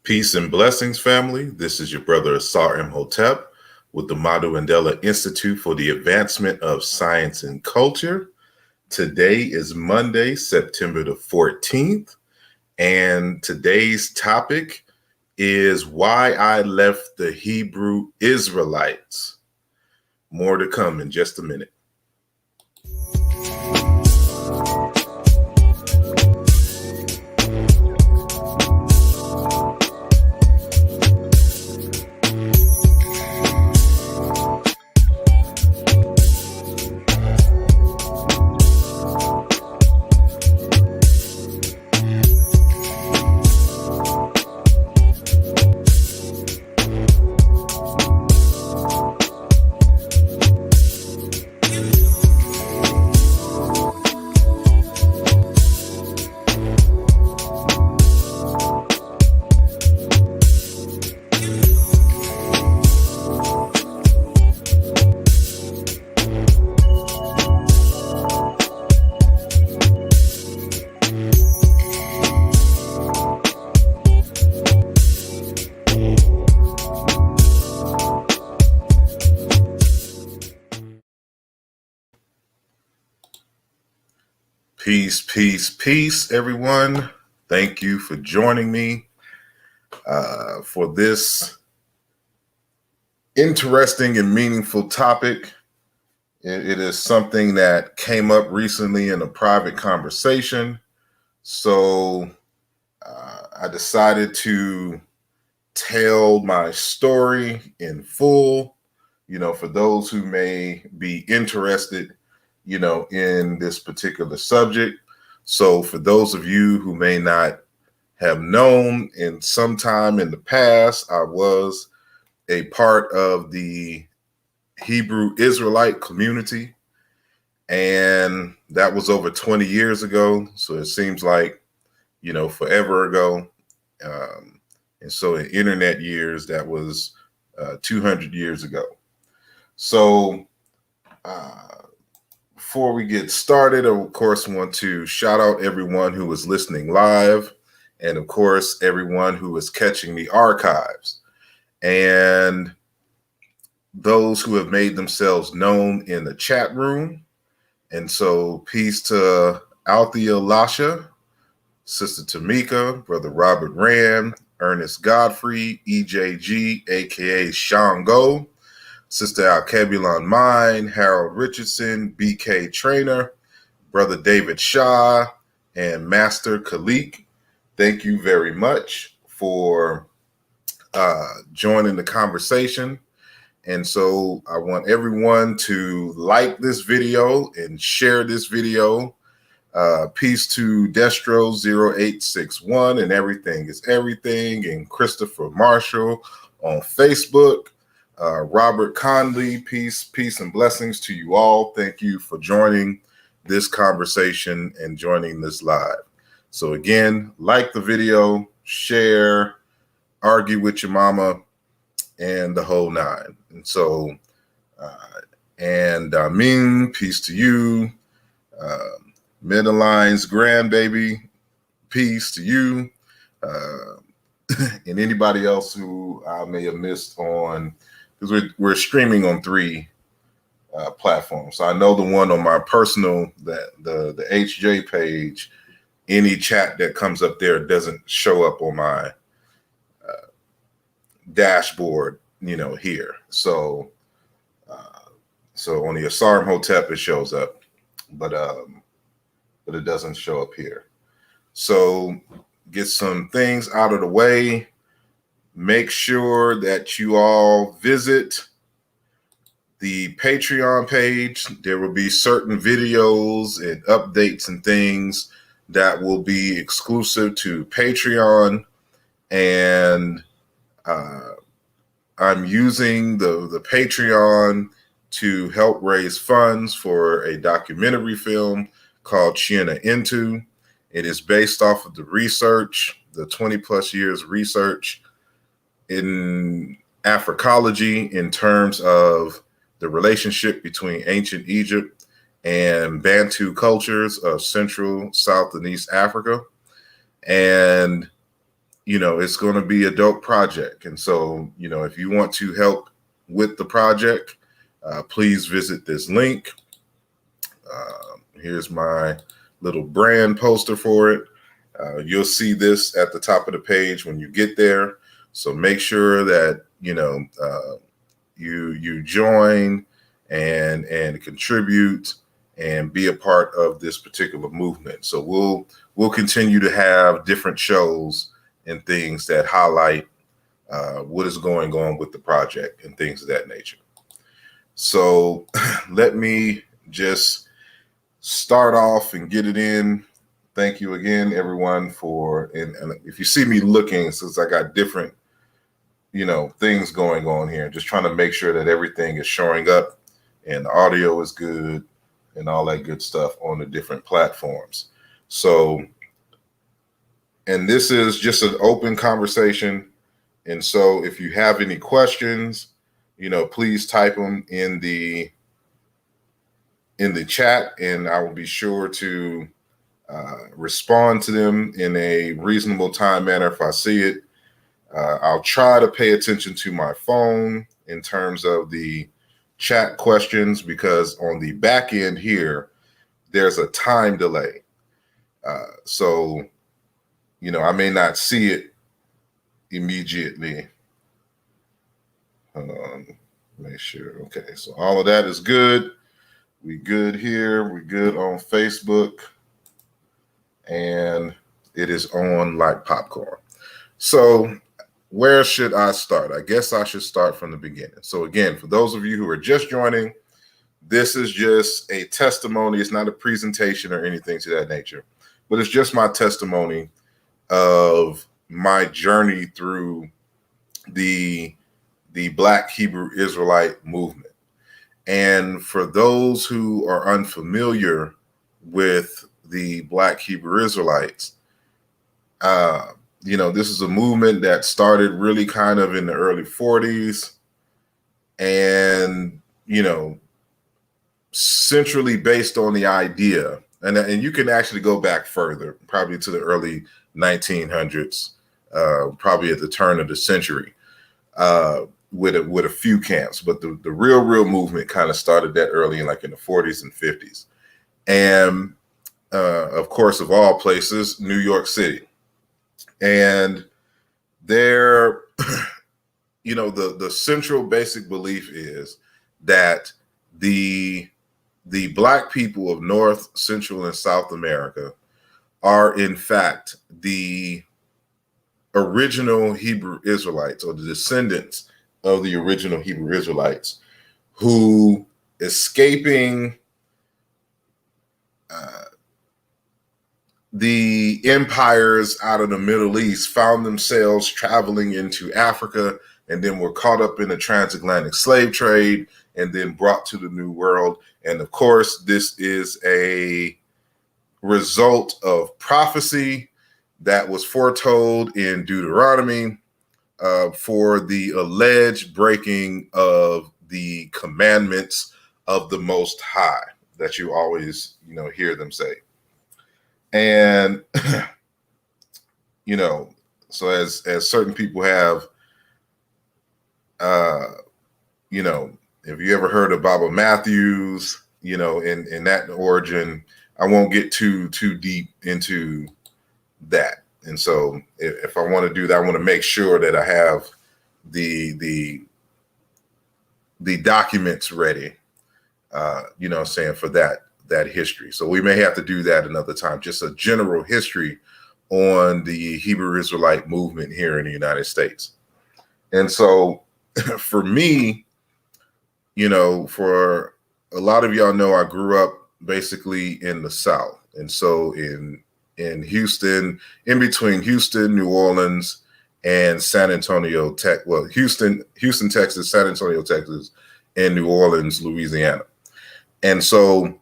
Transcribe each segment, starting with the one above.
Peace and blessings, family. This is your brother asarimhotep with the Madhu Mandela Institute for the Advancement of Science and Culture. Today is Monday, September the 14th, and today's topic is why I left the Hebrew Israelites. More to come in just a minute. Peace, everyone. Thank you for joining me for this interesting and meaningful topic. It is something that came up recently in a private conversation. So I decided to tell my story in full, for those who may be interested in this particular subject. So for those of you who may not have known, in some time in the past, I was a part of the Hebrew Israelite community, and that was over 20 years ago. So it seems like, forever ago. And so in internet years, that was 200 years ago. So before we get started, I, of course, want to shout out everyone who is listening live, and of course, everyone who is catching the archives, and those who have made themselves known in the chat room. And so peace to Althea Lasha, Sister Tamika, Brother Robert Rand, Ernest Godfrey, EJG, aka Shango, Sister Alkebulon Mine, Harold Richardson, BK Trainer, Brother David Shaw, and Master Khalik. Thank you very much for joining the conversation. And so I want everyone to like this video and share this video. Peace to Destro0861 and Everything is Everything, and Christopher Marshall on Facebook. Robert Conley, peace and blessings to you all. Thank you for joining this conversation and joining this live. So again, like the video, share, argue with your mama, and the whole nine. And so, Ming, peace to you. Medeline's grandbaby, peace to you. And anybody else who I may have missed on, because we're streaming on 3 platforms. So I know the one on my personal, the HJ page, any chat that comes up there doesn't show up on my dashboard, here. So on the asarimhotep it shows up, but it doesn't show up here. So get some things out of the way. Make sure that you all visit the Patreon page. There will be certain videos and updates and things that will be exclusive to Patreon. And I'm using the Patreon to help raise funds for a documentary film called Shiena Into. It is based off of the research, the 20 plus years research in Africaology in terms of the relationship between ancient Egypt and Bantu cultures of Central, South, and East Africa. And it's going to be a dope project. And so, if you want to help with the project, please visit this link. Here's my little brand poster for it. You'll see this at the top of the page when you get there. So make sure that, you join and contribute and be a part of this particular movement. So we'll continue to have different shows and things that highlight what is going on with the project and things of that nature. So let me just start off and get it in. Thank you again, everyone, and if you see me looking, since I got different, things going on here, just trying to make sure that everything is showing up and the audio is good and all that good stuff on the different platforms. So, and this is just an open conversation. And so if you have any questions, please type them in the chat, and I will be sure to respond to them in a reasonable time manner if I see it. I'll try to pay attention to my phone in terms of the chat questions, because on the back end here, there's a time delay. So, I may not see it immediately. Make sure. Okay, so all of that is good. We good here. We good on Facebook. And it is on like popcorn. So where should I start? I guess I should start from the beginning. So again, for those of you who are just joining, this is just a testimony. It's not a presentation or anything to that nature, but it's just my testimony of my journey through the Black Hebrew Israelite movement. And for those who are unfamiliar with the Black Hebrew Israelites, this is a movement that started really kind of in the early 40s and, centrally based on the idea. And you can actually go back further, probably to the early 1900s, probably at the turn of the century, with a few camps. But the real movement kind of started that early in the 40s and 50s. And of course, of all places, New York City. And there, the central basic belief is that the Black people of North, Central, and South America are in fact the original Hebrew Israelites, or the descendants of the original Hebrew Israelites, who, escaping the empires out of the Middle East, found themselves traveling into Africa, and then were caught up in the transatlantic slave trade and then brought to the New World. And of course, this is a result of prophecy that was foretold in Deuteronomy for the alleged breaking of the commandments of the Most High that you always, hear them say. And, so as certain people have, if you ever heard of Baba Matthews, in that origin, I won't get too deep into that. And so if I want to do that, I want to make sure that I have the documents ready, for that history. So we may have to do that another time, just a general history on the Hebrew Israelite movement here in the United States. And so for me, for a lot of y'all know, I grew up basically in the South. And so in Houston, in between Houston, New Orleans, and San Antonio, Houston, Texas, San Antonio, Texas, and New Orleans, Louisiana. And so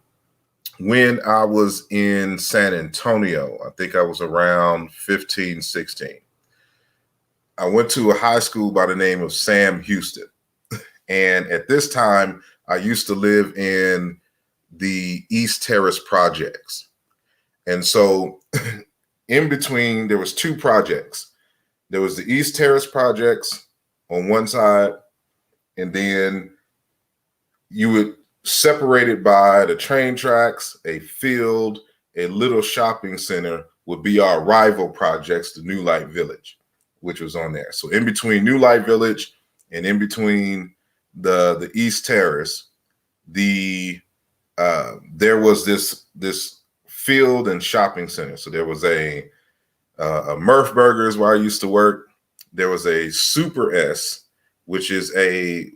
when I was in San Antonio, I think I was around 15, 16. I went to a high school by the name of Sam Houston. And at this time, I used to live in the East Terrace projects. And so in between, there was two projects. there was the East Terrace projects on one side, and then you would separate it by the train tracks, a field, a little shopping center would be our rival projects, the New Light Village, which was on there. So in between New Light Village and in between the East Terrace, there was this field and shopping center. So there was a Murph Burgers where I used to work. There was a Super S, which was a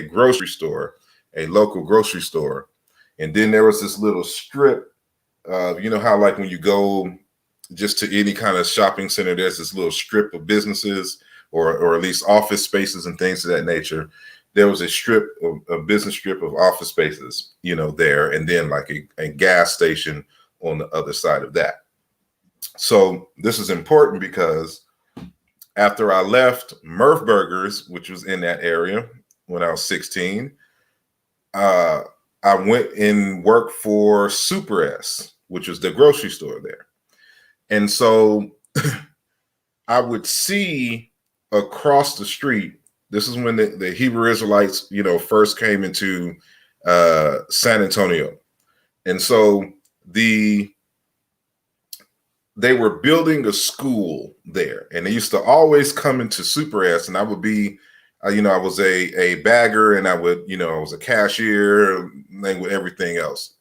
grocery store, a local grocery store. And then there was this little strip of, you know how like when you go just to any kind of shopping center, there's this little strip of businesses or at least office spaces and things of that nature. There was a business strip of office spaces, you know, there, and then like a gas station on the other side of that. So this is important because after I left Murph Burgers, which was in that area when I was 16, I went and worked for Super S, which was the grocery store there. And so I would see across the street, this is when the Hebrew Israelites, you know, first came into San Antonio. And so they were building a school there, and they used to always come into Super S, and I would be, you know, I was a bagger, and I was a cashier, and with everything else,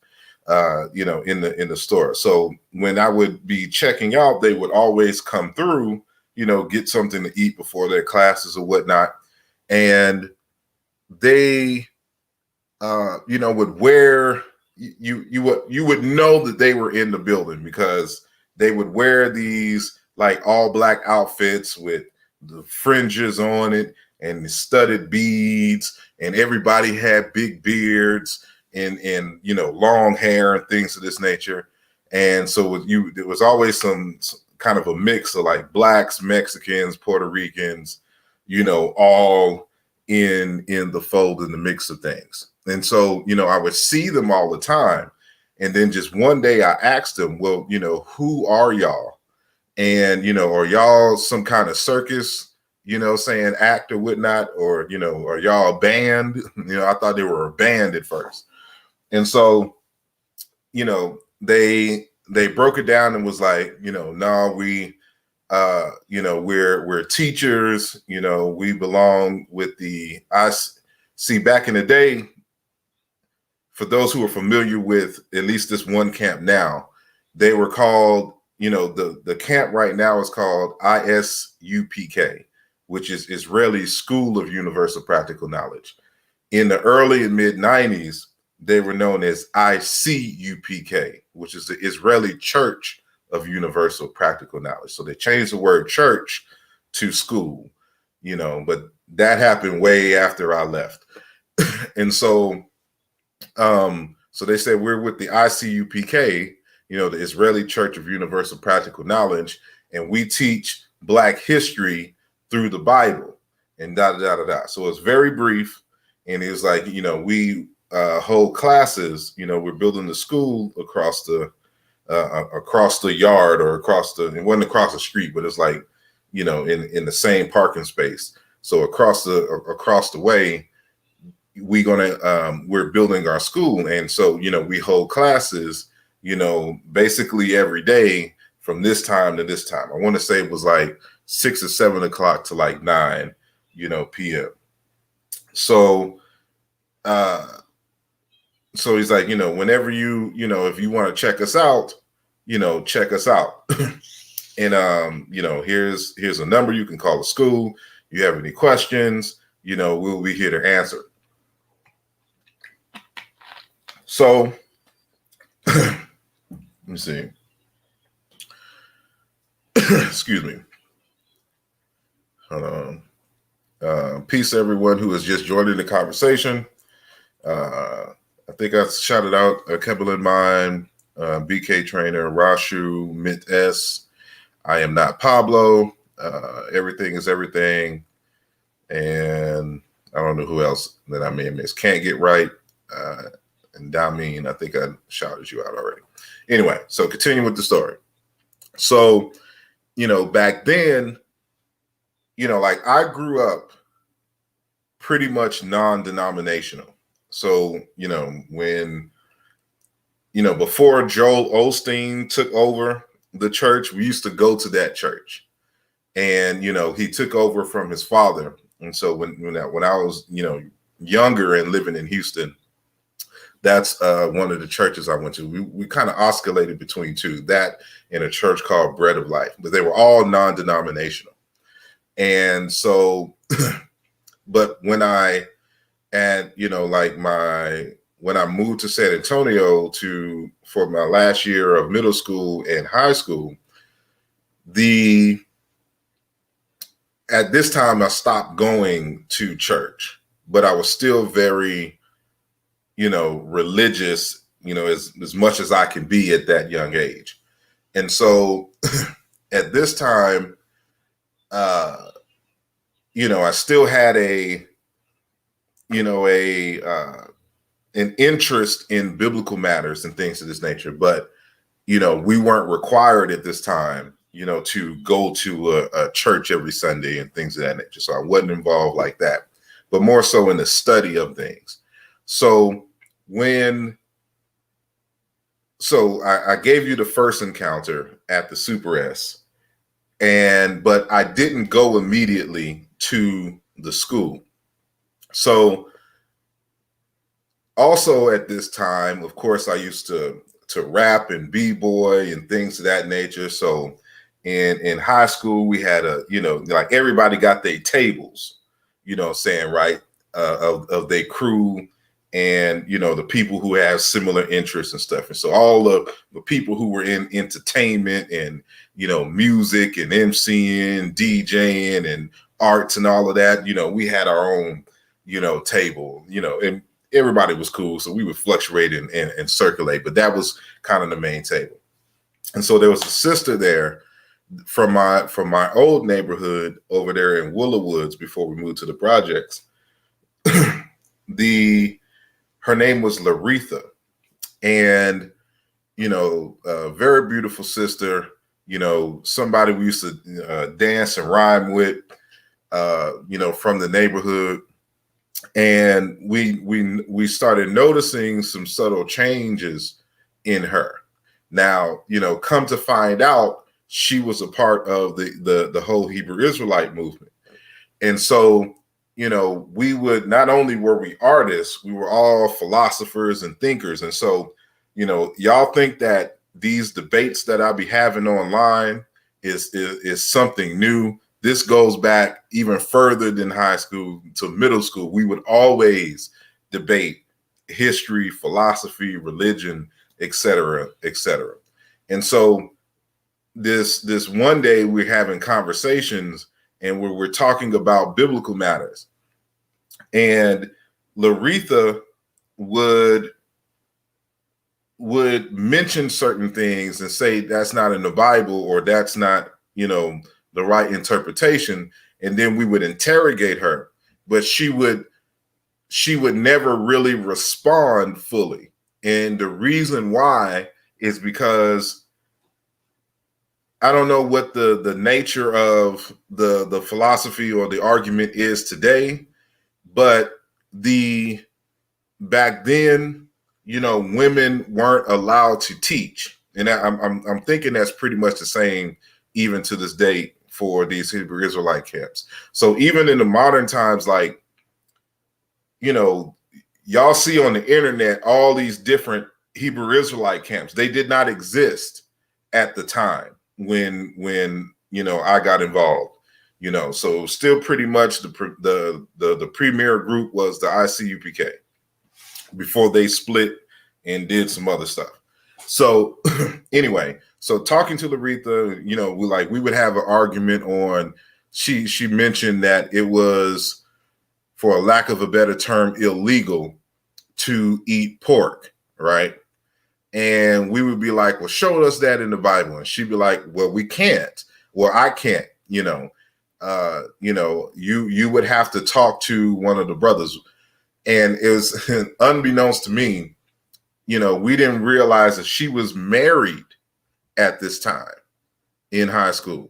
you know, in the store. So when I would be checking out, they would always come through, you know, get something to eat before their classes or whatnot. And they, you know, would wear, you would know that they were in the building because they would wear these like all black outfits with the fringes on it and the studded beads, and everybody had big beards and you know, long hair and things of this nature. And so there was always some kind of a mix of like blacks, Mexicans, Puerto Ricans, you know, all in the fold, in the mix of things. And so, you know, I would see them all the time. And then just one day I asked them, well, you know, who are y'all? And, you know, are y'all some kind of circus, you know, saying act or whatnot, or, you know, are y'all a band? You know, I thought they were a band at first. And so, you know, they broke it down and was like, you know, no, we, you know, we're teachers, you know, we belong with see, back in the day, for those who are familiar with at least this one camp now, they were called, you know, the camp right now is called ISUPK, which is Israeli School of Universal Practical Knowledge. In the early and mid 90s, they were known as ICUPK, which is the Israeli Church of Universal Practical Knowledge. So they changed the word church to school, you know, but that happened way after I left. And so, so they said we're with the ICUPK, you know, the Israeli Church of Universal Practical Knowledge, and we teach Black history through the Bible and da da da da. So it's very brief, and it was like, you know, we hold classes. You know, we're building the school across the yard, or it wasn't across the street, but it's like, you know, in the same parking space. So across the way, we're building our school. And so, you know, we hold classes, you know, basically every day from this time to this time. I want to say it was like 6 or 7 o'clock to like 9, you know, PM. So, so he's like, you know, whenever you know, if you want to check us out, you know, check us out. And, you know, here's a number you can call the school. You have any questions, you know, we'll be here to answer. So, let me see. Excuse me. Hold on. Peace, everyone who is just joining the conversation. I think I shouted out a couple of mine, BK Trainer, Rashu, Mint S. I am not Pablo. Everything is everything. And I don't know who else that I may have missed. Can't Get Right. And Damien, I think I shouted you out already. Anyway, so continue with the story. So back then, like I grew up pretty much non-denominational. So, when, before Joel Osteen took over the church, we used to go to that church. And, he took over from his father. And so when I was, younger and living in Houston, that's one of the churches I went to. We kind of oscillated between two, that and a church called Bread of Life, but they were all non-denominational. And so, but when I moved to San Antonio for my last year of middle school and high school, at this time I stopped going to church, but I was still very, religious, as much as I can be at that young age. And so at this time, I still had an interest in biblical matters and things of this nature, but, we weren't required at this time, to go to a church every Sunday and things of that nature. So I wasn't involved like that, but more so in the study of things. So I gave you the first encounter at the Super S, but I didn't go immediately to the school. So also at this time, of course, I used to rap and b-boy and things of that nature. So in high school, we had like everybody got their tables, right, of their crew and, the people who have similar interests and stuff. And so all of the people who were in entertainment and, music and MCing, DJing and arts and all of that, we had our own, table, and everybody was cool. So we would fluctuate and circulate, but that was kind of the main table. And so there was a sister there from my old neighborhood over there in Willow Woods before we moved to the projects. Her name was Laretha, and a very beautiful sister, somebody we used to dance and rhyme with, from the neighborhood. And we started noticing some subtle changes in her. Now, come to find out, she was a part of the whole Hebrew Israelite movement. And so, we would, not only were we artists, we were all philosophers and thinkers. And so, y'all think that these debates that I'll be having online is something new. This goes back even further than high school to middle school. We would always debate history, philosophy, religion, et cetera, et cetera. And so this one day we're having conversations and we're talking about biblical matters. And Laretha would mention certain things and say that's not in the Bible, or that's not, the right interpretation. And then we would interrogate her, but she would never really respond fully. And the reason why is because I don't know what the nature of the philosophy or the argument is today, but back then, women weren't allowed to teach. And I'm thinking that's pretty much the same even to this day for these Hebrew Israelite camps. So even in the modern times, like, y'all see on the internet all these different Hebrew Israelite camps. They did not exist at the time when I got involved. So still pretty much the premier group was the ISUPK before they split and did some other stuff. So anyway, so talking to Laretha, we would have an argument on, she mentioned that it was, for a lack of a better term, illegal to eat pork, right? And we would be like, well, show us that in the Bible. And she'd be like, well, we can't. Well, I can't, you would have to talk to one of the brothers. And it was unbeknownst to me, we didn't realize that she was married at this time in high school.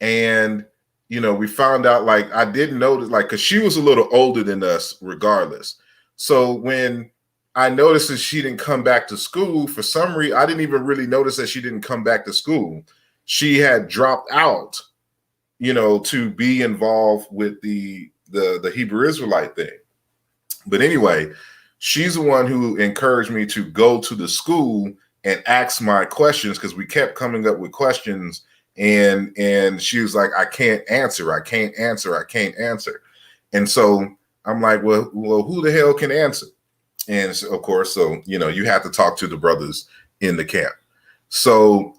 And, we found out, like, I didn't notice, like, because she was a little older than us regardless. So when I noticed that she didn't come back to school, for some reason, I didn't even really notice that she didn't come back to school. She had dropped out, to be involved with the Hebrew Israelite thing. But anyway, she's the one who encouraged me to go to the school and ask my questions, because we kept coming up with questions, and she was like, I can't answer. And so I'm like, well, who the hell can answer? And so, of course, you have to talk to the brothers in the camp. So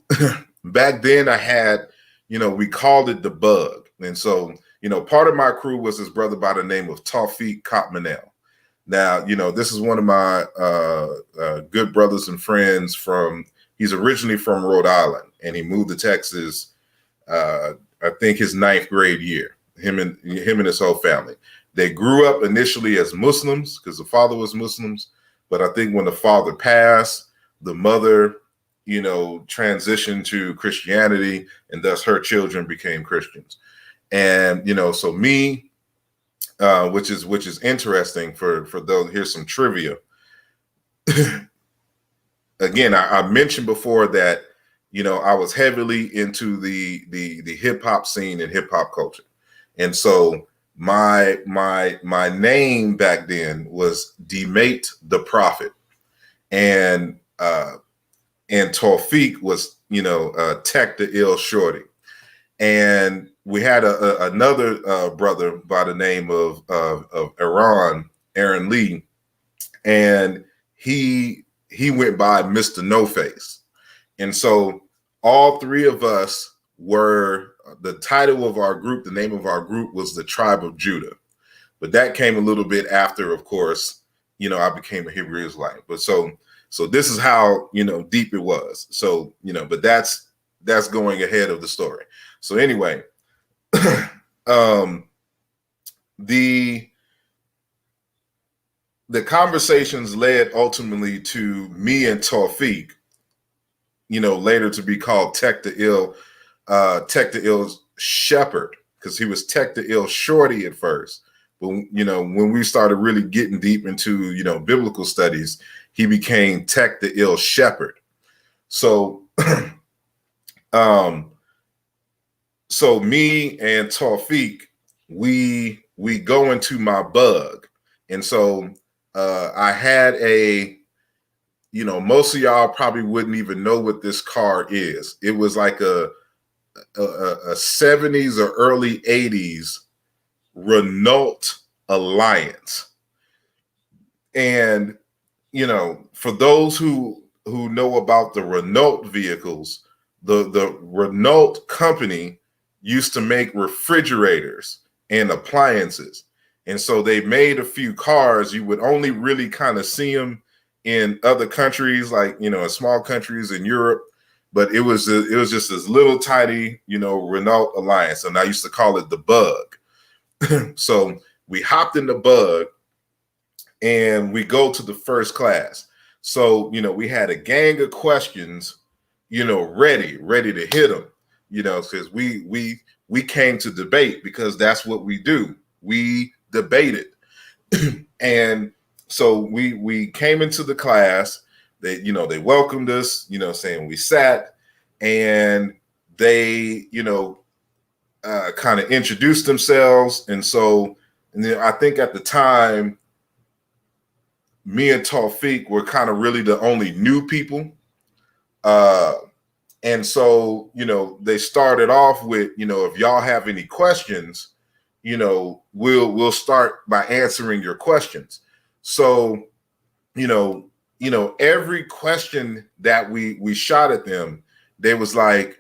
back then I had, we called it the bug. And so, part of my crew was this brother by the name of Tawfiq Kotmanel. Now, this is one of my good brothers and friends he's originally from Rhode Island, and he moved to Texas, I think his 9th grade year, him and his whole family. They grew up initially as Muslims because the father was Muslims. But I think when the father passed, the mother, transitioned to Christianity, and thus her children became Christians. And, so me, which is interesting for those. Here's some trivia. Again, I mentioned before that, I was heavily into the hip hop scene and hip hop culture. And so my name back then was Demate the Prophet. And Tawfiq was, Tech the Ill Shorty. And we had another brother by the name of Aaron Lee, and he went by Mr. No Face. And so all three of us were, the title of our group, the name of our group was the Tribe of Judah. But that came a little bit after, of course, I became a Hebrew Israelite. But so this is how, deep it was. So, but that's going ahead of the story. So anyway, the conversations led ultimately to me and Tawfiq, later to be called Tech the Ill's shepherd, because he was Tech the Ill Shorty at first. But, when we started really getting deep into, biblical studies, he became Tech the Ill Shepherd. So, so me and Tawfiq, we go into my bug. And so I had most of y'all probably wouldn't even know what this car is. It was like a 70s or early 80s Renault Alliance. And, for those who know about the Renault vehicles, the Renault company used to make refrigerators and appliances. And so they made a few cars. You would only really kind of see them in other countries, like, in small countries in Europe. But it was just this little tiny, Renault Alliance. And I used to call it the bug. So we hopped in the bug and we go to the first class. So, we had a gang of questions, ready to hit them, because we came to debate, because that's what we do. We debated. And so we came into the class. They, they welcomed us, saying we sat, and they, kind of introduced themselves. And so, and then I think at the time, me and Tawfiq were kind of really the only new people. And so, they started off with, if y'all have any questions, we'll start by answering your questions. So, every question that we shot at them, they was like,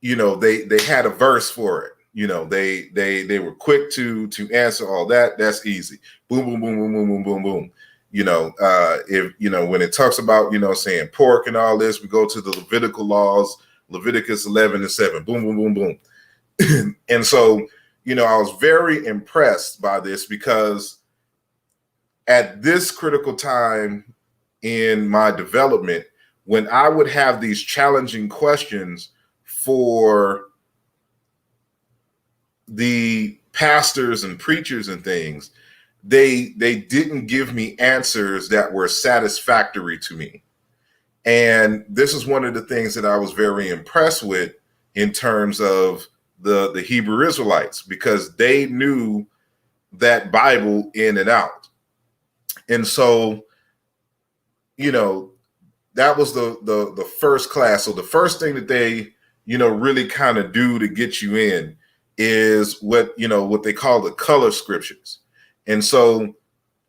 they had a verse for it. They were quick to answer all that. That's easy. Boom, boom, boom, boom, boom, boom, boom, boom. If when it talks about, saying pork and all this, we go to the Levitical laws, Leviticus 11:7, boom, boom, boom, boom. And so, I was very impressed by this, because at this critical time in my development, when I would have these challenging questions for pastors and preachers and things, they didn't give me answers that were satisfactory to me. And this is one of the things that I was very impressed with in terms of the Hebrew Israelites, because they knew that Bible in and out. And so, you know, that was the first class. So the first thing that they, you know, really kind of do to get you in is what they call the color scriptures. And so,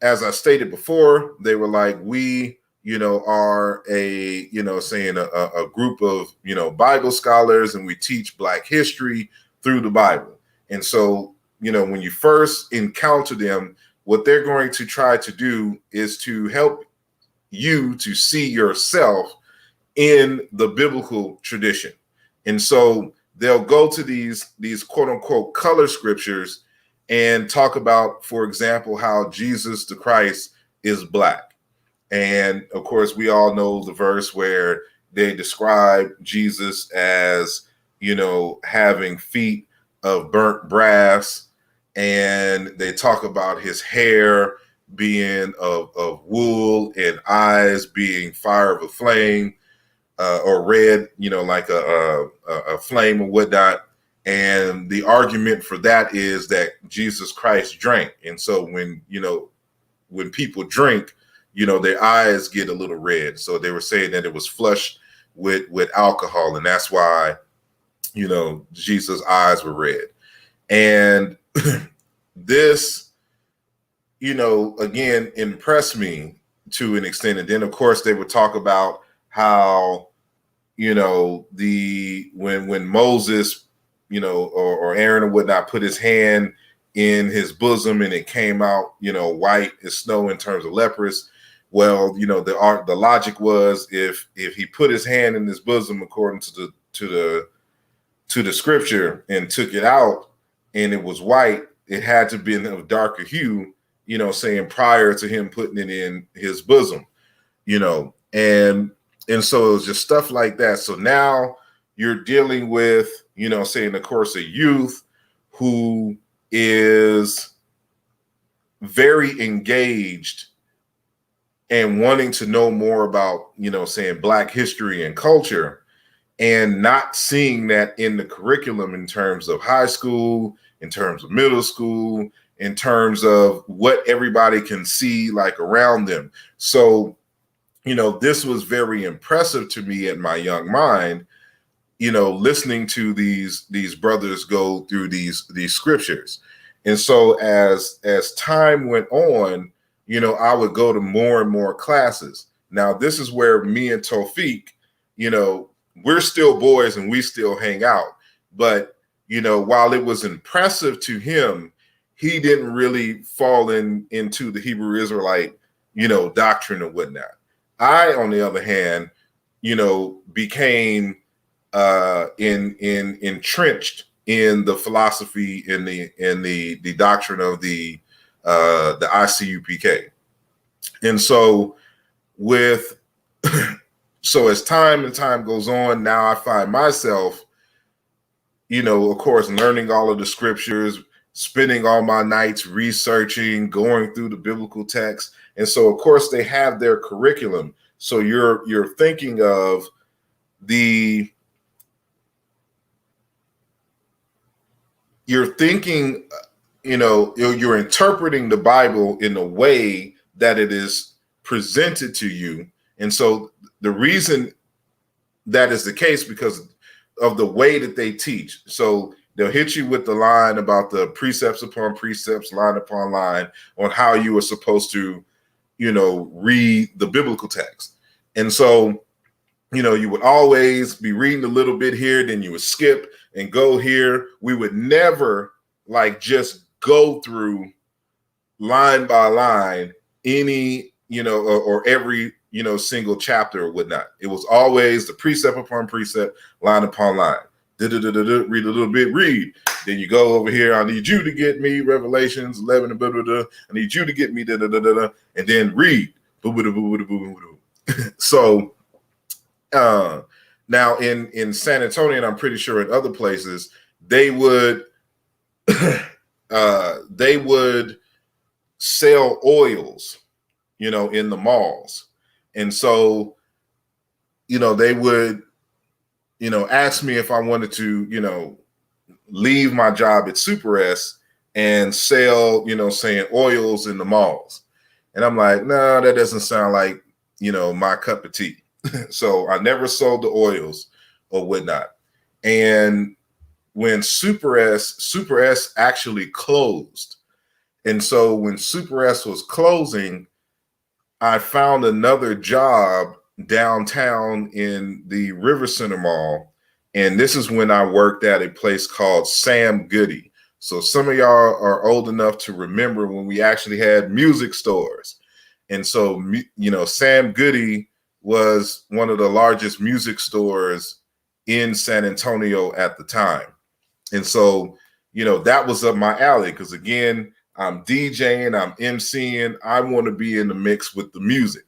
as I stated before, they were like, we, you know, are a, you know, saying a group of, you know, Bible scholars, and we teach Black history through the Bible. And so, you know, when you first encounter them, what they're going to try to do is to help you to see yourself in the biblical tradition. And so they'll go to these quote unquote color scriptures and talk about, for example, how Jesus the Christ is Black. And of course, we all know the verse where they describe Jesus as, you know, having feet of burnt brass, and they talk about his hair being of wool and eyes being fire of a flame, or red, you know, like a flame or whatnot. And the argument for that is that Jesus Christ drank. And so when people drink, you know, their eyes get a little red. So they were saying that it was flushed with alcohol. And that's why, you know, Jesus' eyes were red. And this, you know, again, impressed me to an extent. And then, of course, they would talk about how, you know, when Moses, you know, or Aaron or whatnot, put his hand in his bosom and it came out, you know, white as snow in terms of leprous. Well, you know, the logic was if he put his hand in his bosom according to the scripture and took it out and it was white, it had to be of darker hue, you know, saying prior to him putting it in his bosom, you know, and so it was just stuff like that. So now you're dealing with, you know, saying, of course, a youth who is very engaged and wanting to know more about, you know, saying Black history and culture, and not seeing that in the curriculum in terms of high school, in terms of middle school, in terms of what everybody can see like around them. So, you know, this was very impressive to me in my young mind, you know, listening to these brothers go through these scriptures. And so as time went on, you know, I would go to more and more classes. Now, this is where me and Tawfiq, you know, we're still boys and we still hang out. But, you know, while it was impressive to him, he didn't really fall into the Hebrew Israelite, you know, doctrine or whatnot. I, on the other hand, you know, became entrenched in the philosophy in the doctrine of the ISUPK. And so so as time goes on, now I find myself, you know, of course, learning all of the scriptures, spending all my nights researching, going through the biblical text. And so, of course, they have their curriculum. So you're thinking of you're interpreting the Bible in a way that it is presented to you. And so the reason that is the case because of the way that they teach. So they'll hit you with the line about the precepts upon precepts, line upon line, on how you are supposed to, you know, read the biblical text. And so, you know, you would always be reading a little bit here, then you would skip and go here. We would never like just go through line by line any, you know, or every, you know, single chapter or whatnot. It was always the precept upon precept, line upon line. Read a little bit, read. Then you go over here. I need you to get me Revelations 11. I need you to get me and then read. So now in San Antonio, and I'm pretty sure in other places, they would they would sell oils, in the malls. And so, they would, ask me if I wanted to, leave my job at Super S and sell, saying oils in the malls. And I'm like, no, that doesn't sound like, my cup of tea. So I never sold the oils or whatnot. And when Super S actually closed. And so when Super S was closing, I found another job downtown in the River Center Mall. And this is when I worked at a place called Sam Goody. So some of y'all are old enough to remember when we actually had music stores. And so, Sam Goody was one of the largest music stores in San Antonio at the time. And so, that was up my alley because, again, I'm DJing, I'm MCing. I want to be in the mix with the music.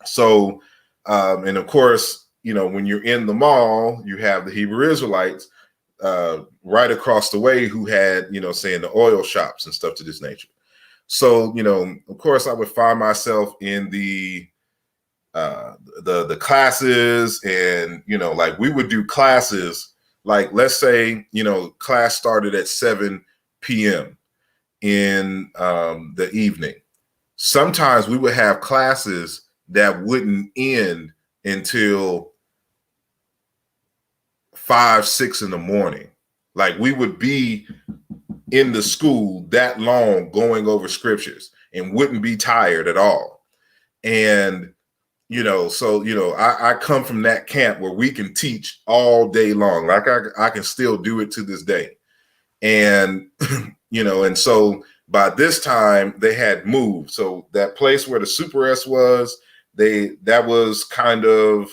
So, and of course, when you're in the mall, you have the Hebrew Israelites right across the way who had, saying the oil shops and stuff to this nature. So, of course, I would find myself in the classes, and like we would do classes. Like, let's say, class started at 7 p.m. in the evening. Sometimes we would have classes that wouldn't end until 5, 6 in the morning. Like, we would be in the school that long going over scriptures and wouldn't be tired at all. And, so, I come from that camp where we can teach all day long. Like I can still do it to this day. And, and so by this time they had moved. So that place where the Super S was, that was kind of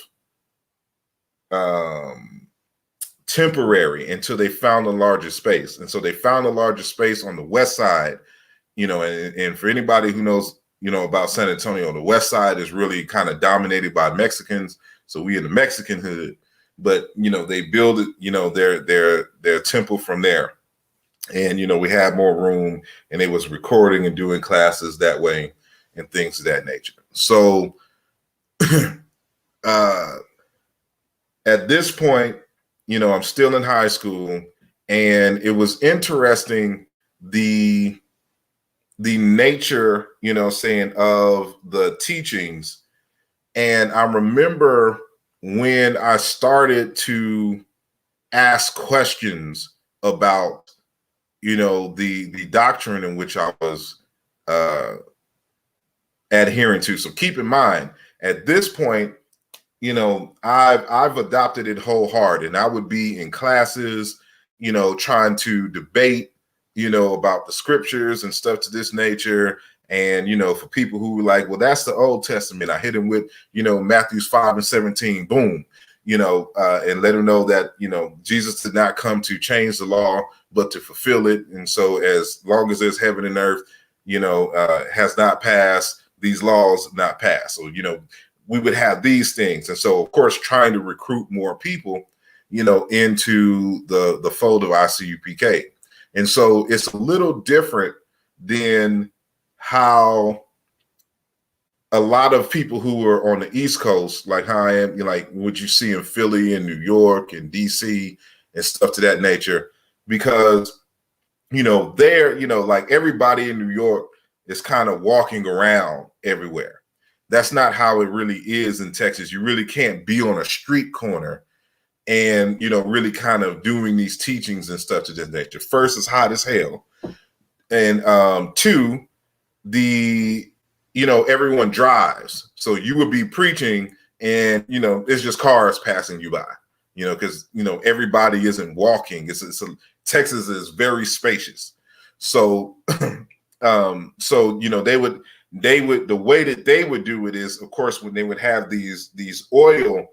temporary until they found a larger space. And so they found a larger space on the west side, and for anybody who knows, about San Antonio, the west side is really kind of dominated by Mexicans. So we in the Mexican hood, but, they build it, their temple from there. And, we had more room, and they was recording and doing classes that way and things of that nature. So at this point, I'm still in high school, and it was interesting the nature, saying of the teachings. And I remember when I started to ask questions about, the doctrine in which I was adhering to. So keep in mind, at this point, I've adopted it wholehearted, and I would be in classes, trying to debate, about the scriptures and stuff to this nature. And, for people who were like, well, that's the Old Testament, I hit them with, Matthews 5:17, boom, and let them know that, Jesus did not come to change the law, but to fulfill it. And so as long as there's heaven and earth, has not passed, these laws not passed. So, we would have these things. And so, of course, trying to recruit more people, into the fold of ISUPK. And so it's a little different than how a lot of people who are on the East Coast, like how I am, like what you see in Philly and New York and DC and stuff to that nature, because, there, like everybody in New York is kind of walking around everywhere. That's not how it really is in Texas. You really can't be on a street corner and, really kind of doing these teachings and stuff to this nature. First, it's hot as hell. And two, everyone drives. So you would be preaching and, it's just cars passing you by, because, everybody isn't walking. Texas is very spacious. So, the way that they would do it is, of course, when they would have these oil,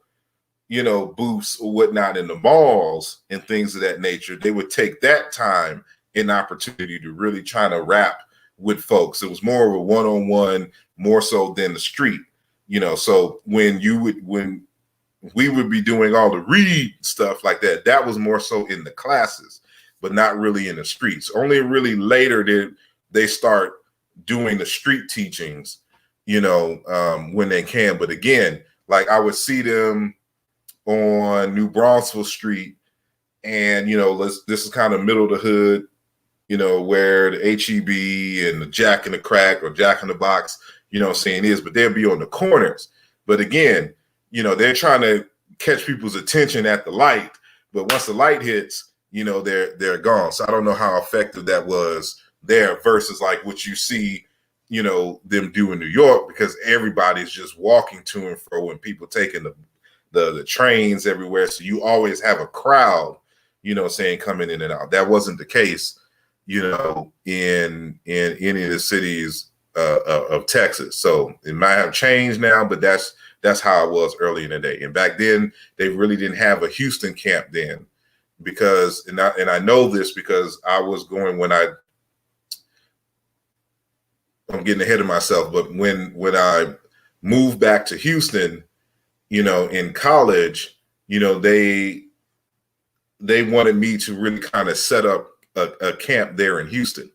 booths or whatnot in the malls and things of that nature, they would take that time and opportunity to really try to rap with folks. It was more of a one-on-one, more so than the street, so when we would be doing all the read stuff like that, that was more so in the classes. but not really in the streets. Only really later did they start doing the street teachings, when they can. But again, like I would see them on New Braunfels Street, and this is kind of middle of the hood, where the HEB and the Jack in the Crack or Jack in the Box, saying is, but they'll be on the corners. But again, they're trying to catch people's attention at the light, but once the light hits, they're gone. So I don't know how effective that was there versus like what you see, them do in New York, because everybody's just walking to and fro and people taking the trains everywhere. So you always have a crowd, saying coming in and out. That wasn't the case, in any of the cities of Texas. So it might have changed now, but that's how it was early in the day. And back then, they really didn't have a Houston camp then, because, and I know this because I was going I'm getting ahead of myself, but when I moved back to Houston, in college, they wanted me to really kind of set up a camp there in Houston.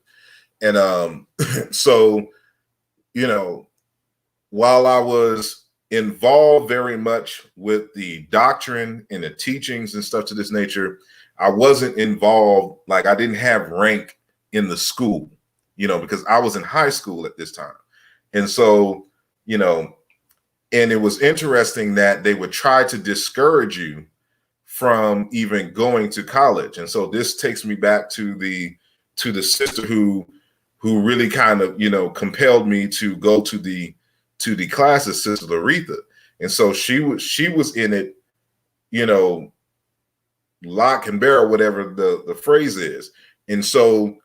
And so, while I was involved very much with the doctrine and the teachings and stuff to this nature, I wasn't involved, like I didn't have rank in the school, because I was in high school at this time. And so, and it was interesting that they would try to discourage you from even going to college. And so this takes me back to the sister who really kind of, compelled me to go to the classes, Sister Laretha. And so she was in it, lock and barrel, whatever the phrase is. And so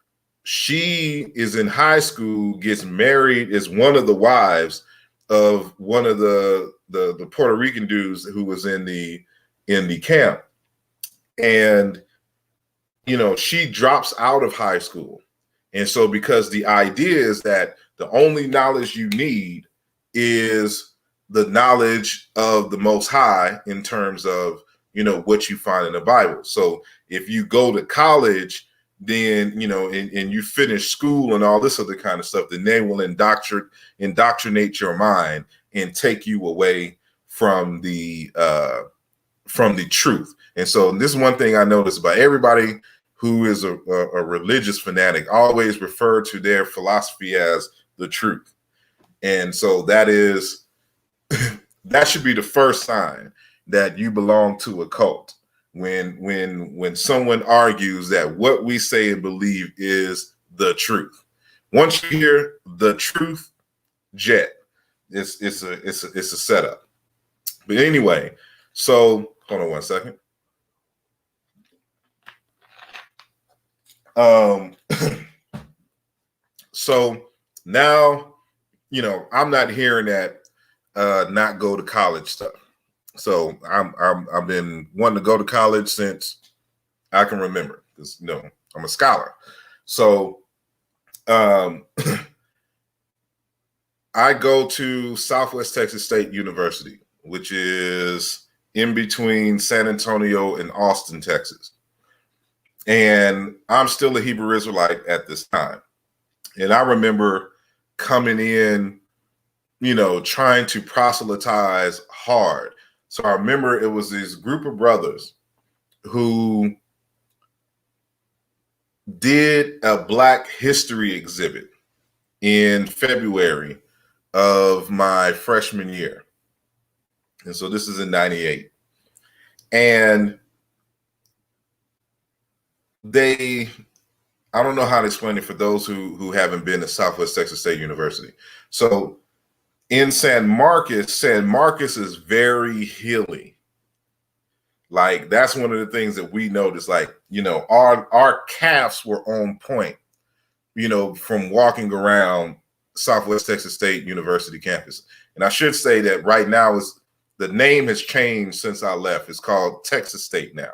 she is in high school, gets married, is one of the wives of one of the Puerto Rican dudes who was in the camp. And, she drops out of high school. And so because the idea is that the only knowledge you need is the knowledge of the Most High in terms of, what you find in the Bible. So if you go to college, then, and you finish school and all this other kind of stuff, then they will indoctrinate your mind and take you away from the truth. And so this is one thing I noticed about everybody who is a religious fanatic, always refer to their philosophy as the truth. And so that should be the first sign that you belong to a cult. When someone argues that what we say and believe is the truth. Once you hear the truth, jet, it's a setup. But anyway, so hold on one second. So now, I'm not hearing that not go to college stuff. So I've been wanting to go to college since I can remember, because I'm a scholar. So I go to Southwest Texas State University, which is in between San Antonio and Austin, Texas. And I'm still a Hebrew Israelite at this time. And I remember coming in, trying to proselytize hard. So I remember it was this group of brothers who did a Black history exhibit in February of my freshman year. And so this is in 98. And I don't know how to explain it for those who haven't been to Southwest Texas State University. So in San Marcos is very hilly. Like that's one of the things that we noticed, like, our calves were on point, from walking around Southwest Texas State University campus. And I should say that right now the name has changed since I left. It's called Texas State now.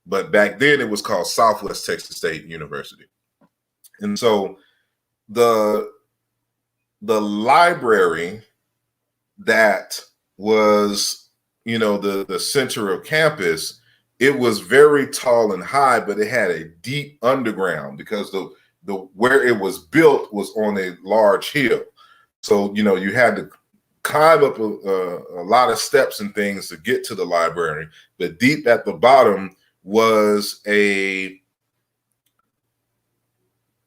But back then it was called Southwest Texas State University. And so the library that was, the center of campus it was very tall and high, but it had a deep underground because the where it was built was on a large hill. So, you know, you had to climb up a lot of steps and things to get to the library. But deep at the bottom was there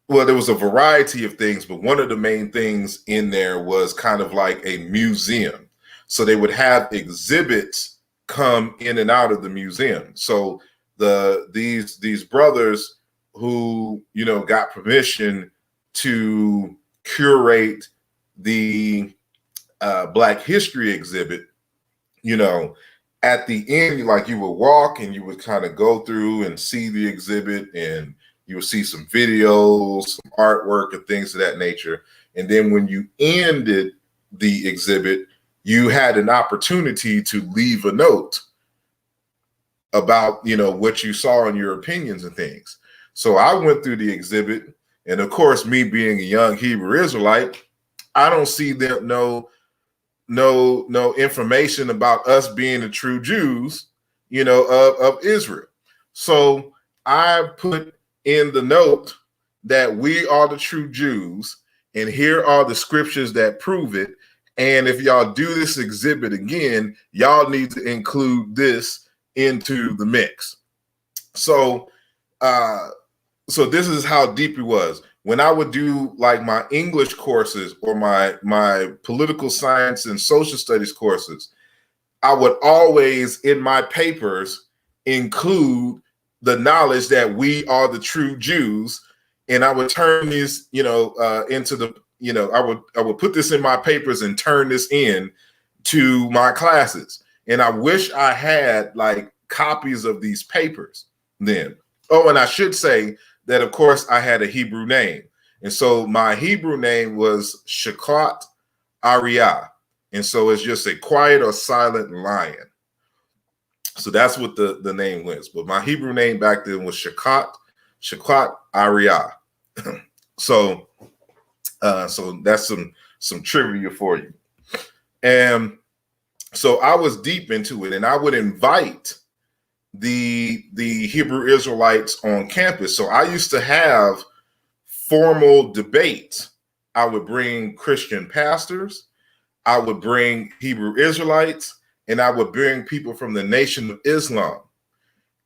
was a variety of things, but one of the main things in there was kind of like a museum. So they would have exhibits come in and out of the museum. So these brothers who, you know, got permission to curate the Black History exhibit, you know, at the end, like you would walk and you would kind of go through and see the exhibit, and you would see some videos, some artwork, and things of that nature. And then when you ended the exhibit, you had an opportunity to leave a note about, you know, what you saw and your opinions and things. So I went through the exhibit, and of course, me being a young Hebrew Israelite, I don't see them no information about us being the true Jews, you know, of Israel. So I put in the note that we are the true Jews, and here are the scriptures that prove it. And if y'all do this exhibit again, y'all need to include this into the mix. So, so this is how deep it was. When I would do like my English courses or my political science and social studies courses, I would always in my papers include the knowledge that we are the true Jews. And I would turn these, you know, into the, you know, I would put this in my papers and turn this in to my classes. And I wish I had like copies of these papers then. Oh, and I should say that, of course, I had a Hebrew name. And so my Hebrew name was Shakot Ariah. And so it's just a quiet or silent lion. So that's what the name was. But my Hebrew name back then was Shakot Ariah. So that's some trivia for you. And so I was deep into it, and I would invite the Hebrew Israelites on campus. So I used to have formal debates. I would bring Christian pastors, I would bring Hebrew Israelites, and I would bring people from the Nation of Islam.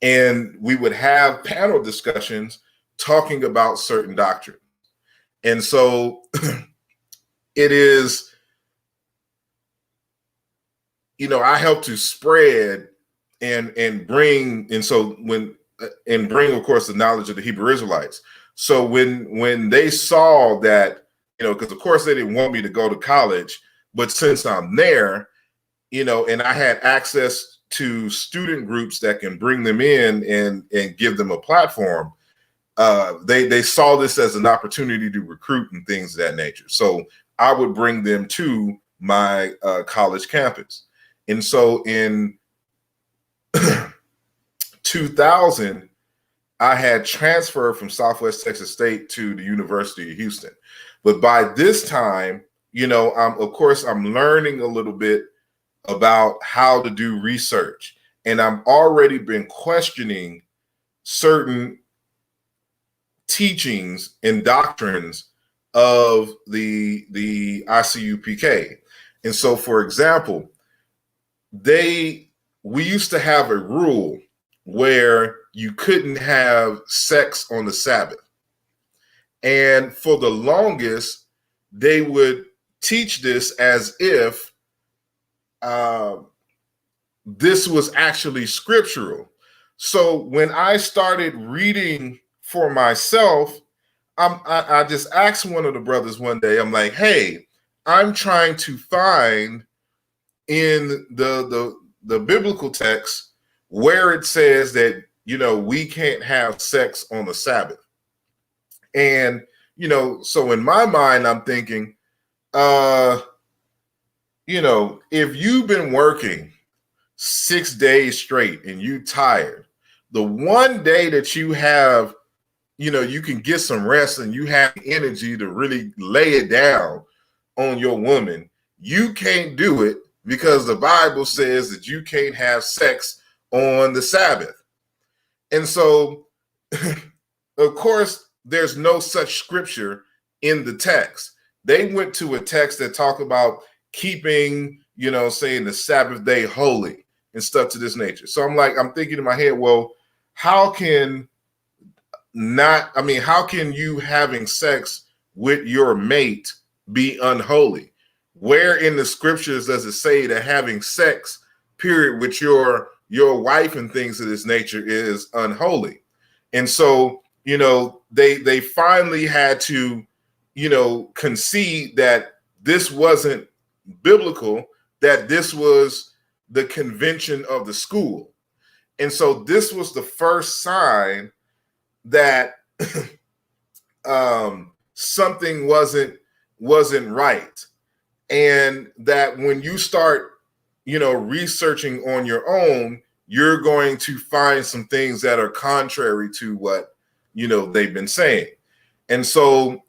And we would have panel discussions talking about certain doctrines. And so it is, you know, I help to spread and bring, and so when, and bring, of course, the knowledge of the Hebrew Israelites. So when they saw that, you know, because of course they didn't want me to go to college, but since I'm there, you know, and I had access to student groups that can bring them in and give them a platform, they saw this as an opportunity to recruit and things of that nature. So I would bring them to my college campus. And so in 2000, I had transferred from Southwest Texas State to the University of Houston. But by this time, you know, of course, I'm learning a little bit about how to do research. And I've already been questioning certain teachings and doctrines of the ISUPK. And so, for example, we used to have a rule where you couldn't have sex on the Sabbath. And for the longest, they would teach this as if this was actually scriptural. So when I started reading for myself, I just asked one of the brothers one day, I'm like, hey, I'm trying to find in the biblical text where it says that, you know, we can't have sex on the Sabbath. And, you know, so in my mind, I'm thinking, you know, if you've been working 6 days straight and you tired, the one day that you have, you know, you can get some rest and you have energy to really lay it down on your woman, you can't do it because the Bible says that you can't have sex on the Sabbath. And so, of course, there's no such scripture in the text. They went to a text that talked about keeping, saying the Sabbath day holy and stuff to this nature. So I'm thinking in my head, well, how can you having sex with your mate be unholy? Where in the scriptures does it say that having sex, period, with your wife and things of this nature is unholy? And so, they finally had to, concede that this wasn't biblical, that this was the convention of the school. And so this was the first sign that something wasn't right. And that when you start, researching on your own, you're going to find some things that are contrary to what, they've been saying. And so,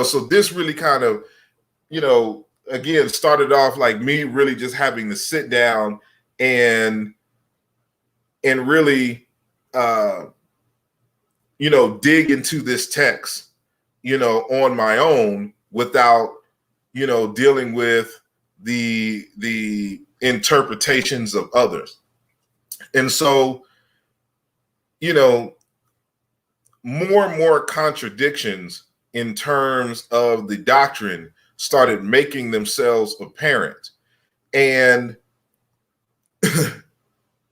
so this really kind of, again, started off like me really just having to sit down and really, dig into this text, on my own without, dealing with the interpretations of others. And so, more and more contradictions in terms of the doctrine started making themselves apparent. And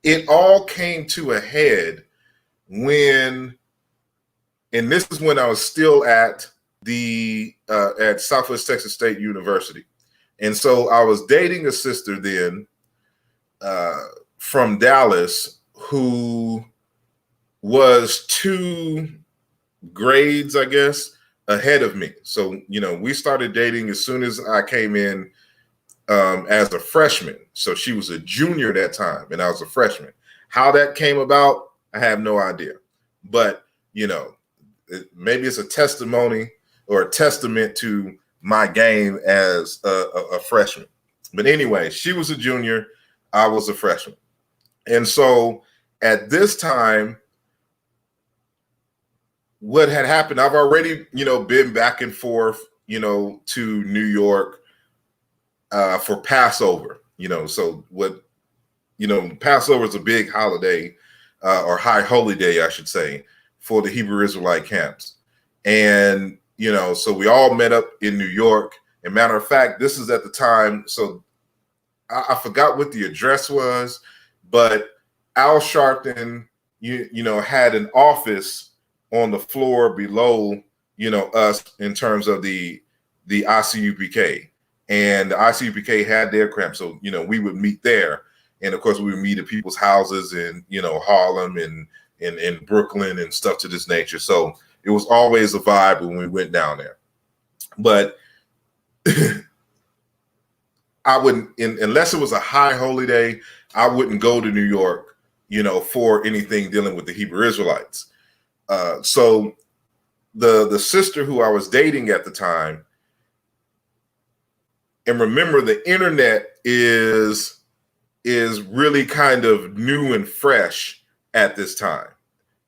it all came to a head when, and this is when I was still at at Southwest Texas State University. And so I was dating a sister then from Dallas who was 2 grades, I guess, ahead of me. So, we started dating as soon as I came in as a freshman. So she was a junior at that time and I was a freshman. How that came about, I have no idea. But, maybe it's a testimony or a testament to my game as a freshman. But anyway, she was a junior, I was a freshman. And so at this time, what had happened, I've already, been back and forth, to New York for Passover, so what, Passover is a big holiday or high holy day, I should say, for the Hebrew Israelite camps. And, so we all met up in New York. And matter of fact, this is at the time, so I forgot what the address was, but Al Sharpton, had an office on the floor below, us in terms of the ISUPK. And the ISUPK had their camp. So, we would meet there. And of course, we would meet at people's houses in, Harlem and in Brooklyn and stuff to this nature. So it was always a vibe when we went down there. But I wouldn't, unless it was a high holy day, I wouldn't go to New York, for anything dealing with the Hebrew Israelites. So the sister who I was dating at the time, and remember, the internet is really kind of new and fresh at this time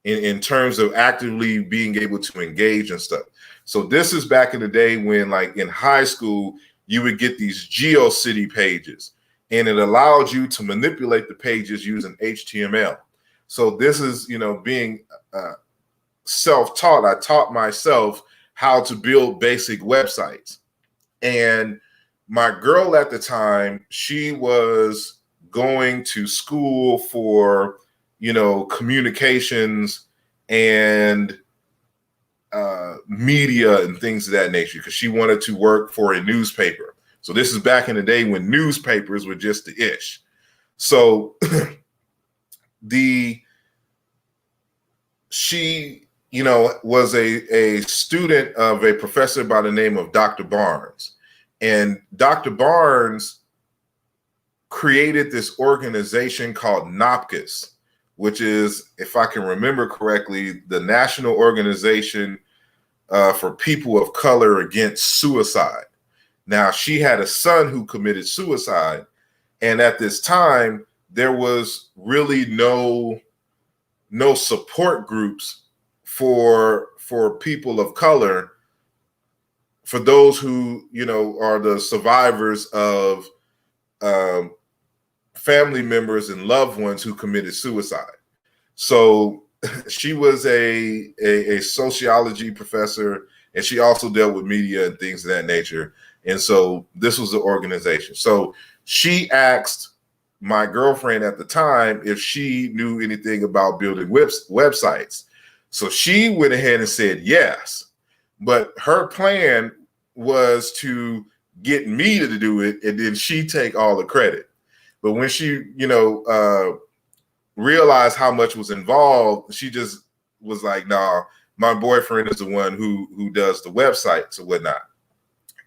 in terms of actively being able to engage and stuff. So this is back in the day when, like in high school, you would get these GeoCity pages, and it allowed you to manipulate the pages using HTML. So this is, being self-taught. I taught myself how to build basic websites. And my girl at the time, she was going to school for, communications and media and things of that nature, because she wanted to work for a newspaper. So this is back in the day when newspapers were just the ish. So she, was a student of a professor by the name of Dr. Barnes. And Dr. Barnes created this organization called NOPCUS, which is, if I can remember correctly, the National Organization for People of Color Against Suicide. Now, she had a son who committed suicide. And at this time, there was really no support groups for people of color, for those who, you know, are the survivors of family members and loved ones who committed suicide. So she was a sociology professor, and she also dealt with media and things of that nature. And so this was the organization. So she asked my girlfriend at the time if she knew anything about building websites. So she went ahead and said yes. But her plan was to get me to do it, and then she take all the credit. But when she, you know, realized how much was involved, she just was like, "Nah, my boyfriend is the one who does the websites or whatnot."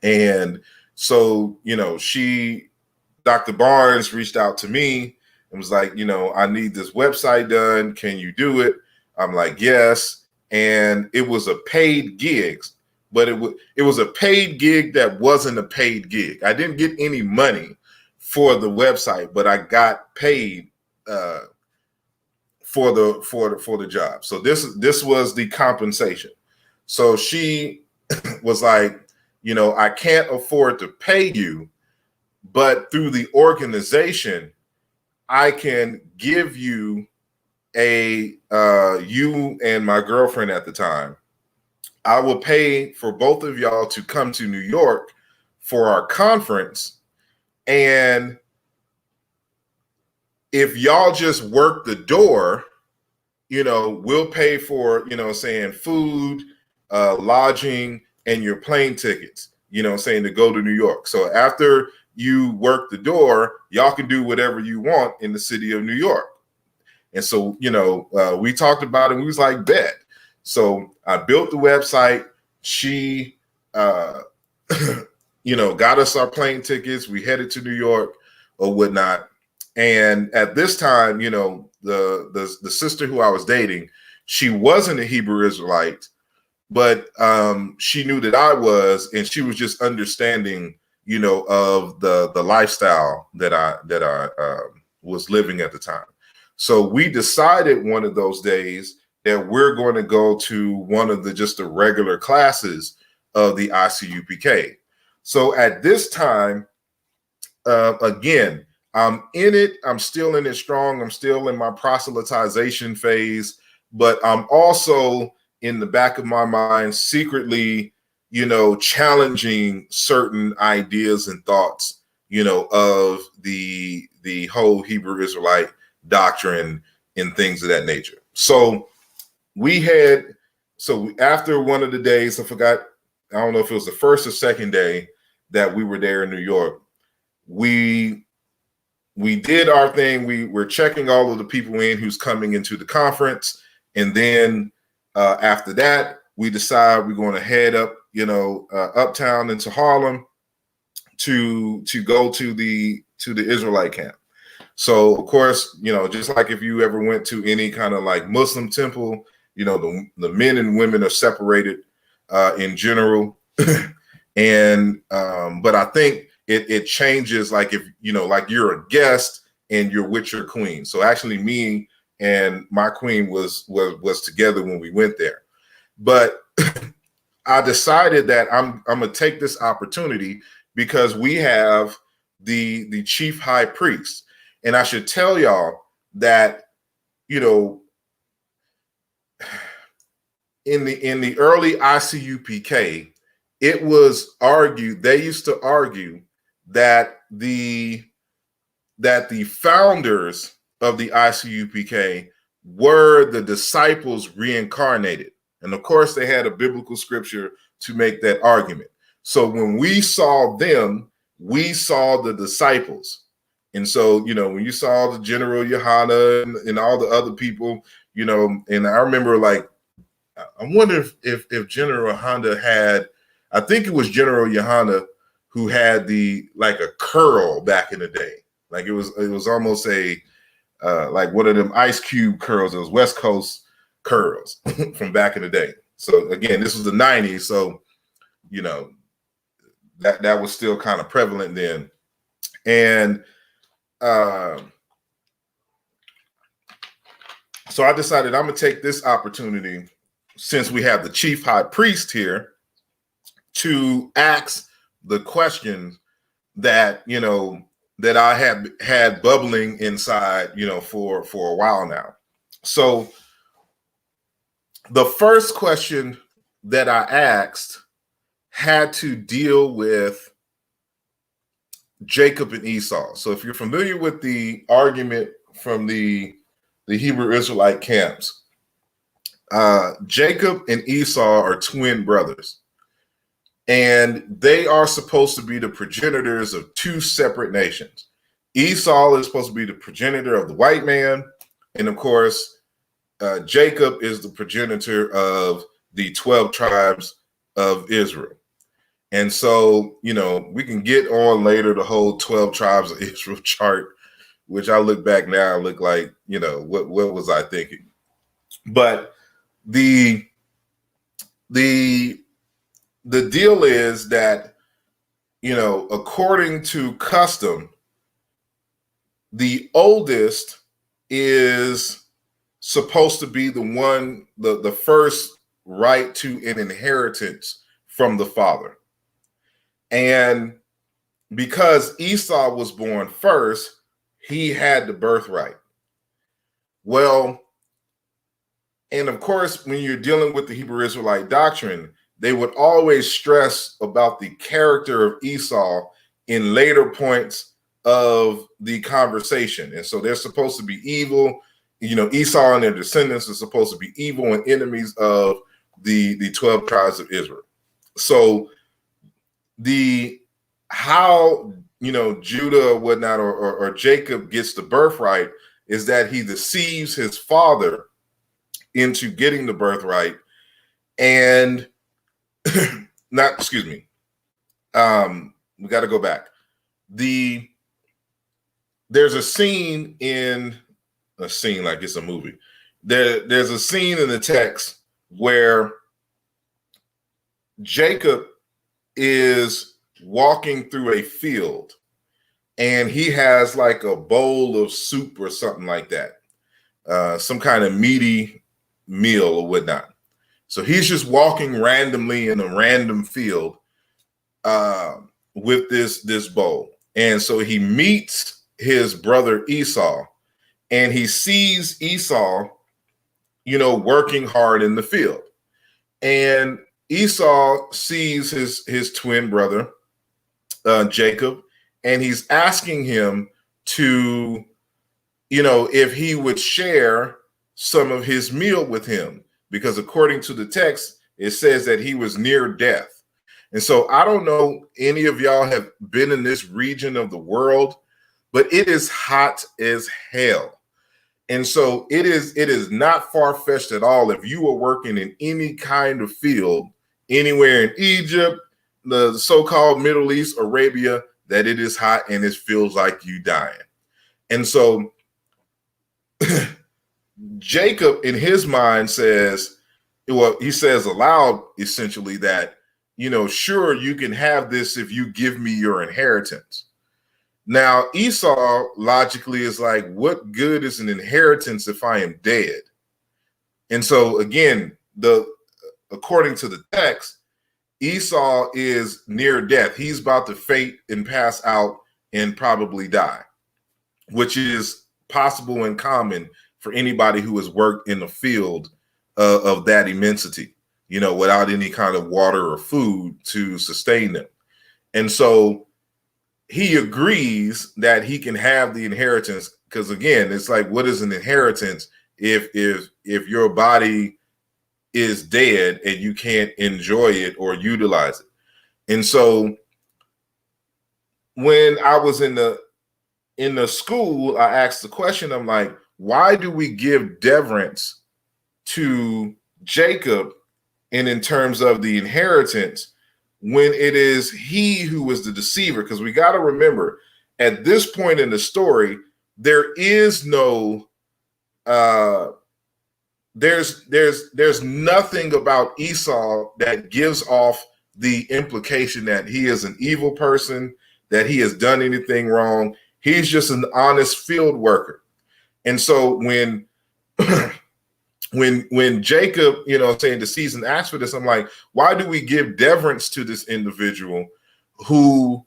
And so, you know, Dr. Barnes reached out to me and was like, you know, "I need this website done. Can you do it?" I'm like, "Yes." And it was a paid gig, but it was a paid gig that wasn't a paid gig. I didn't get any money for the website, but I got paid for the job. So this was the compensation. So she was like, you know, "I can't afford to pay you, but through the organization, I can give you you and my girlfriend at the time, I will pay for both of y'all to come to New York for our conference. And if y'all just work the door, you know, we'll pay for, you know, saying food, lodging, and your plane tickets, you know, saying to go to New York. So after you work the door, y'all can do whatever you want in the city of New York." And so, you know, we talked about it. And we was like, bet. So I built the website. She, you know, got us our plane tickets. We headed to New York or whatnot. And at this time, you know, the sister who I was dating, she wasn't a Hebrew Israelite, but she knew that I was, and she was just understanding, you know, of the lifestyle that I was living at the time. So we decided one of those days that we're going to go to one of the regular classes of the ISUPK. So at this time, again, I'm in it. I'm still in it strong. I'm still in my proselytization phase, but I'm also in the back of my mind secretly, you know, challenging certain ideas and thoughts, you know, of the whole Hebrew Israelite doctrine and things of that nature. So after one of the days, I forgot, I don't know if it was the first or second day that we were there in New York, we did our thing. We were checking all of the people in who's coming into the conference. And then after that, we decide we're going to head up, you know, uptown into Harlem to go to the Israelite camp. So, of course, you know, just like if you ever went to any kind of like Muslim temple, you know, the men and women are separated in general. And but I think it changes, like if, you know, like you're a guest and you're with your queen. So actually me and my queen was together when we went there. But I decided that I'm going to take this opportunity because we have the chief high priest. And I should tell y'all that, you know, in the early ISUPK, it was argued, they used to argue that the founders of the ISUPK were the disciples reincarnated. And of course, they had a biblical scripture to make that argument. So when we saw them, we saw the disciples. And so, you know, when you saw the General Yohana and all the other people, you know, and I remember, like, I wonder if General Yohana had, I think it was General Yohana who had like a curl back in the day. Like it was almost like one of them Ice Cube curls, those West Coast curls from back in the day. So again, this was the 90s. So, you know, that was still kind of prevalent then. And So I decided I'm going to take this opportunity, since we have the chief high priest here, to ask the questions that, that I had bubbling inside, for a while now. So the first question that I asked had to deal with Jacob and Esau. So if you're familiar with the argument from the Hebrew Israelite camps, Jacob and Esau are twin brothers, and they are supposed to be the progenitors of two separate nations. Esau is supposed to be the progenitor of the white man, and of course, Jacob is the progenitor of the 12 tribes of Israel. And so, we can get on later the whole 12 tribes of Israel chart, which I look back now, I look like, what was I thinking? But the deal is that, according to custom, the oldest is supposed to be the one, the first right to an inheritance from the father. And because Esau was born first, he had the birthright. Well, and of course, when you're dealing with the Hebrew Israelite doctrine, they would always stress about the character of Esau in later points of the conversation. And so they're supposed to be evil. Esau and their descendants are supposed to be evil and enemies of the 12 tribes of Israel. So how Judah or whatnot, or Jacob gets the birthright is that he deceives his father into getting the birthright. And we got to go back. There's a scene like it's a movie. There's a scene in the text where Jacob is walking through a field, and he has like a bowl of soup or something like that, some kind of meaty meal or whatnot. So he's just walking randomly in a random field with this bowl. And so he meets his brother Esau, and he sees Esau, working hard in the field. And Esau sees his twin brother, Jacob, and he's asking him to, if he would share some of his meal with him, because according to the text, it says that he was near death. And so I don't know any of y'all have been in this region of the world, but it is hot as hell. And so it is not far-fetched at all if you are working in any kind of field anywhere in Egypt, the so-called Middle East, Arabia, that it is hot and it feels like you dying. And so Jacob in his mind says, he says aloud essentially that, sure, you can have this if you give me your inheritance. Now, Esau logically is like, what good is an inheritance if I am dead? And so again, according to the text, Esau is near death. He's about to faint and pass out and probably die, which is possible and common for anybody who has worked in a field of that immensity, without any kind of water or food to sustain them. And so he agrees that he can have the inheritance, because again, it's like, what is an inheritance if your body is dead and you can't enjoy it or utilize it? And so when I was in the school, I asked the question, I'm like, why do we give deference to Jacob and in terms of the inheritance when it is he who was the deceiver? Because we got to remember, at this point in the story, there is no there's nothing about Esau that gives off the implication that he is an evil person, that he has done anything wrong. He's just an honest field worker. And so when when Jacob, saying the season asked for this, I'm like, why do we give deference to this individual who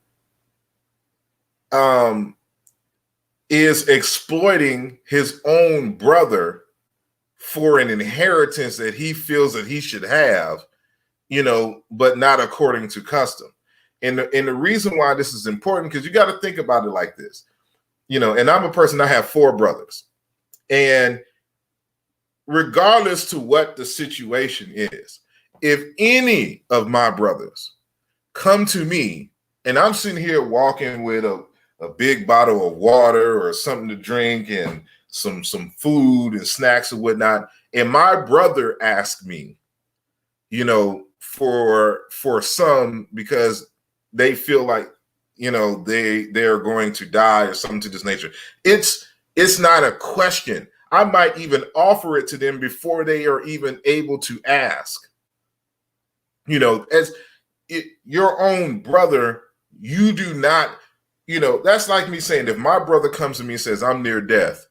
is exploiting his own brother for an inheritance that he feels that he should have, but not according to custom. And the reason why this is important, because you got to think about it like this, and I'm a person, I have 4 brothers. And regardless to what the situation is, if any of my brothers come to me and I'm sitting here walking with a big bottle of water or something to drink and some food and snacks and whatnot, and my brother asks me, for some, because they feel like, they're going to die or something to this nature, it's not a question. I might even offer it to them before they are even able to ask. As your own brother, you do not, that's like me saying, if my brother comes to me and says, I'm near death,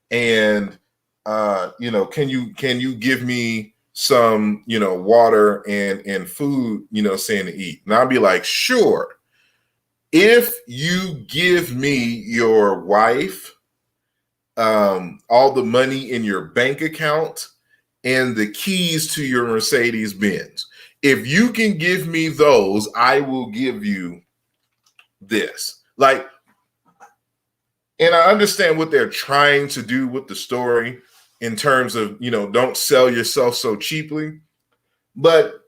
and can you give me some, water and food, saying to eat? And I'll be like, sure. If you give me your wife, all the money in your bank account, and the keys to your Mercedes Benz, if you can give me those, I will give you this. Like, and I understand what they're trying to do with the story in terms of, don't sell yourself so cheaply. But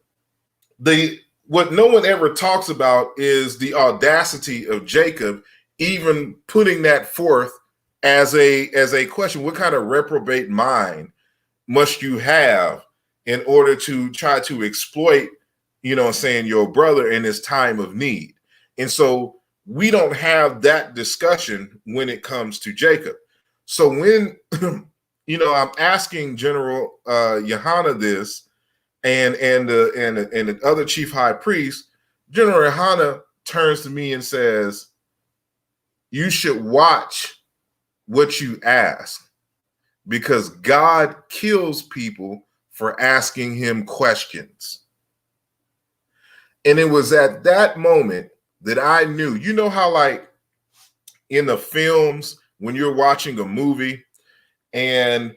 what no one ever talks about is the audacity of Jacob even putting that forth as a question. What kind of reprobate mind must you have in order to try to exploit, your brother in his time of need? And so we don't have that discussion when it comes to Jacob. So when, I'm asking General Yohana this, and the other chief high priest, General Yohana turns to me and says, you should watch what you ask, because God kills people for asking him questions. And it was at that moment that I knew, how like in the films, when you're watching a movie and,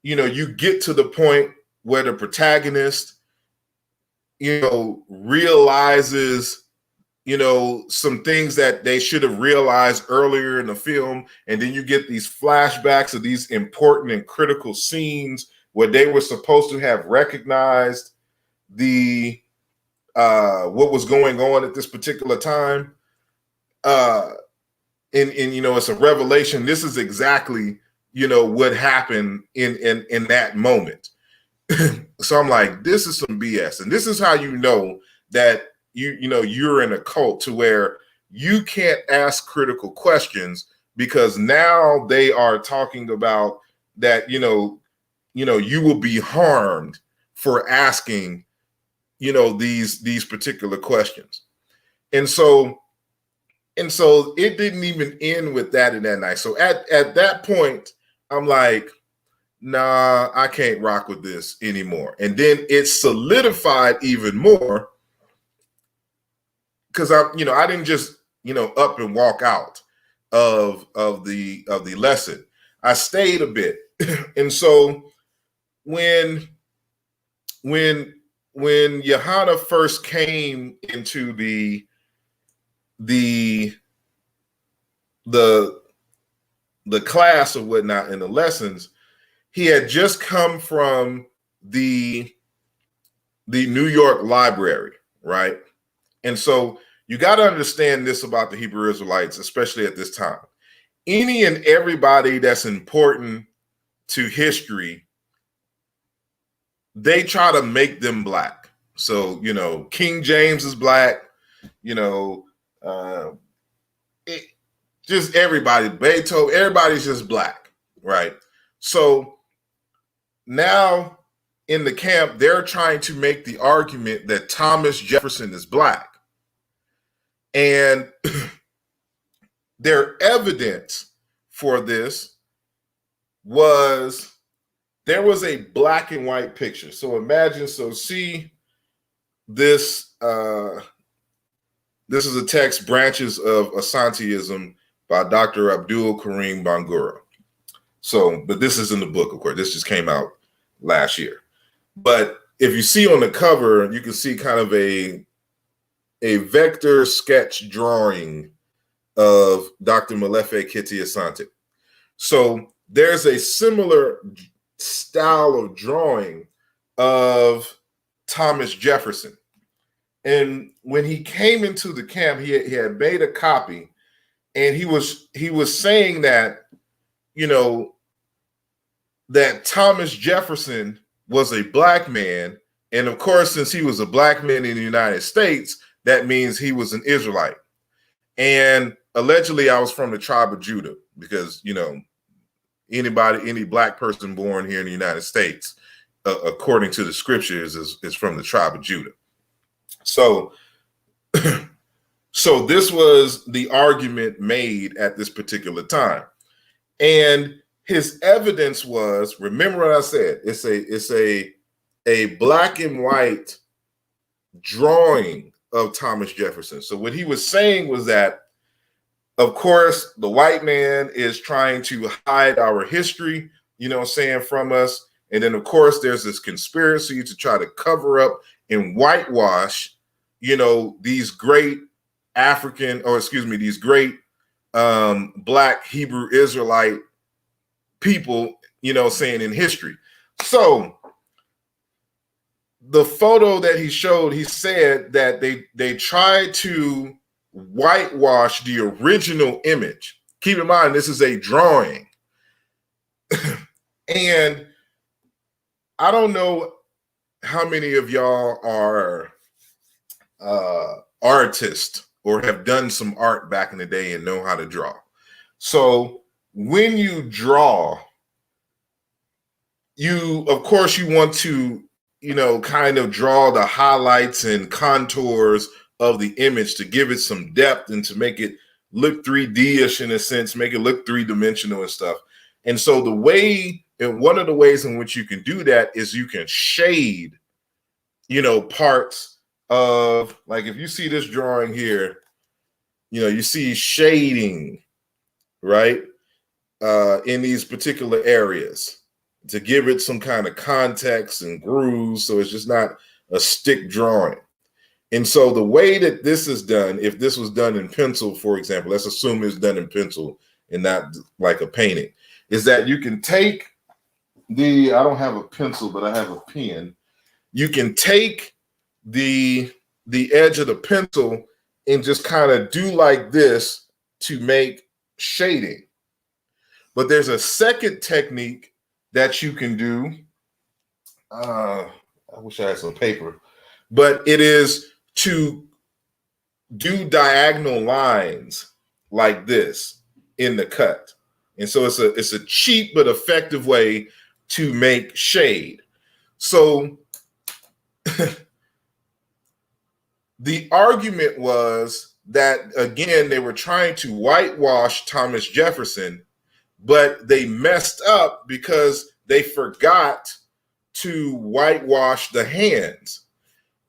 you get to the point where the protagonist, realizes, some things that they should have realized earlier in the film. And then you get these flashbacks of these important and critical scenes where they were supposed to have recognized the what was going on at this particular time. And it's a revelation. This is exactly, what happened in that moment. So I'm like, this is some BS. And this is how you know that you're in a cult, to where you can't ask critical questions, because now they are talking about that, you will be harmed for asking, these particular questions. And so it didn't even end with that in that night. So at that point, I'm like, nah, I can't rock with this anymore. And then it solidified even more, because I didn't just, up and walk out of the lesson. I stayed a bit. And so when Johanna first came into the class or whatnot in the lessons, he had just come from the New York library, right? And so you got to understand this about the Hebrew Israelites, especially at this time. Any and everybody that's important to history, they try to make them black. So, King James is black, just everybody, Beethoven, everybody's just black, right? So now in the camp, they're trying to make the argument that Thomas Jefferson is black. And their evidence for this was there was a black and white picture. So imagine, see this, this is a text, Branches of Asanteism by Dr. Abdul Karim Bangura. So, but this is in the book, of course. This just came out last year. But if you see on the cover, you can see kind of a vector sketch drawing of Dr. Molefi Kete Asante. So there's a similar style of drawing of Thomas Jefferson. And when he came into the camp, he had made a copy, and he was saying that, you know, that Thomas Jefferson was a black man. And of course, since he was a black man in the United States, that means he was an Israelite. And allegedly, I was from the tribe of Judah, because, you know, any black person born here in the United States, according to the scriptures, is from the tribe of Judah. So, so this was the argument made at this particular time. And his evidence was, remember what I said, it's a black and white drawing of Thomas Jefferson. So what he was saying was that, of course, the white man is trying to hide our history, you know what I'm saying, from us. And then, of course, there's this conspiracy to try to cover up and whitewash, you know, these great these great Black Hebrew Israelite people, you know, saying in history. So the photo that he showed, he said that they tried to whitewash the original image. Keep in mind, this is a drawing. And I don't know how many of y'all are artists or have done some art back in the day and know how to draw. So when you draw, of course, you want to, you know, kind of draw the highlights and contours of the image to give it some depth and to make it look 3D-ish in a sense, make it look three-dimensional and stuff. And so one of the ways in which you can do that is you can shade, you know, parts of, like if you see this drawing here, you know, you see shading, right, in these particular areas to give it some kind of context and grooves, so it's just not a stick drawing. And so the way that this is done, if this was done in pencil, for example, let's assume it's done in pencil and not like a painting, is that you can take I don't have a pencil, but I have a pen. You can take the edge of the pencil and just kind of do like this to make shading. But there's a second technique that you can do. I wish I had some paper, but it is to do diagonal lines like this in the cut. And so it's a cheap but effective way to make shade. So the argument was that, again, they were trying to whitewash Thomas Jefferson, but they messed up because they forgot to whitewash the hands.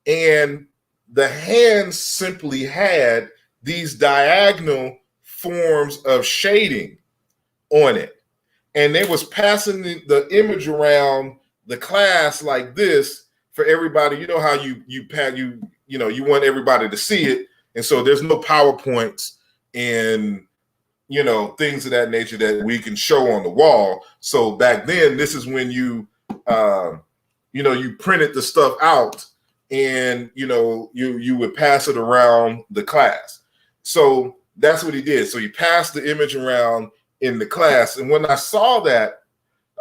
And the hands simply had these diagonal forms of shading on it. And they was passing the image around the class like this for everybody. You know how you want everybody to see it. And so there's no PowerPoints and, you know, things of that nature that we can show on the wall. So back then, this is when you printed the stuff out and, you know, you would pass it around the class. So that's what he did. So he passed the image around in the class. And when I saw that,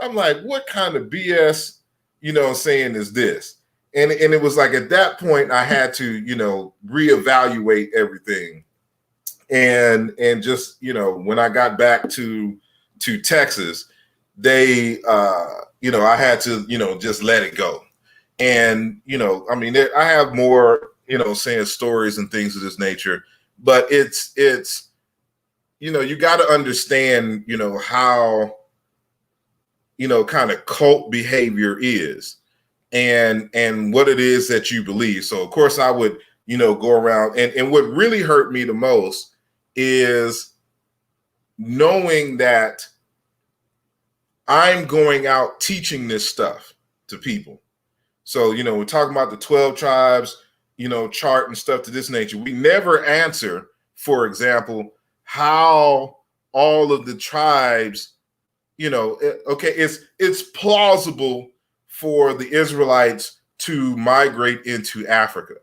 I'm like, what kind of BS, you know, saying is this? And it was like, at that point, I had to, you know, reevaluate everything. And just, you know, when I got back to Texas, they, I had to, you know, just let it go. And, you know, I mean, I have more, you know, saying stories and things of this nature, but it's, you know, you got to understand, you know, how kind of cult behavior is, and what it is that you believe. So of course I would, go around, and what really hurt me the most is knowing that I'm going out teaching this stuff to people. So, we're talking about the 12 tribes, chart and stuff to this nature. We never answer, for example, how all of the tribes, okay, it's plausible for the Israelites to migrate into Africa.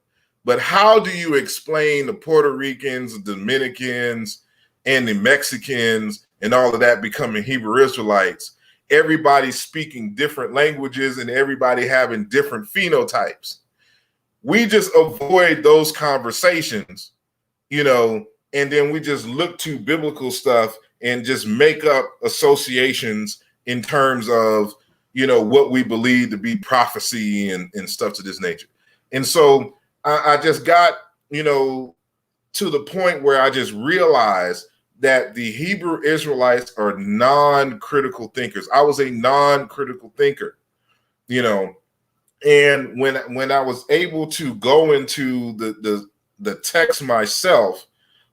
But how do you explain the Puerto Ricans, the Dominicans, and the Mexicans and all of that becoming Hebrew Israelites? Everybody speaking different languages and everybody having different phenotypes. We just avoid those conversations, and then we just look to biblical stuff and just make up associations in terms of, what we believe to be prophecy and stuff to this nature. And so I just got, to the point where I just realized that the Hebrew Israelites are non-critical thinkers. I was a non-critical thinker, and when I was able to go into the text myself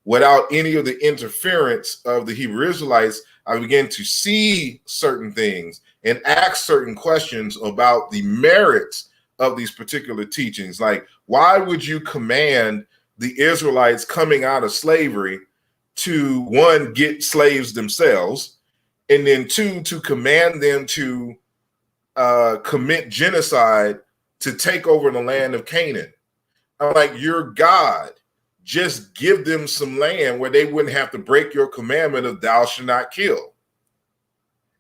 without any of the interference of the Hebrew Israelites, I began to see certain things and ask certain questions about the merits of these particular teachings. Like, why would you command the Israelites coming out of slavery to, one, get slaves themselves, and then two, to command them to commit genocide to take over the land of Canaan? I'm like, you're God. Just give them some land where they wouldn't have to break your commandment of thou shalt not kill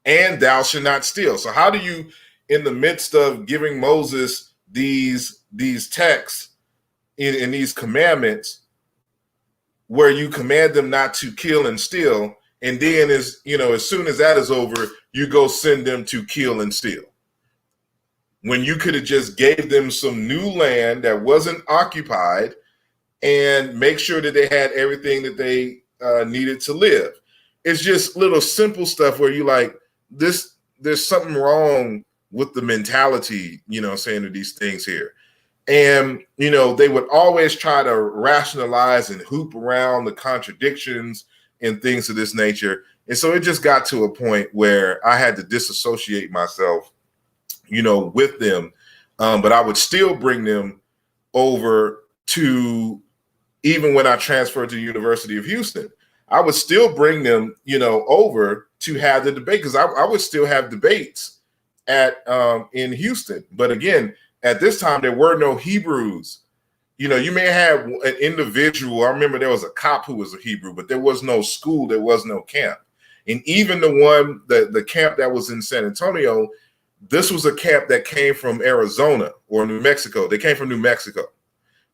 and thou shalt not steal. So how do you, in the midst of giving Moses these texts in these commandments, where you command them not to kill and steal, and then as soon as that is over, you go send them to kill and steal, when you could have just gave them some new land that wasn't occupied and make sure that they had everything that they needed to live? It's just little simple stuff where you like, this, there's something wrong with the mentality, saying of these things here. And, they would always try to rationalize and hoop around the contradictions and things of this nature. And so it just got to a point where I had to disassociate myself, with them. But I would still bring them over to, even when I transferred to the University of Houston, I would still bring them, over to have the debate, because I would still have debates in Houston. But again, at this time, there were no Hebrews. You may have an individual. I remember there was a cop who was a Hebrew, but there was no school. There was no camp. And even the camp that was in San Antonio, this was a camp that came from Arizona or New Mexico. They came from New Mexico.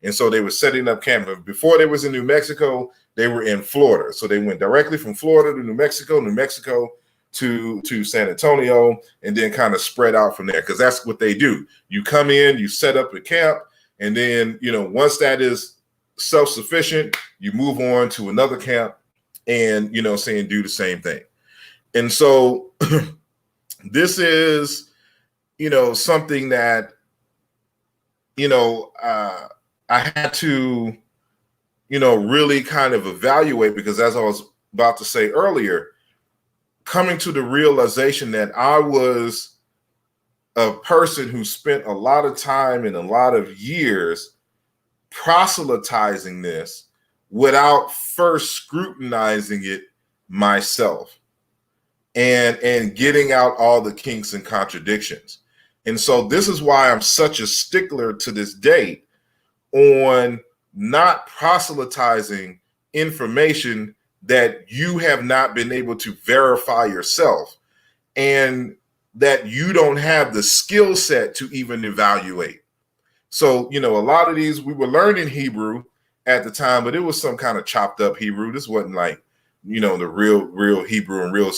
And so they were setting up camp. Before they was in New Mexico, they were in Florida. So they went directly from Florida to New Mexico to San Antonio, and then kind of spread out from there, because that's what they do. You come in, you set up a camp, and then, once that is self-sufficient, you move on to another camp and, do the same thing. And so this is, something that, I had to, really kind of evaluate, because as I was about to say earlier, coming to the realization that I was a person who spent a lot of time and a lot of years proselytizing this without first scrutinizing it myself and getting out all the kinks and contradictions. And so this is why I'm such a stickler to this day on not proselytizing information that you have not been able to verify yourself, and that you don't have the skill set to even evaluate. So, a lot of these, we were learning Hebrew at the time, but it was some kind of chopped up Hebrew. This wasn't like, the real Hebrew and real,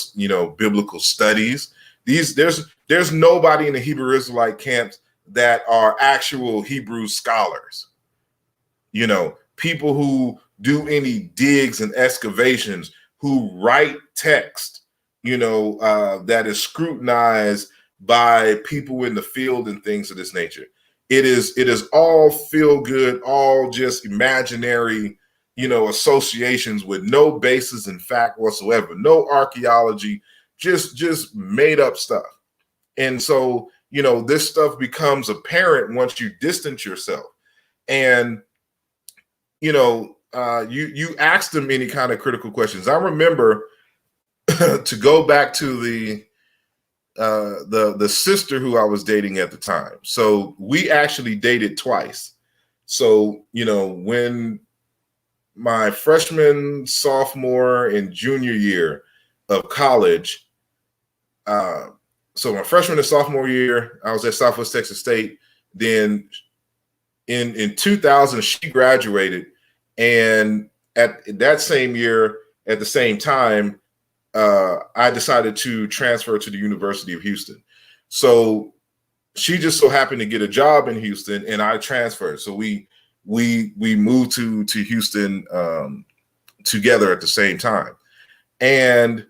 biblical studies. There's nobody in the Hebrew Israelite camps that are actual Hebrew scholars. People who do any digs and excavations, who write text, that is scrutinized by people in the field and things of this nature. It is all feel good, all just imaginary, associations with no basis in fact whatsoever, no archaeology, just made up stuff. And so, this stuff becomes apparent once you distance yourself. And, you ask them any kind of critical questions. I remember to go back to the sister who I was dating at the time. So we actually dated twice. So, when my freshman, sophomore, and junior year of college, so my freshman and sophomore year, I was at Southwest Texas State. Then in 2000, she graduated. And at that same year, at the same time, I decided to transfer to the University of Houston. So she just so happened to get a job in Houston, and I transferred. So we moved to Houston together at the same time. And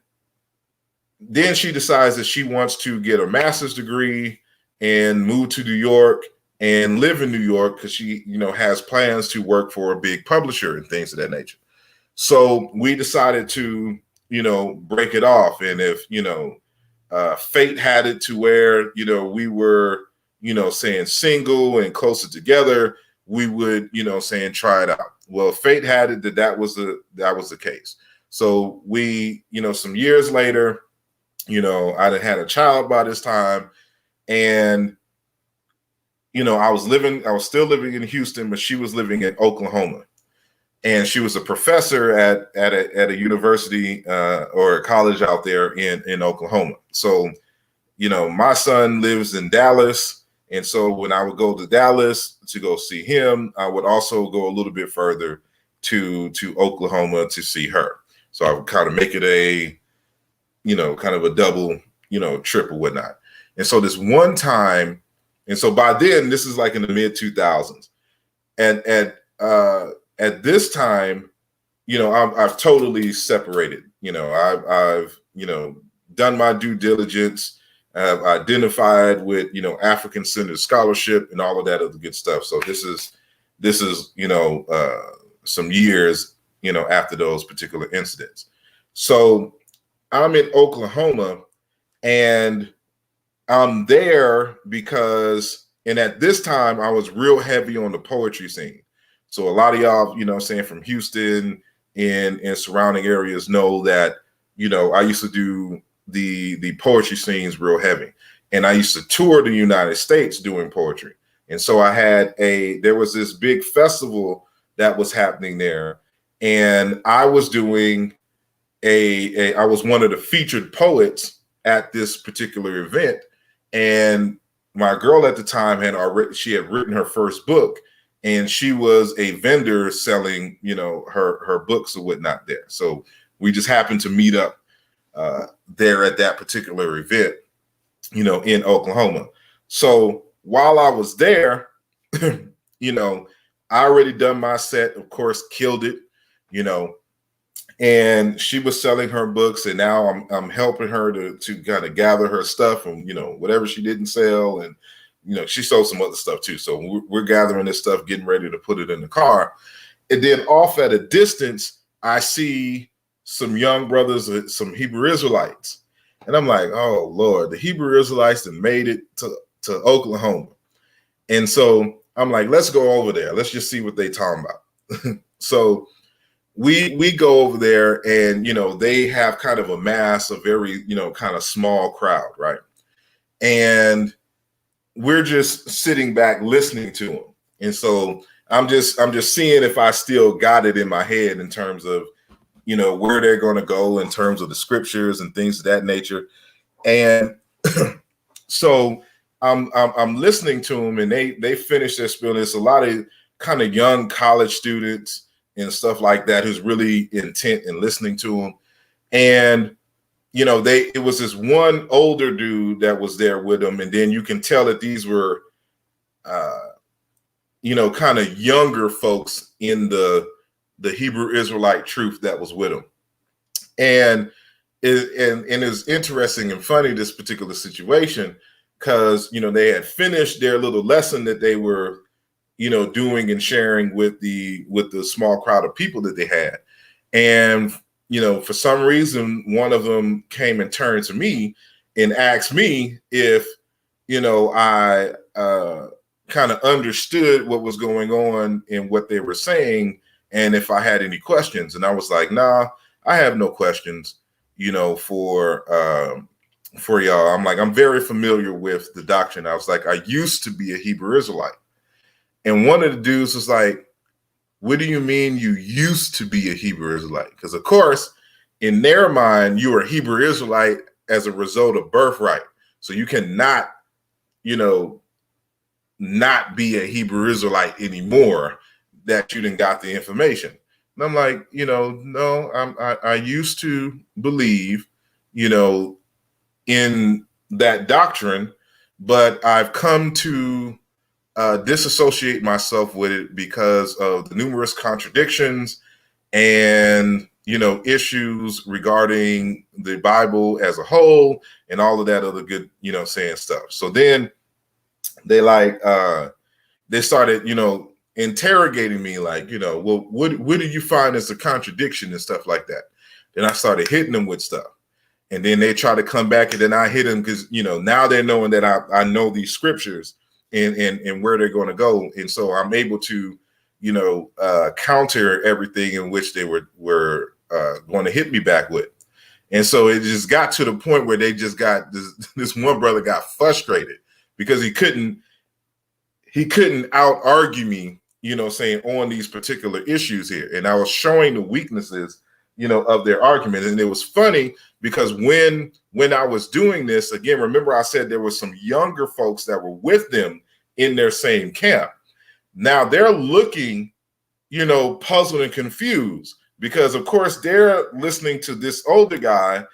then she decides that she wants to get a master's degree and move to New York and live in New York because she, has plans to work for a big publisher and things of that nature. So we decided to, break it off. And if, fate had it to where, we were, saying single and closer together, we would, try it out. Well, fate had it that was the case. So we, some years later, I had a child by this time, and, I was still living in Houston, but she was living in Oklahoma. And she was a professor at a university or a college out there in Oklahoma. So, my son lives in Dallas. And so when I would go to Dallas to go see him, I would also go a little bit further to Oklahoma to see her. So I would kind of make it a, kind of a double, trip or whatnot. And so this one time, and so by then, this is like in the mid 2000s. And at this time, I've totally separated. I've done my due diligence. I've identified with African-centered scholarship and all of that other good stuff. So this is some years after those particular incidents. So I'm in Oklahoma, and I'm there because, and at this time I was real heavy on the poetry scene. So a lot of y'all, from Houston and surrounding areas know that, I used to do the poetry scenes real heavy. And I used to tour the United States doing poetry. And so there was this big festival that was happening there. And I was doing I was one of the featured poets at this particular event. And my girl at the time she had written her first book. And she was a vendor selling, her books or whatnot there. So we just happened to meet up there at that particular event, in Oklahoma. So while I was there, I already done my set, of course, killed it, and she was selling her books, and now I'm helping her to kind of gather her stuff and, whatever she didn't sell. And she sold some other stuff too. So we're gathering this stuff, getting ready to put it in the car. And then off at a distance, I see some young brothers, some Hebrew Israelites. And I'm like, oh, Lord, the Hebrew Israelites that made it to Oklahoma. And so I'm like, let's go over there. Let's just see what they talking about. So we go over there, and, they have kind of amassed a very, kind of small crowd, right? And we're just sitting back listening to them. And so I'm just seeing if I still got it in my head in terms of, where they're going to go in terms of the scriptures and things of that nature. And so I'm listening to them, and they finish their spiel. There's a lot of kind of young college students and stuff like that who's really intent in listening to them. And it was this one older dude that was there with them. And then you can tell that these were, kind of younger folks in the Hebrew Israelite truth that was with them. And and it's interesting and funny, this particular situation, because they had finished their little lesson that they were doing and sharing with the small crowd of people that they had. And for some reason, one of them came and turned to me and asked me if I kind of understood what was going on and what they were saying, and if I had any questions. And I was like, nah, I have no questions for y'all. I'm like, I'm very familiar with the doctrine. I was like, I used to be a Hebrew Israelite. And one of the dudes was like, what do you mean you used to be a Hebrew Israelite? Because, of course, in their mind, you are a Hebrew Israelite as a result of birthright. So you cannot, not be a Hebrew Israelite anymore that you didn't got the information. And I'm like, no, I used to believe, in that doctrine, but I've come to disassociate myself with it because of the numerous contradictions and issues regarding the Bible as a whole and all of that other good saying stuff. So then they they started interrogating me, like, well, what do you find as a contradiction and stuff like that. Then I started hitting them with stuff. And then they try to come back, and then I hit them because now they're knowing that I know these scriptures and where they're going to go, and so I'm able to counter everything in which they were going to hit me back with. And so it just got to the point where they just got this one brother got frustrated because he couldn't out argue me, saying on these particular issues here, and I was showing the weaknesses of their argument. And it was funny because when I was doing this, again, remember I said there were some younger folks that were with them in their same camp. Now they're looking, puzzled and confused because, of course, they're listening to this older guy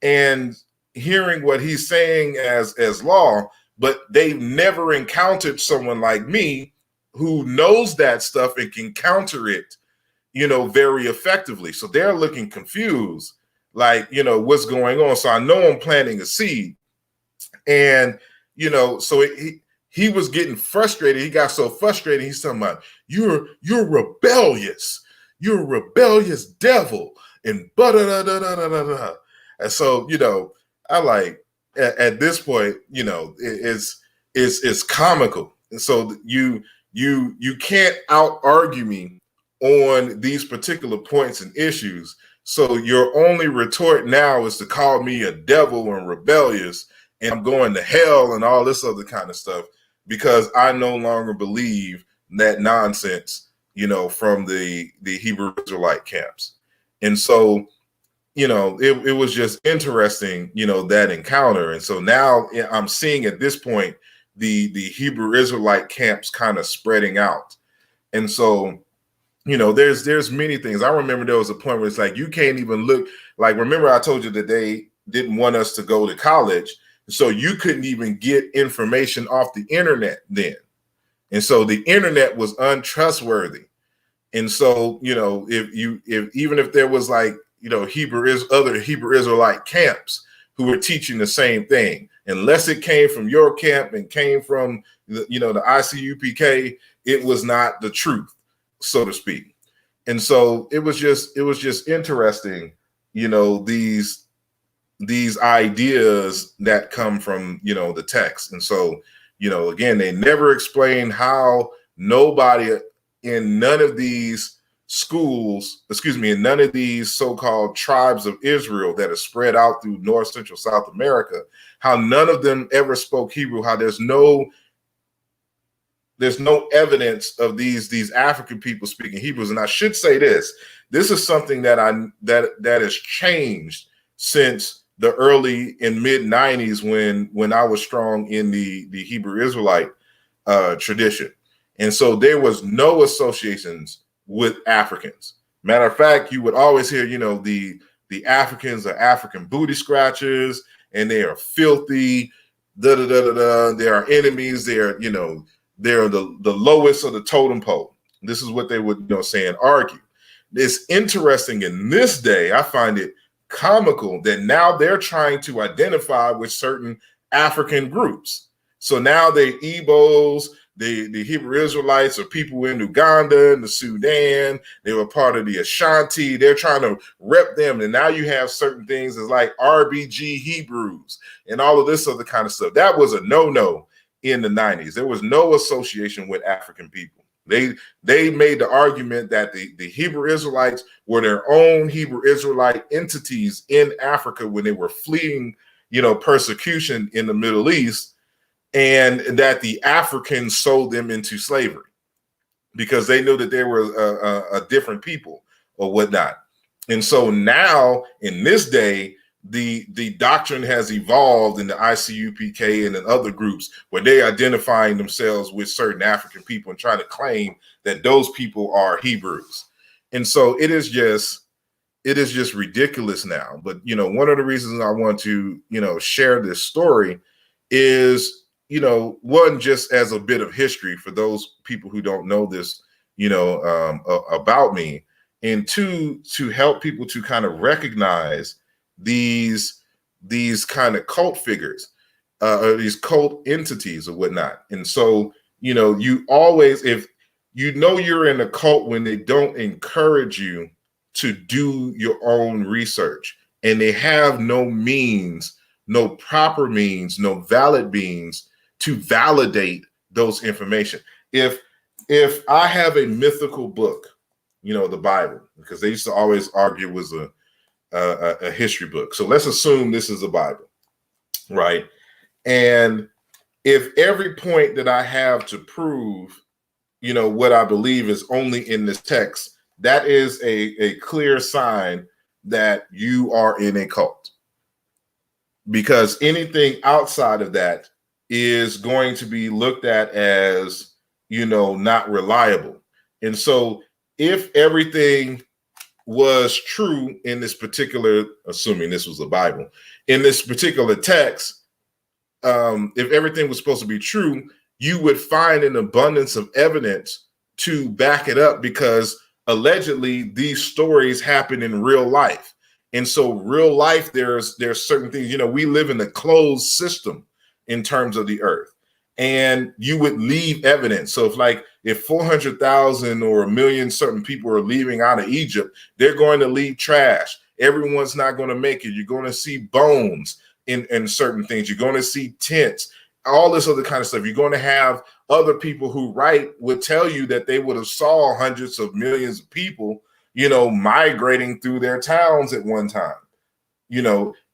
and hearing what he's saying as law, but they've never encountered someone like me who knows that stuff and can counter it very effectively. So they're looking confused, like, what's going on. So I know I'm planting a seed. And, so he was getting frustrated. He got so frustrated. He's talking about, you're rebellious. You're a rebellious devil. And da-da-da-da-da-da-da. And so, I like, at this point, it's comical. And so you can't out argue me on these particular points and issues. So your only retort now is to call me a devil and rebellious and I'm going to hell and all this other kind of stuff because I no longer believe that nonsense, from the Hebrew Israelite camps. And so, it was just interesting, that encounter. And so now I'm seeing at this point the Hebrew Israelite camps kind of spreading out. And so, there's many things. I remember there was a point where it's like, you can't even look, like, remember I told you that they didn't want us to go to college. So you couldn't even get information off the internet then. And so the internet was untrustworthy. And so, if there was like, other Hebrew Israelite camps who were teaching the same thing, unless it came from your camp and came from the ISUPK, it was not the truth, so to speak. And so it was just interesting, these ideas that come from, the text. And so, again, they never explain how nobody in none of these schools, in none of these so-called tribes of Israel that are spread out through North, Central, South America, how none of them ever spoke Hebrew, how there's no evidence of these African people speaking Hebrews. And I should say this is something that has changed since the early and mid 90s when I was strong in the Hebrew Israelite tradition. And so there was no associations with Africans. Matter of fact, you would always hear, the Africans are African booty scratchers and they are filthy, they are enemies, they're the lowest of the totem pole. This is what they would say and argue. It's interesting in this day, I find it comical that now they're trying to identify with certain African groups. So now the Igbos, the Hebrew Israelites are people in Uganda and the Sudan. They were part of the Ashanti. They're trying to rep them. And now you have certain things as like RBG Hebrews and all of this other kind of stuff. That was a no-no in the 90s. There was no association with African people. They made the argument that the Hebrew Israelites were their own Hebrew Israelite entities in Africa when they were fleeing, persecution in the Middle East, and that the Africans sold them into slavery because they knew that they were a different people or whatnot. And so now in this day, the doctrine has evolved in the ISUPK and in other groups where they identifying themselves with certain African people and trying to claim that those people are Hebrews. And so it is just ridiculous now. But, one of the reasons I want to, share this story is, one, just as a bit of history for those people who don't know this, about me, and two, to help people to kind of recognize these kind of cult figures, or these cult entities or whatnot. And so, you always, if you're in a cult when they don't encourage you to do your own research and they have no means, no proper means, no valid means to validate those information. If I have a mythical book, the Bible, because they used to always argue it was a history book. So let's assume this is a Bible, right? And if every point that I have to prove, what I believe is only in this text, that is a clear sign that you are in a cult. Because anything outside of that is going to be looked at as, not reliable. And so if everything was true in this particular, assuming this was the Bible, in this particular text, if everything was supposed to be true, you would find an abundance of evidence to back it up, because allegedly these stories happen in real life. And so real life, there's certain things, we live in a closed system in terms of the earth, and you would leave evidence. So if 400,000 or 1 million certain people are leaving out of Egypt, they're going to leave trash. Everyone's not going to make it. You're going to see bones in certain things. You're going to see tents, all this other kind of stuff. You're going to have other people who would tell you that they would have saw hundreds of millions of people, migrating through their towns at one time.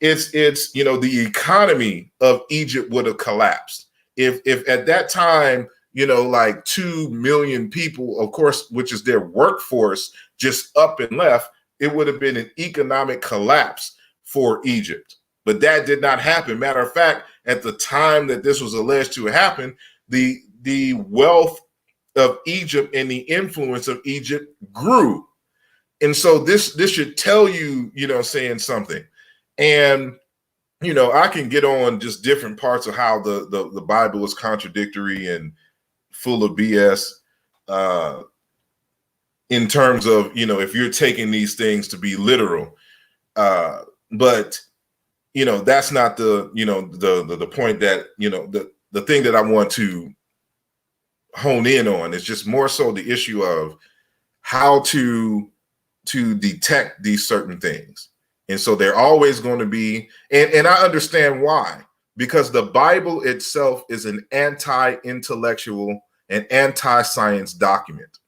It's the economy of Egypt would have collapsed if at that time, 2 million people, of course, which is their workforce, just up and left. It would have been an economic collapse for Egypt. But that did not happen. Matter of fact, at the time that this was alleged to happen, the wealth of Egypt and the influence of Egypt grew. And so this should tell you, saying something. And, I can get on just different parts of how the Bible is contradictory and full of BS in terms of, if you're taking these things to be literal. But, that's not the point that, the thing that I want to hone in on is just more so the issue of how to detect these certain things. And so they're always going to be, and I understand why, because the Bible itself is an anti-intellectual and anti-science document.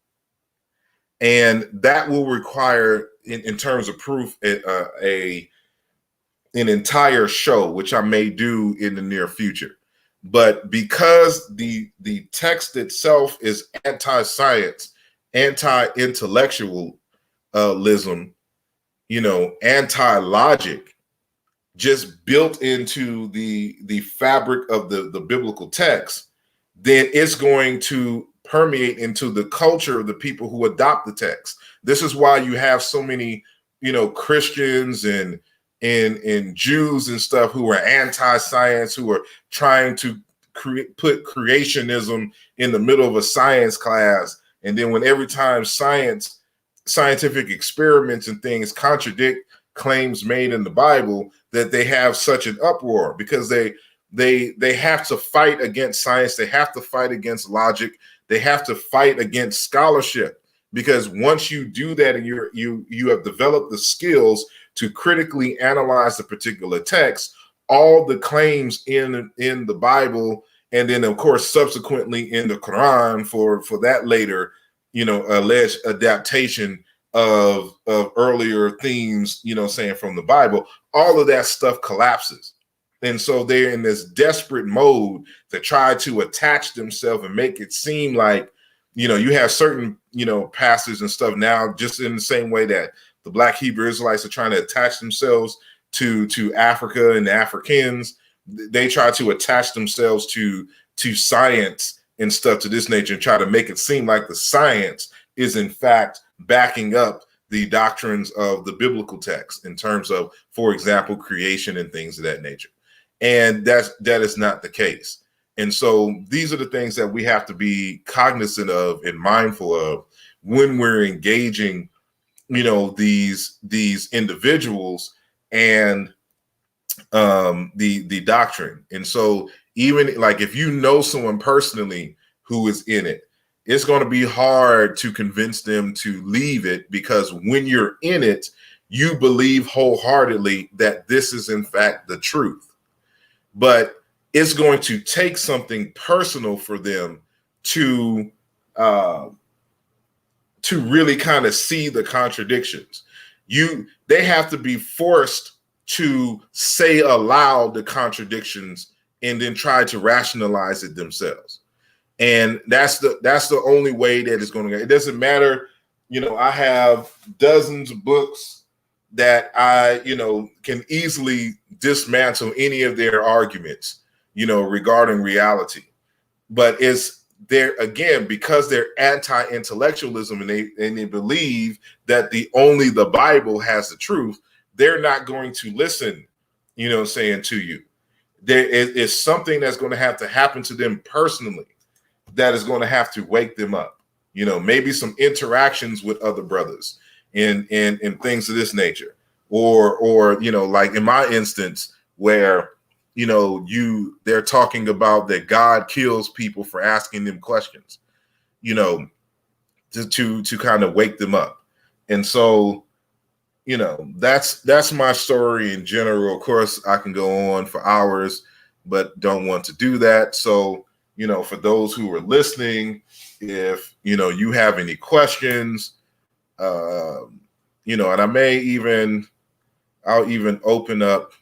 And that will require, in terms of proof, an entire show, which I may do in the near future. But because the text itself is anti-science, anti-intellectualism, anti-logic, just built into the fabric of the biblical text, then it's going to permeate into the culture of the people who adopt the text. This is why you have so many, Christians and Jews and stuff who are anti-science, who are trying to put creationism in the middle of a science class. And then when every time scientific experiments and things contradict claims made in the Bible that they have such an uproar, because they have to fight against science. They have to fight against logic. They have to fight against scholarship, because once you do that and you have developed the skills to critically analyze the particular text, all the claims in the Bible, and then of course subsequently in the Quran for that later, alleged adaptation of earlier themes, saying from the Bible, all of that stuff collapses. And so they're in this desperate mode to try to attach themselves and make it seem like, you have certain, pastors and stuff now, just in the same way that the Black Hebrew Israelites are trying to attach themselves to Africa and the Africans. They try to attach themselves to science and stuff to this nature and try to make it seem like the science is in fact backing up the doctrines of the biblical text in terms of, for example, creation and things of that nature. And that is not the case. And so these are the things that we have to be cognizant of and mindful of when we're engaging, these individuals and the doctrine. And so even like if you know someone personally who is in it, it's going to be hard to convince them to leave it, because when you're in it, you believe wholeheartedly that this is in fact the truth. But it's going to take something personal for them to really kind of see the contradictions. They have to be forced to say aloud the contradictions and then try to rationalize it themselves. And that's the only way that it's going to go. It doesn't matter, I have dozens of books that I, can easily dismantle any of their arguments, regarding reality. But it's there again, because they're anti-intellectualism and they believe that only the Bible has the truth. They're not going to listen, saying to you. There is something that's going to have to happen to them personally that is going to have to wake them up. Maybe some interactions with other brothers and things of this nature, or like in my instance where they're talking about that God kills people for asking them questions, to kind of wake them up. And so that's my story in general. Of course, I can go on for hours, but don't want to do that. So for those who are listening, if you have any questions, and I'll even open up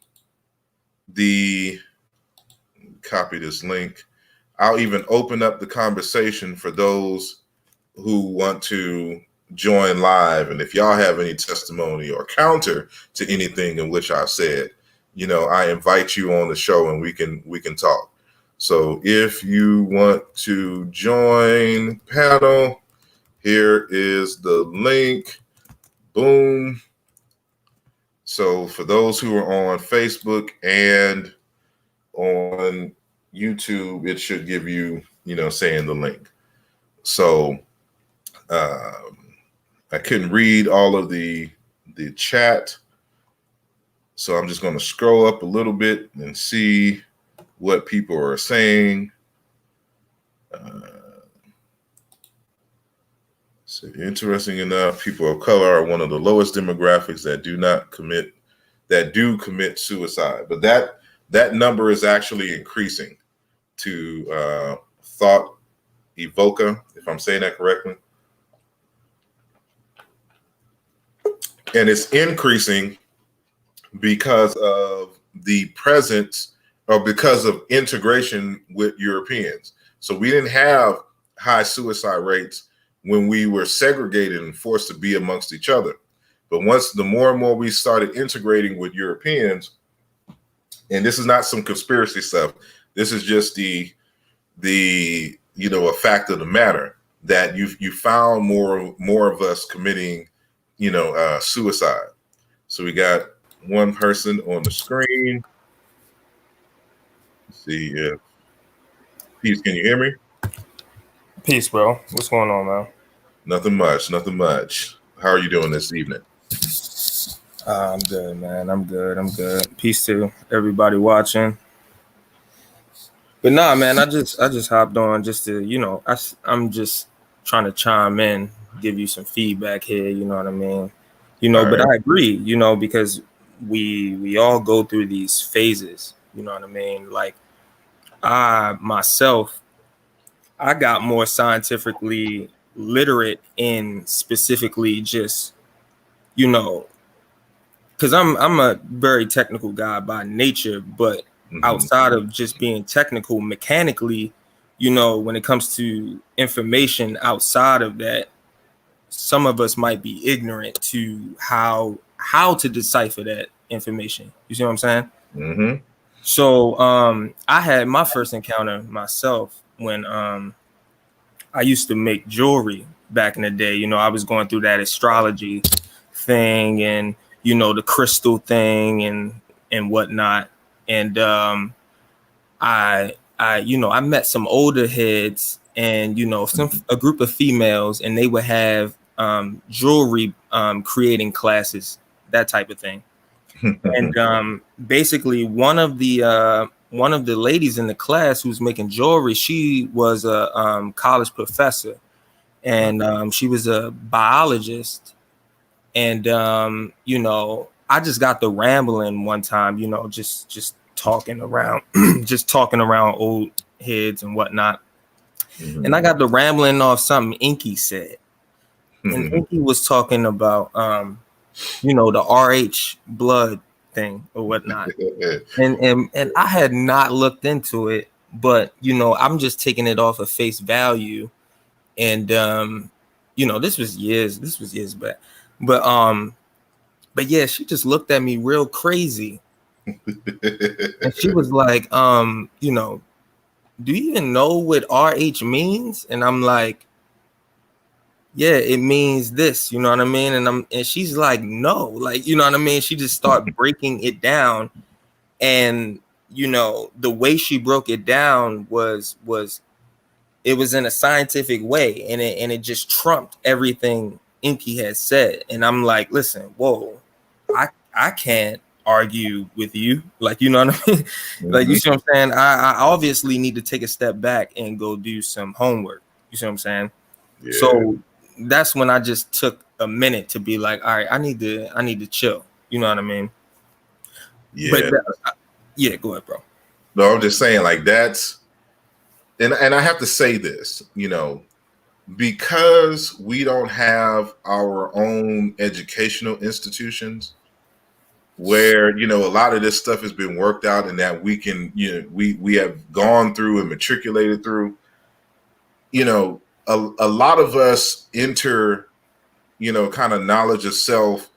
copy this link. I'll even open up the conversation for those who want to join live. And if y'all have any testimony or counter to anything in which I've said, I invite you on the show and we can talk. So if you want to join panel, here is the link. Boom. So for those who are on Facebook and on YouTube, it should give you, saying the link. So I couldn't read all of the chat. So I'm just going to scroll up a little bit and see what people are saying. So interesting enough, people of color are one of the lowest demographics that do commit suicide. But that number is actually increasing to Thought Evoca, if I'm saying that correctly. And it's increasing because of the presence, or because of integration with Europeans. So we didn't have high suicide rates when we were segregated and forced to be amongst each other. But the more and more we started integrating with Europeans, and this is not some conspiracy stuff, this is just a fact of the matter, that you found more of us committing, suicide. So we got one person on the screen. Let's see if Peace, can you hear me? Peace, bro. What's going on, man? Nothing much. How are you doing this evening? I'm good, man. I'm good. Peace to everybody watching. But nah, man, I just hopped on just to, I'm just trying to chime in, give you some feedback here, you know what I mean? All But right. I agree, because we all go through these phases, you know what I mean? Like I myself, I got more scientifically literate in specifically just, you know, because I'm a very technical guy by nature, but Mhm. outside of just being technical mechanically, when it comes to information outside of that, some of us might be ignorant to how to decipher that information. You see what I'm saying? Mhm. So I had my first encounter myself when I used to make jewelry back in the day. I was going through that astrology thing and the crystal thing and whatnot. And I met some older heads and a group of females, and they would have jewelry creating classes, that type of thing. And basically, one of the ladies in the class who was making jewelry, she was a college professor, and she was a biologist. And I just got the rambling one time, just talking around, just talking around old heads and whatnot. And Mhm. I got the rambling off something Inky said, and Mhm. Inky was talking about the RH blood thing or whatnot. And I had not looked into it, but I'm just taking it off of face value. And this was years back. But but yeah, she just looked at me real crazy. And she was like, do you even know what RH means? And I'm like, yeah, it means this, you know what I mean? And she's like, no, like, you know what I mean? She just started breaking it down. And the way she broke it down was it was in a scientific way, and it just trumped everything Inky had said. And I'm like, listen, whoa, I can't argue with you, like, you know what I mean? Like, you Mhm. see what I'm saying? I obviously need to take a step back and go do some homework. You see what I'm saying? Yeah. So that's when I just took a minute to be like, all right, I need to chill. You know what I mean? But Yeah. yeah, go ahead, bro. No, I'm just saying, like, that's and I have to say this, because we don't have our own educational institutions where a lot of this stuff has been worked out and that we can we have gone through and matriculated through. A lot of us enter kind of knowledge of self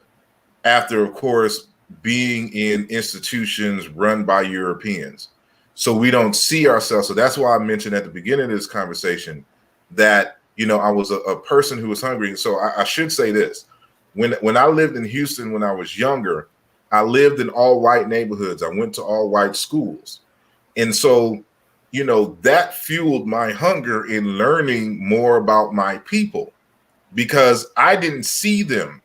after, of course, being in institutions run by Europeans. So we don't see ourselves. So that's why I mentioned at the beginning of this conversation that, I was a person who was hungry. So I should say this. When I lived in Houston when I was younger, I lived in all white neighborhoods. I went to all white schools. And so, that fueled my hunger in learning more about my people because I didn't see them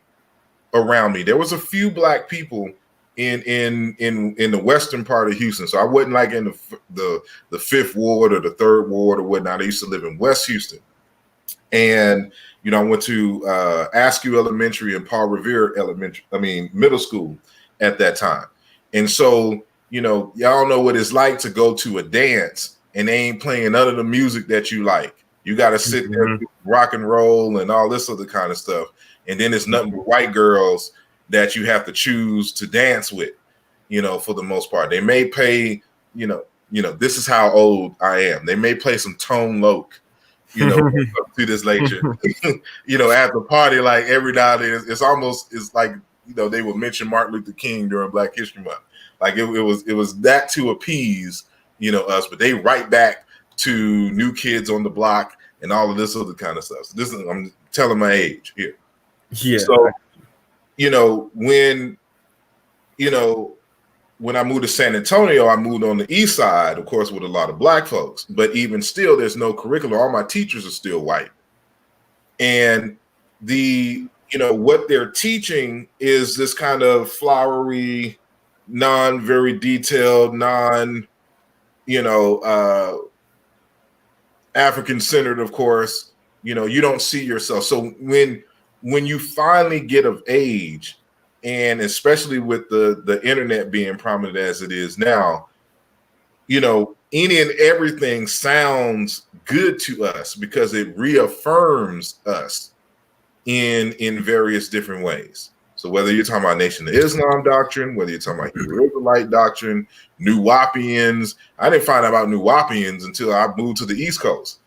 around me. There was a few black people in the western part of Houston. So I wasn't like in the fifth ward or the third ward or whatnot. I used to live in West Houston. And I went to Askew Elementary and Paul Revere middle school at that time. And so, y'all know what it's like to go to a dance and they ain't playing none of the music that you like. You got to sit there, Mhm. rock and roll and all this other kind of stuff. And then it's nothing but white girls that you have to choose to dance with, for the most part. They may play, this is how old I am. They may play some Tone Loc, to this lecture, at the party, like every now and then, it's like, they would mention Martin Luther King during Black History Month. Like it was that to appease, us, but they right back to New Kids on the Block and all of this other kind of stuff. So I'm telling my age here. Yeah. So, you know, when, you know, when I moved to San Antonio, I moved on the east side, of course, with a lot of black folks. But even still, there's no curriculum. All my teachers are still white. And the you know, what they're teaching is this kind of flowery, very detailed, you know, African centered, of course. You know, you don't see yourself. So when you finally get of age, and especially with the internet being prominent as it is now, you know, any and everything sounds good to us because it reaffirms us in various different ways. So whether you're talking about Nation of Islam doctrine, whether you're talking about Hebrew Israelite doctrine, Nuwapians, I didn't find out about Nuwapians until I moved to the East Coast.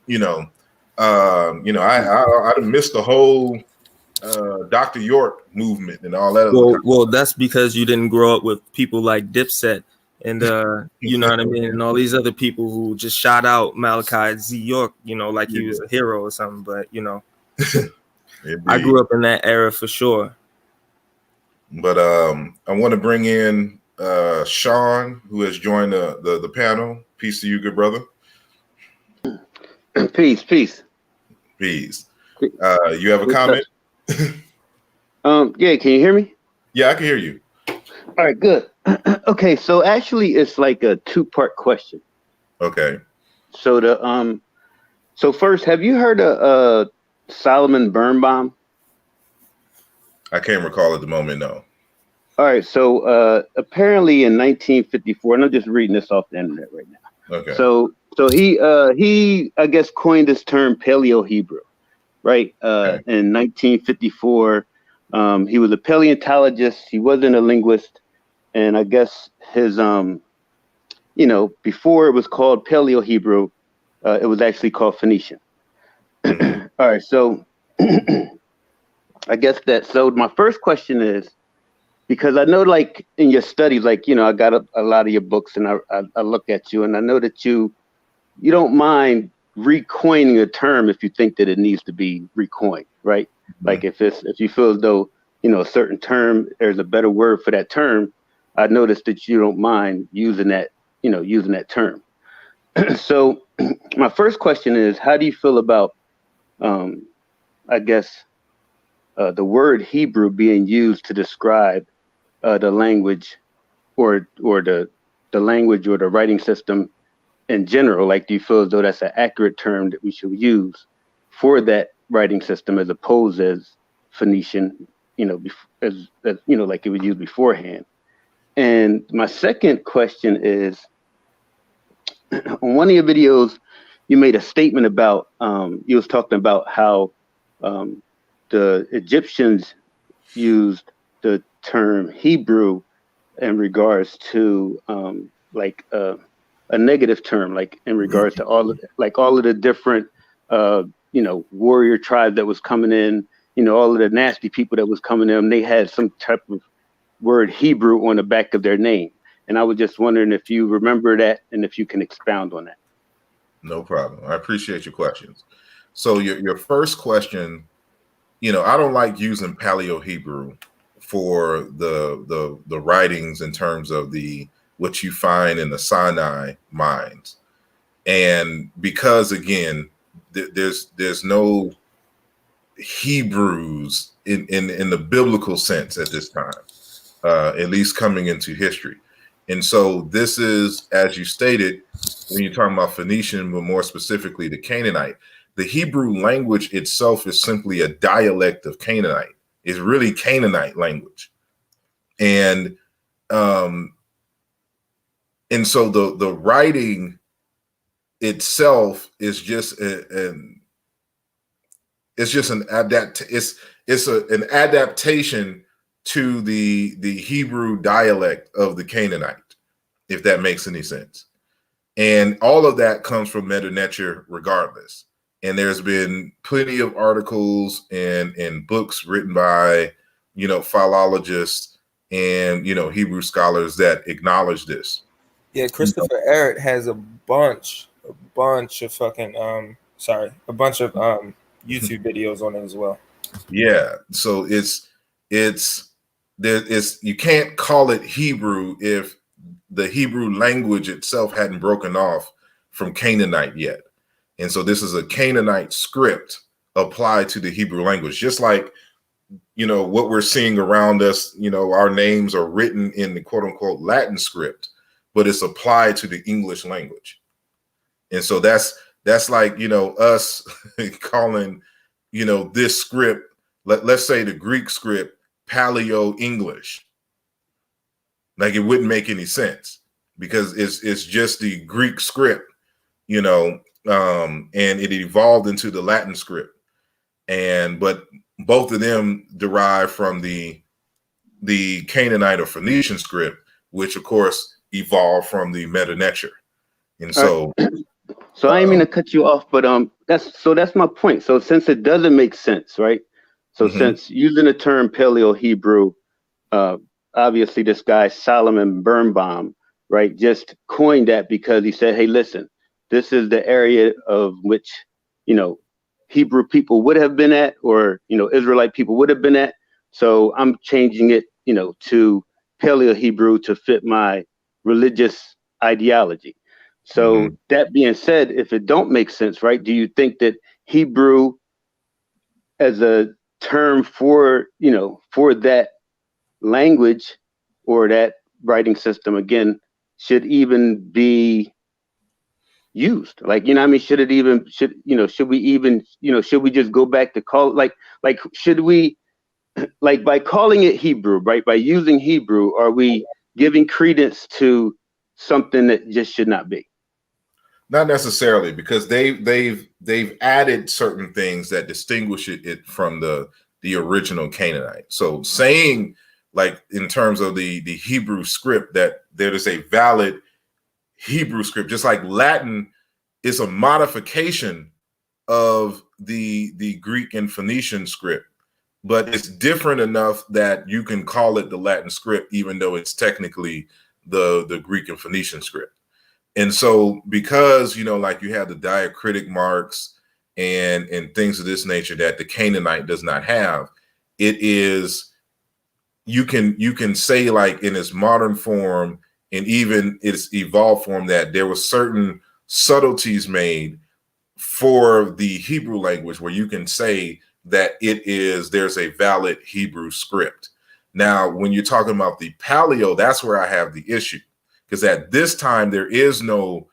You know, I missed the whole Dr. York movement and all that. Well, that's because you didn't grow up with people like Dipset and you know what I mean, and all these other people who just shout out Malachi Z. York, you know, like he was a hero or something. But you know, I grew up in that era for sure. But I want to bring in Sean, who has joined the panel. Peace to you, good brother. Peace. You have a comment? Yeah, can you hear me? Yeah, I can hear you. All right, good. Okay, so actually it's like a two-part question. Okay. So so first, have you heard of Solomon Birnbaum? I can't recall at the moment, no. All right, so apparently in 1954, and I'm just reading this off the internet right now. Okay. So he I guess coined this term Paleo Hebrew, right? Okay. In 1954, he was a paleontologist. He wasn't a linguist, and I guess his you know, before it was called Paleo Hebrew, it was actually called Phoenician. Mm-hmm. All right, so I guess that. So my first question is, because I know, like in your studies, like, you know, I got a lot of your books, and I look at you, and I know that you don't mind recoining a term if you think that it needs to be recoined, right? Mm-hmm. Like if you feel as though, you know, a certain term, there's a better word for that term, I noticed that you don't mind using that, you know, using that term. So my first question is, how do you feel about, I guess, the word Hebrew being used to describe the language or the language or the writing system in general? Like, do you feel as though that's an accurate term that we should use for that writing system as opposed as Phoenician, you know, as you know, like it was used beforehand? And my second question is, on one of your videos, you made a statement about, you was talking about how the Egyptians used the term Hebrew in regards to like a negative term, like in regards to all of the different you know, warrior tribes that was coming in, you know, all of the nasty people that was coming in, they had some type of word Hebrew on the back of their name. And I was just wondering if you remember that and if you can expound on that. No problem. I appreciate your questions. So your first question, you know, I don't like using Paleo Hebrew for the writings in terms of what you find in the Sinai mines. And because again, there's no Hebrews in the biblical sense at this time, at least coming into history. And so this is, as you stated, when you're talking about Phoenician, but more specifically the Canaanite, the Hebrew language itself is simply a dialect of Canaanite. It's really Canaanite language. And so the writing itself is just an adaptation to the Hebrew dialect of the Canaanite, if that makes any sense. And all of that comes from Meta Nature regardless. And there's been plenty of articles and books written by, you know, philologists and, you know, Hebrew scholars that acknowledge this. Yeah, Christopher Ehret has a bunch of fucking a bunch of YouTube videos on it as well. Yeah, so it's you can't call it Hebrew if the Hebrew language itself hadn't broken off from Canaanite yet. And so this is a Canaanite script apply to the Hebrew language, just like, you know, what we're seeing around us. You know, our names are written in the quote unquote Latin script, but it's applied to the English language. And so that's like, you know, us calling, you know, this script, let's say the Greek script, Paleo English. Like, it wouldn't make any sense, because it's just the Greek script, you know, and it evolved into the Latin script. But both of them derive from the Canaanite or Phoenician script, which of course evolved from the Meta-Neter. And so, so I didn't mean to cut you off, but that's my point. So since it doesn't make sense, right? So since using the term Paleo Hebrew, obviously this guy Solomon Birnbaum, right, just coined that because he said, hey, listen, this is the area of which, you know, Hebrew people would have been at, or, you know, Israelite people would have been at. So I'm changing it, you know, to Paleo Hebrew to fit my religious ideology. So that being said, if it don't make sense, right, do you think that Hebrew as a term for, you know, for that language or that writing system, again, should even be used? Like, you know, I mean, should we just go back to call it like should we, like, by calling it Hebrew, right, by using Hebrew, are we giving credence to something that just should not be? Not necessarily, because they've added certain things that distinguish it from the original Canaanite. So saying, like, in terms of the Hebrew script, that there is a valid Hebrew script, just like Latin is a modification of the Greek and Phoenician script, but it's different enough that you can call it the Latin script, even though it's technically the Greek and Phoenician script. And so, because, you know, like, you have the diacritic marks and things of this nature that the Canaanite does not have, it is, you can say, like, in its modern form and even its evolved form, that there were certain subtleties made for the Hebrew language where you can say that there's a valid Hebrew script. Now, when you're talking about the Paleo, that's where I have the issue. Because at this time, there is no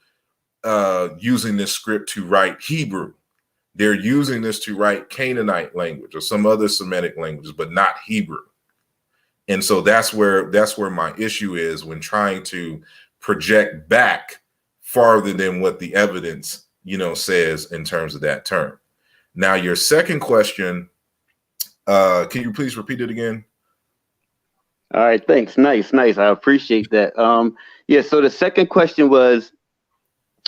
using this script to write Hebrew. They're using this to write Canaanite language or some other Semitic languages, but not Hebrew. And so that's where my issue is when trying to project back farther than what the evidence, you know, says in terms of that term. Now, your second question, can you please repeat it again? All right, thanks. Nice. I appreciate that. Yeah, so the second question was,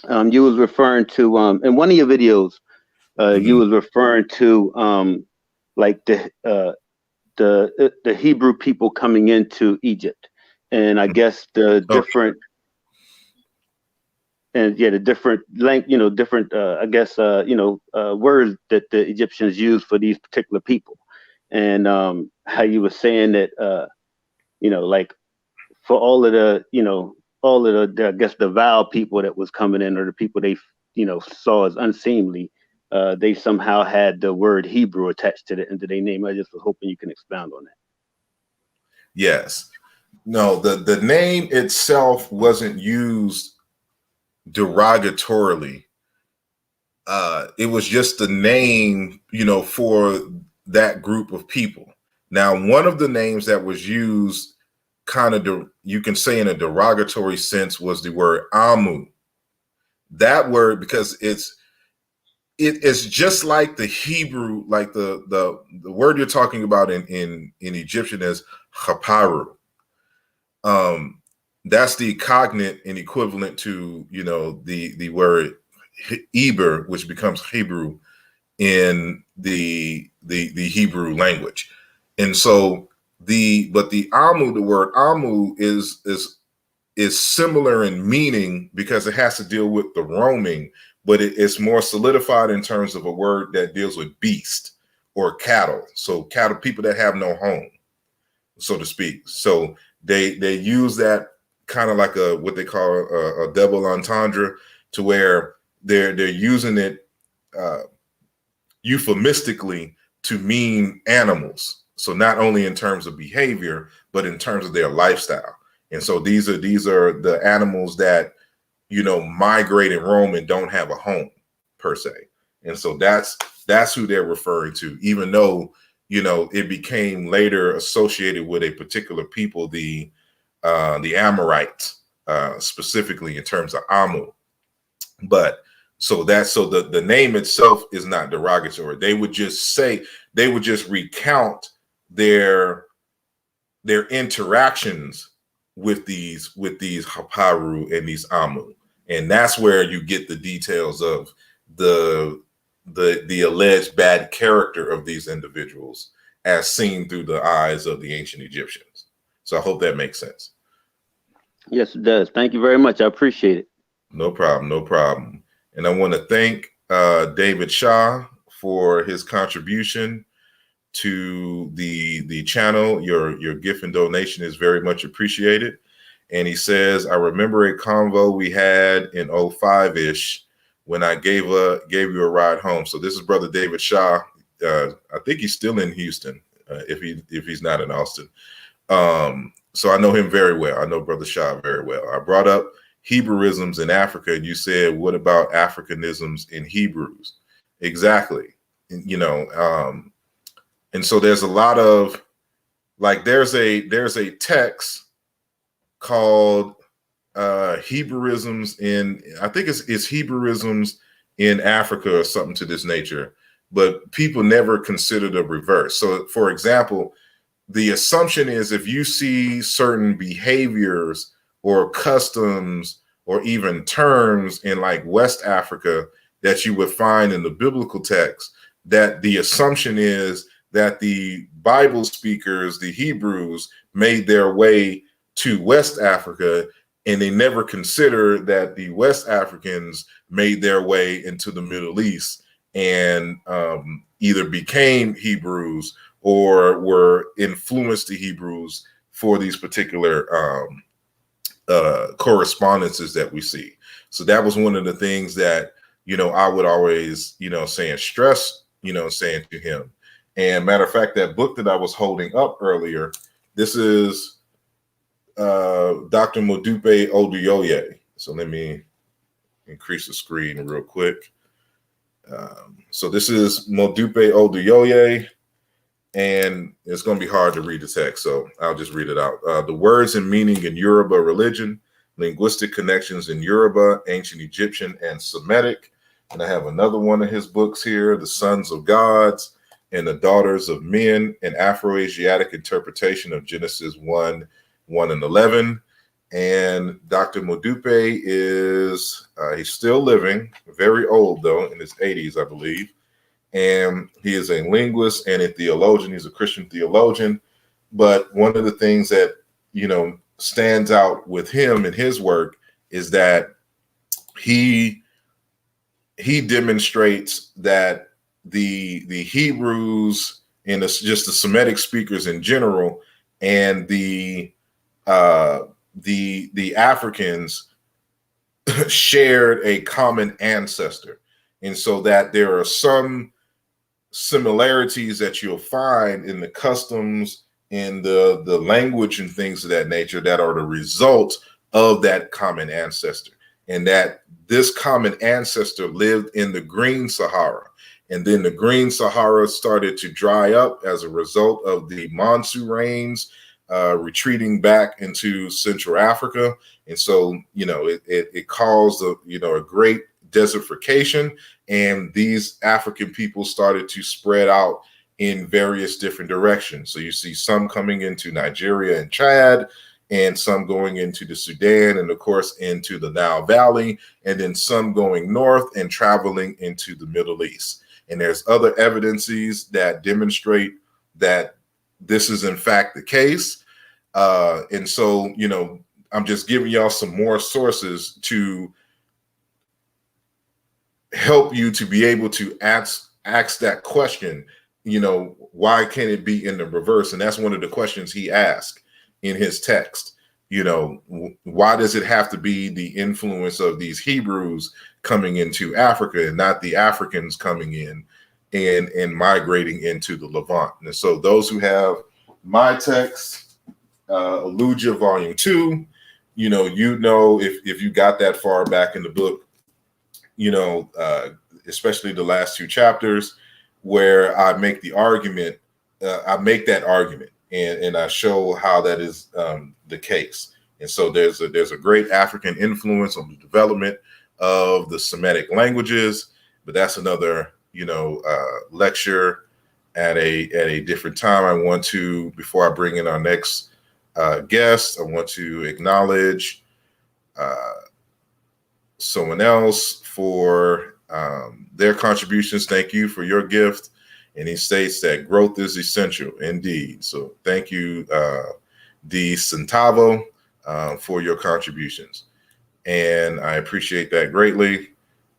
you was referring to, in one of your videos, you was referring to, like, the Hebrew people coming into Egypt, and I guess the different, and yeah, the different different, I guess, words that the Egyptians use for these particular people, and how you were saying that, you know, like, for all of the, you know, all of the, I guess, the vile people that was coming in, or the people they, you know, saw as unseemly, they somehow had the word Hebrew attached to the end of their name. I just was hoping you can expound on that. Yes. No, the name itself wasn't used derogatorily. It was just the name, you know, for that group of people. Now, one of the names that was used kind of, you can say in a derogatory sense, was the word Amu. That word, because it's just like the Hebrew, like the word you're talking about in Egyptian is chaparu. That's the cognate and equivalent to, you know, the word Eber, which becomes Hebrew in the Hebrew language. And so the Amu, the word Amu is similar in meaning, because it has to deal with the roaming, but it's more solidified in terms of a word that deals with beast or cattle. So cattle, people that have no home, so to speak. So they use that kind of like what they call a double entendre, to where they're using it euphemistically to mean animals. So not only in terms of behavior, but in terms of their lifestyle. And so these are the animals that, migrate and roam and don't have a home per se. And so that's who they're referring to, even though, it became later associated with a particular people, the Amorites, specifically in terms of Amu. But so the name itself is not derogatory. They would just recount their interactions with these Haparu and these Amu. And that's where you get the details of the alleged bad character of these individuals as seen through the eyes of the ancient Egyptians. So I hope that makes sense. Yes, it does. Thank you very much. I appreciate it. No problem. And I want to thank David Shaw for his contribution to the channel. Your gift and donation is very much appreciated. And he says, I remember a convo we had in 05-ish when I gave you a ride home. So this is Brother David Shaw. I think he's still in Houston, if he's not in Austin. So I know him very well. I know Brother Shaw very well. I brought up Hebrewisms in Africa, and you said, what about Africanisms in Hebrews? Exactly. And so there's a lot of, like, there's a text called Hebrewisms in, I think it's Hebrewisms in Africa or something to this nature, but people never consider the reverse. So for example, the assumption is if you see certain behaviors or customs or even terms in like West Africa that you would find in the biblical text, that the assumption is that the Bible speakers, the Hebrews, made their way to West Africa, and they never consider that the West Africans made their way into the Middle East and either became Hebrews or were influenced to Hebrews for these particular correspondences that we see. So that was one of the things that, I would always, stress to him. And matter of fact, that book that I was holding up earlier, this is Dr. Modupe Oduyoye. So let me increase the screen real quick. So this is Modupe Oduyoye, and it's going to be hard to read the text, so I'll just read it out. The words and meaning in Yoruba religion, linguistic connections in Yoruba, ancient Egyptian, and Semitic. And I have another one of his books here, The Sons of Gods and the Daughters of Men, an Afro-Asiatic interpretation of Genesis 1, 1 and 11. And Dr. Modupe is, he's still living, very old though, in his 80s, I believe. And he is a linguist and a theologian. He's a Christian theologian. But one of the things that, stands out with him and his work is that he demonstrates that the Hebrews and just the Semitic speakers in general and the Africans shared a common ancestor. And so that there are some similarities that you'll find in the customs, in the language and things of that nature that are the result of that common ancestor. And that this common ancestor lived in the Green Sahara. And then the Green Sahara started to dry up as a result of the monsoon rains retreating back into Central Africa. And so, it caused a great desertification, and these African people started to spread out in various different directions. So you see some coming into Nigeria and Chad, and some going into the Sudan, and of course into the Nile Valley, and then some going north and traveling into the Middle East. And there's other evidences that demonstrate that this is in fact the case. And so, I'm just giving y'all some more sources to help you to be able to ask that question, why can't it be in the reverse? And that's one of the questions he asked in his text. Why does it have to be the influence of these Hebrews coming into Africa and not the Africans coming in in migrating into the Levant. And so those who have my text, Alluja Volume 2, if you got that far back in the book, especially the last 2 chapters where I make the argument, I make that argument and I show how that is the case. And so there's a great African influence on the development of the Semitic languages, but that's another, lecture at a different time. I want to, before I bring in our next guest, I want to acknowledge someone else for their contributions. Thank you for your gift. And he states that growth is essential indeed. So thank you, D. Centavo, for your contributions. And I appreciate that greatly.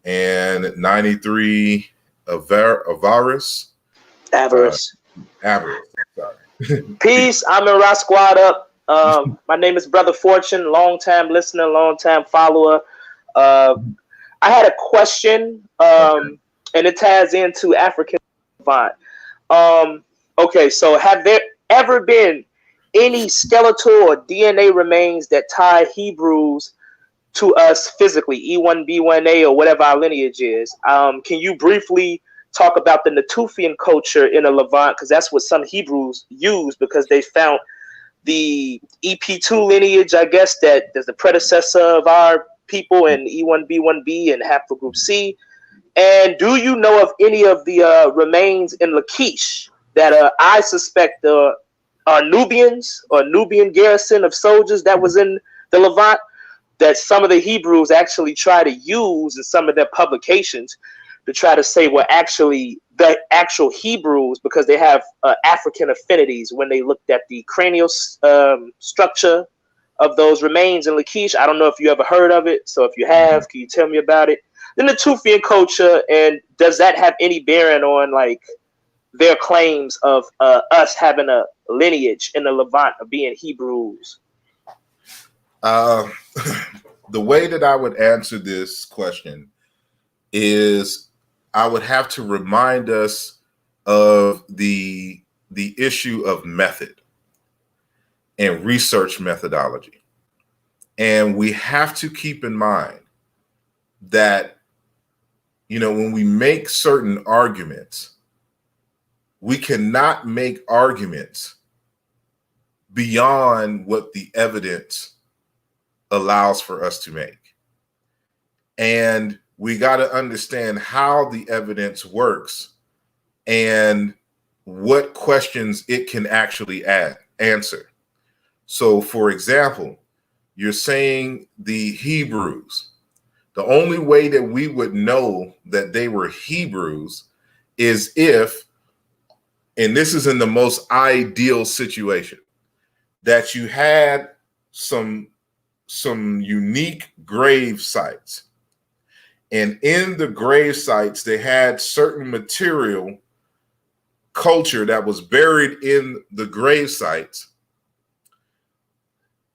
And 93 Avarice. Avarice. Sorry. Peace. I'm in Rock Squad Up. My name is Brother Fortune, long-time listener, long-time follower. I had a question, and it ties into African Levant. Okay, so have there ever been any skeletal or DNA remains that tie Hebrews to us physically, E1B1A or whatever our lineage is? Can you briefly talk about the Natufian culture in the Levant? Because that's what some Hebrews use, because they found the EP2 lineage, I guess, that is the predecessor of our people, and E1B1B and haplogroup C. And do you know of any of the remains in Lachish that I suspect are Nubians or Nubian garrison of soldiers that was in the Levant, that some of the Hebrews actually try to use in some of their publications to try to say were actually the actual Hebrews, because they have African affinities when they looked at the cranial structure of those remains in Lachish. I don't know if you ever heard of it. So if you have, can you tell me about it? The Natufian culture, and does that have any bearing on like their claims of us having a lineage in the Levant of being Hebrews? The way that I would answer this question is I would have to remind us of the issue of method and research methodology. And we have to keep in mind that, when we make certain arguments, we cannot make arguments beyond what the evidence allows for us to make. And we got to understand how the evidence works and what questions it can actually answer. So, for example, you're saying the Hebrews. The only way that we would know that they were Hebrews is if, and this is in the most ideal situation, that you had some unique grave sites. And in the grave sites, they had certain material culture that was buried in the grave sites.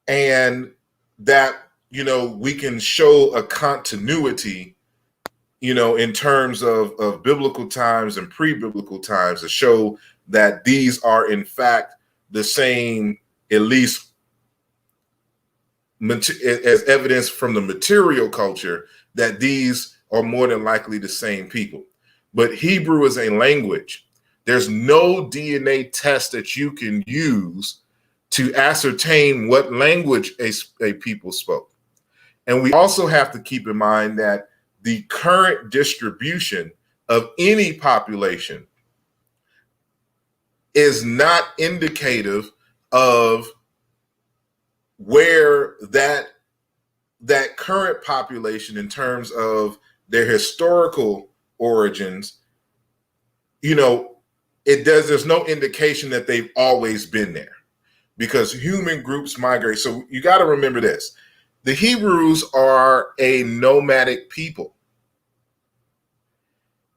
And that, we can show a continuity, in terms of biblical times and pre-biblical times, to show that these are in fact the same, at least as evidence from the material culture, that these are more than likely the same people. But Hebrew is a language. There's no DNA test that you can use to ascertain what language a people spoke. And we also have to keep in mind that the current distribution of any population is not indicative of where that current population, in terms of their historical origins, there's no indication that they've always been there, because human groups migrate. So you got to remember this. The Hebrews are a nomadic people.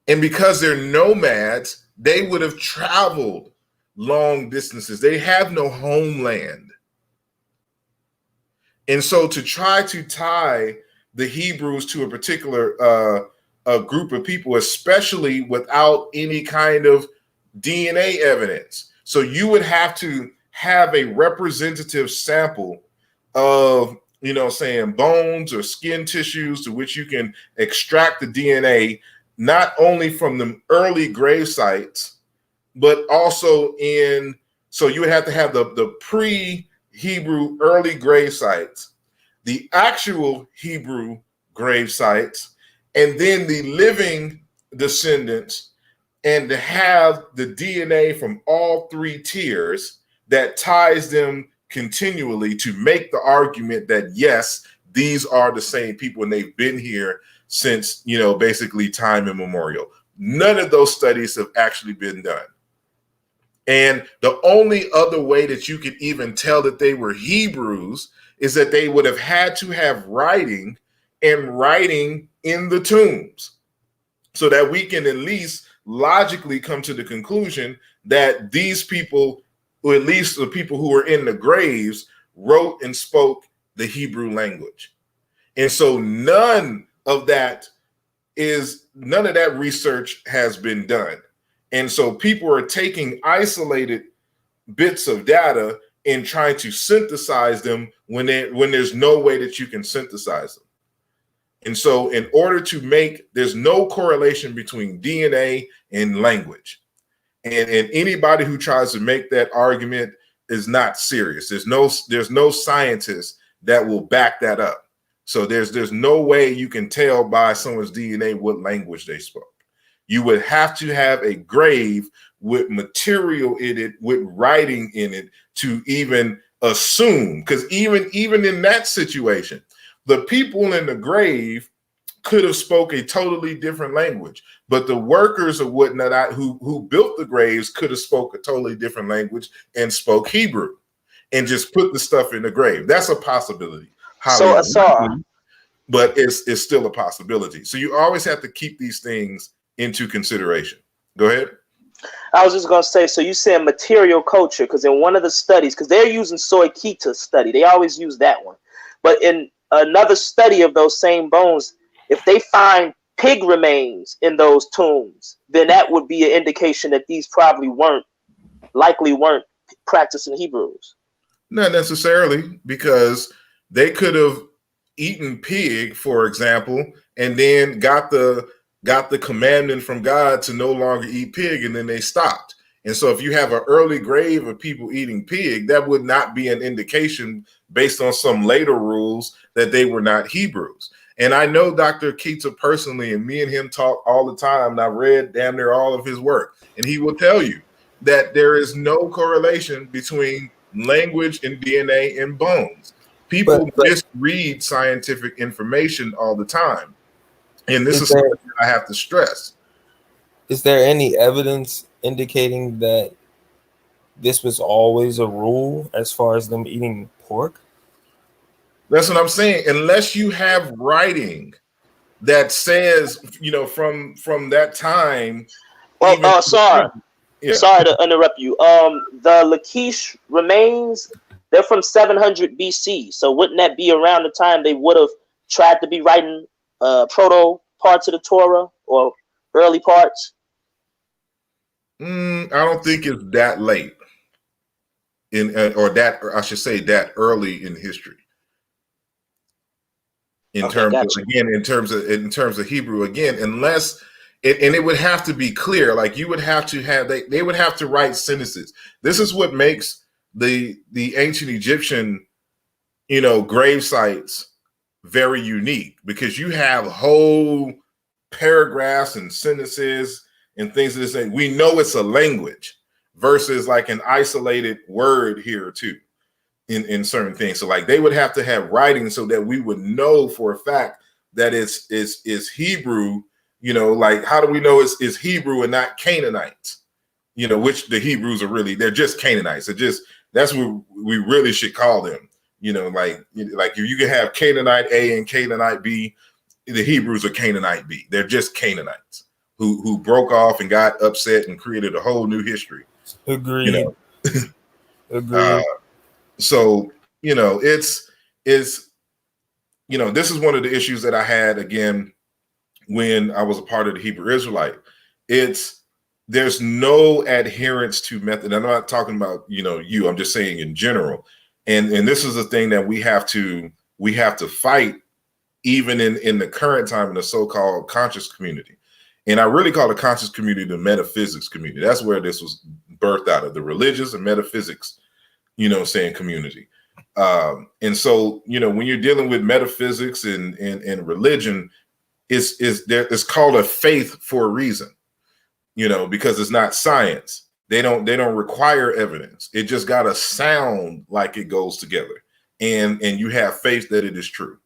And because they're nomads, they would have traveled long distances. They have no homeland. And so to try to tie the Hebrews to a particular a group of people, especially without any kind of DNA evidence. So you would have to have a representative sample of, saying bones or skin tissues to which you can extract the DNA, not only from the early grave sites, but also so you would have to have the pre-Hebrew early grave sites, the actual Hebrew grave sites, and then the living descendants, and to have the DNA from all three tiers that ties them continually to make the argument that, yes, these are the same people and they've been here since, basically time immemorial. None of those studies have actually been done. And the only other way that you could even tell that they were Hebrews is that they would have had to have writing in the tombs, so that we can at least logically come to the conclusion that these people, or at least the people who were in the graves, wrote and spoke the Hebrew language. And so none of that research has been done. And so people are taking isolated bits of data and trying to synthesize them when there's no way that you can synthesize them. And so in order to there's no correlation between DNA and language. And anybody who tries to make that argument is not serious. There's no scientist that will back that up. So there's no way you can tell by someone's DNA what language they spoke. You would have to have a grave with material in it, with writing in it, to even assume. Because even in that situation, the people in the grave could have spoke a totally different language, but the workers or whatnot who built the graves could have spoke a totally different language and spoke Hebrew and just put the stuff in the grave. That's a possibility. So Asar, but it's still a possibility. So you always have to keep these things into consideration. Go ahead. I was just going to say, so you said material culture, because in one of the studies, because they're using Soikita's study, they always use that one. But in another study of those same bones, if they find pig remains in those tombs, then that would be an indication that these probably likely weren't practicing Hebrews. Not necessarily, because they could have eaten pig, for example, and then got the commandment from God to no longer eat pig, and then they stopped. And so if you have an early grave of people eating pig, that would not be an indication based on some later rules that they were not Hebrews. And I know Dr. Keita personally, and me and him talk all the time, and I read damn near all of his work, and he will tell you that there is no correlation between language and DNA and bones. People misread scientific information all the time. And this is something I have to stress. Is there any evidence indicating that this was always a rule as far as them eating pork? That's what I'm saying. Unless you have writing that says, from that time. Well, sorry to interrupt you. The Lachish remains, they're from 700 BC. So wouldn't that be around the time they would have tried to be writing proto parts of the Torah or early parts? I don't think it's that late or I should say that early in history. In terms of Hebrew, again, unless it would have to be clear, like you would have to have they would have to write sentences. This is what makes the ancient Egyptian, grave sites very unique, because you have whole paragraphs and sentences and things of this thing. We know it's a language versus like an isolated word here or two in certain things. So like they would have to have writing so that we would know for a fact that it's Hebrew. Like how do we know it's Hebrew and not Canaanites? Which the Hebrews are really, they're just Canaanites. That's what we really should call them. Like if you can have Canaanite A and Canaanite B, the Hebrews are Canaanite B. They're just Canaanites who broke off and got upset and created a whole new history. Agreed. Agreed. So, this is one of the issues that I had, again, when I was a part of the Hebrew Israelite, there's no adherence to method. I'm not talking about, I'm just saying in general. And this is the thing that we have to fight even in the current time in the so-called conscious community. And I really call the conscious community the metaphysics community. That's where this was birthed out of, the religious and metaphysics, saying community. And so, when you're dealing with metaphysics and religion, it's called a faith for a reason, because it's not science. They don't require evidence. It just got to sound like it goes together. And you have faith that it is true.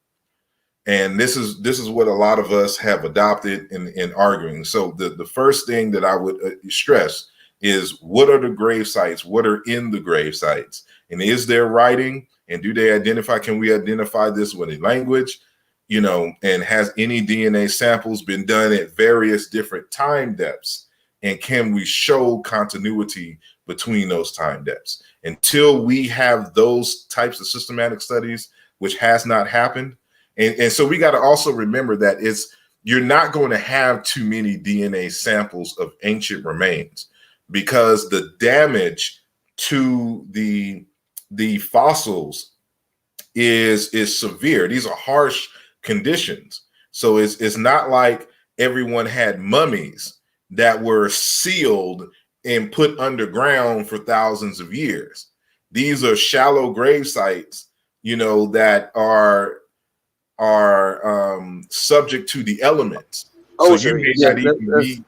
And this is what a lot of us have adopted in arguing. So the first thing that I would stress is, what are the grave sites? What are in the grave sites? And is there writing? And do they identify? Can we identify this with a language? And has any DNA samples been done at various different time depths? And can we show continuity between those time depths? Until we have those types of systematic studies, which has not happened. And so we got to also remember that you're not going to have too many DNA samples of ancient remains, because the damage to the fossils is severe. These are harsh conditions. So it's not like everyone had mummies that were sealed and put underground for thousands of years. These are shallow grave sites, that are subject to the elements. So you may not even be.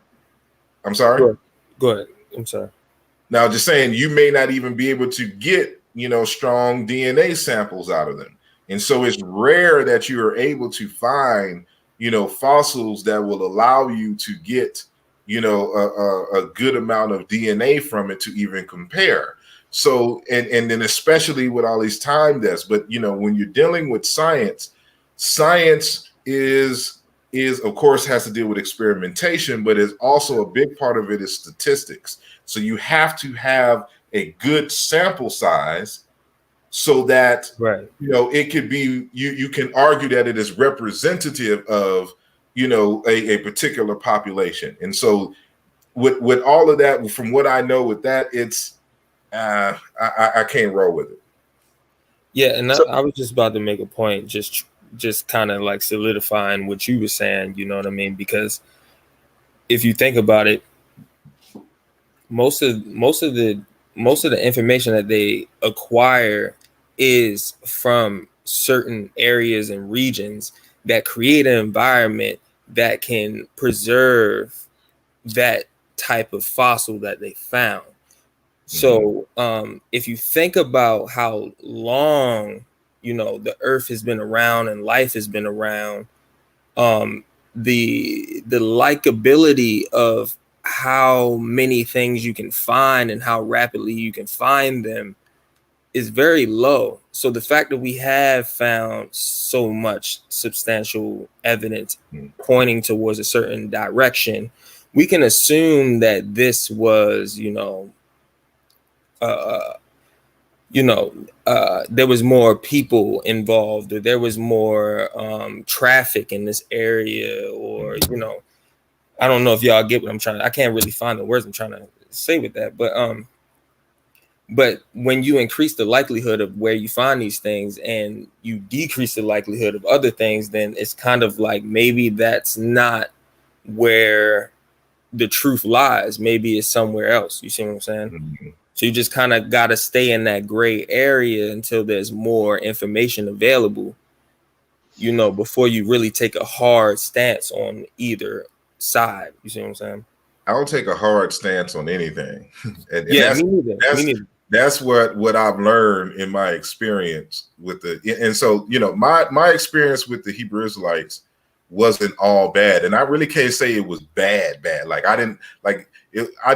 I'm sorry. Go ahead. I'm sorry. Now, just saying, you may not even be able to get, strong DNA samples out of them. And so it's rare that you are able to find, fossils that will allow you to get, a good amount of DNA from it to even compare. So, and then especially with all these time depths, but, when you're dealing with science is of course has to deal with experimentation, but is also a big part of it is statistics. So you have to have a good sample size so that, it could be, you can argue that it is representative of, a particular population. And so with all of that, from what I know with that, it's, I can't roll with it. Yeah. And I was just about to make a point, just kind of like solidifying what you were saying, you know what I mean? Because if you think about it, most of the information that they acquire is from certain areas and regions that create an environment that can preserve that type of fossil that they found. So if you think about how long the earth has been around and life has been around, the likability of how many things you can find and how rapidly you can find them is very low. So the fact that we have found so much substantial evidence pointing towards a certain direction, we can assume that this was, there was more people involved, or there was more traffic in this area, or I don't know if y'all get what I'm trying to. I can't really find the words I'm trying to say with that, but when you increase the likelihood of where you find these things and you decrease the likelihood of other things, then it's kind of like maybe that's not where the truth lies. Maybe it's somewhere else. You see what I'm saying? Mm-hmm. So you just kind of got to stay in that gray area until there's more information available, before you really take a hard stance on either side. You see what I'm saying? I don't take a hard stance on anything. and yeah, me neither. That's what I've learned in my experience with and so, my experience with the Hebrew Israelites wasn't all bad. And I really can't say it was bad. Like I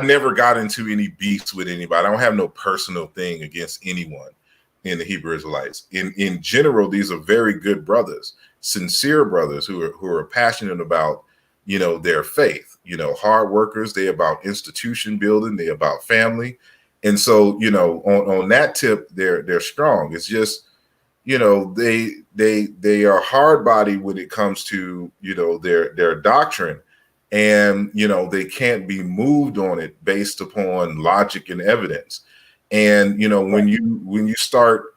never got into any beefs with anybody. I don't have no personal thing against anyone in the Hebrew Israelites. In general, these are very good brothers, sincere brothers who are passionate about, their faith, hard workers. They're about institution building. They're about family. And so, on that tip, they're strong. It's just, they they are hard body when it comes to, you know, their doctrine, and, you know, they can't be moved on it based upon logic and evidence. And, you know, when you start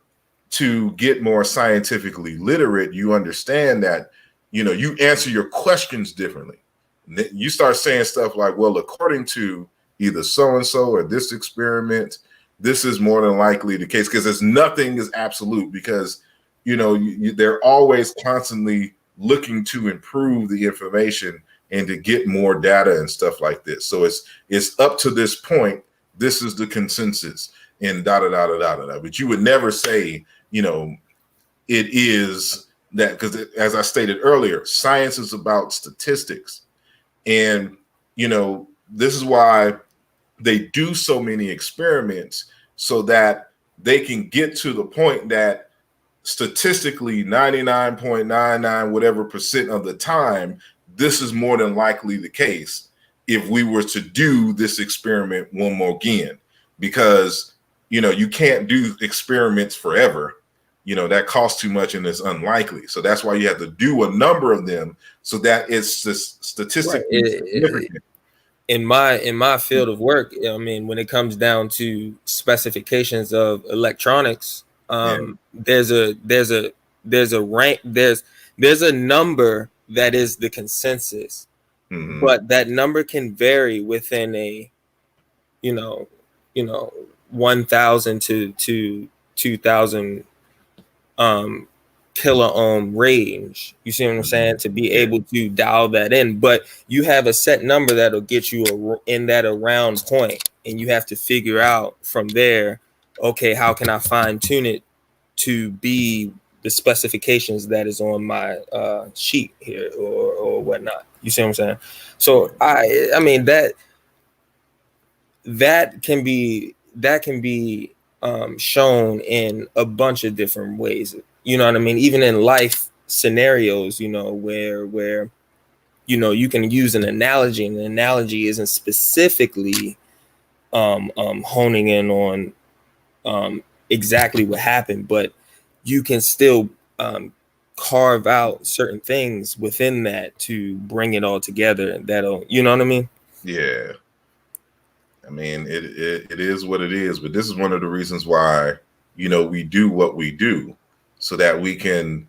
to get more scientifically literate, you understand that, you know, you answer your questions differently. You start saying stuff like, well, according to either so-and-so or this experiment, this is more than likely the case, because nothing is absolute, because, you know, they're always constantly looking to improve the information and to get more data and stuff like this. So it's up to this point, this is the consensus, and da da da da da da. But you would never say, you know, it is that, because as I stated earlier, science is about statistics. And, you know, this is why they do so many experiments, so that they can get to the point that statistically 99.99 whatever percent of the time, this is more than likely the case if we were to do this experiment one more again. Because, you know, you can't do experiments forever. You know, that costs too much and it's unlikely. So that's why you have to do a number of them, so that it's statistically significant. In my field of work, I mean, when it comes down to specifications of electronics, there's a rank, there's a number that is the consensus, but that number can vary within a, you know, 1,000 to 2,000 kilo ohm range. You see what I'm saying? To be able to dial that in, but you have a set number that'll get you in that around point, and you have to figure out from there, okay, how can I fine tune it to be the specifications that is on my sheet here or whatnot. You see what I'm saying? So I mean that can be shown in a bunch of different ways. You know what I mean? Even in life scenarios, you know, where you know, you can use an analogy, and the analogy isn't specifically honing in on exactly what happened, but you can still carve out certain things within that to bring it all together. That'll, you know what I mean? Yeah. I mean, it is what it is, but this is one of the reasons why, you know, we do what we do, so that we can,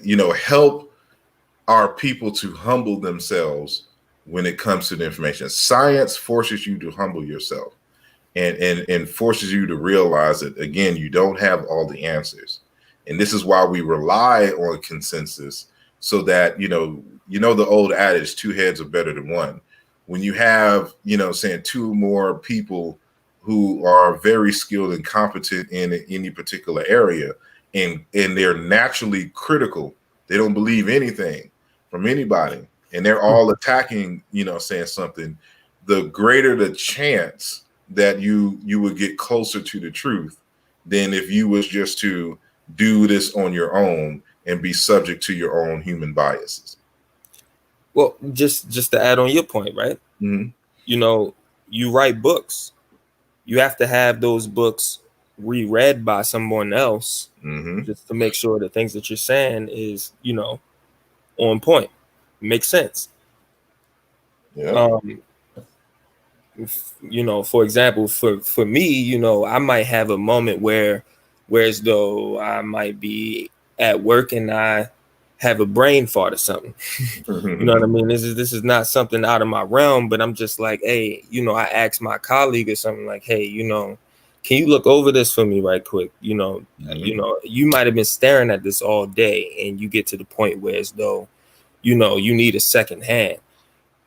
you know, help our people to humble themselves when it comes to the information. Science forces you to humble yourself, and forces you to realize that, again, you don't have all the answers. And this is why we rely on consensus, so that, you know, the old adage, two heads are better than one. When you have, you know, saying two more people who are very skilled and competent in any particular area, and they're naturally critical, they don't believe anything from anybody, and they're all attacking, you know, saying something, the greater the chance that you would get closer to the truth than if you was just to do this on your own and be subject to your own human biases. Well, just to add on your point, right? Mm-hmm. You know, you write books. You have to have those books reread by someone else, just to make sure the things that you're saying is, you know, on point, makes sense. Yeah. You know, for example, for me, you know, I might have a moment whereas though I might be at work and I have a brain fart or something. You know what I mean? This is not something out of my realm, but I'm just like, hey, you know, I asked my colleague or something like, hey, you know, can you look over this for me right quick? You know, you might have been staring at this all day, and you get to the point where as though, you know, you need a second hand.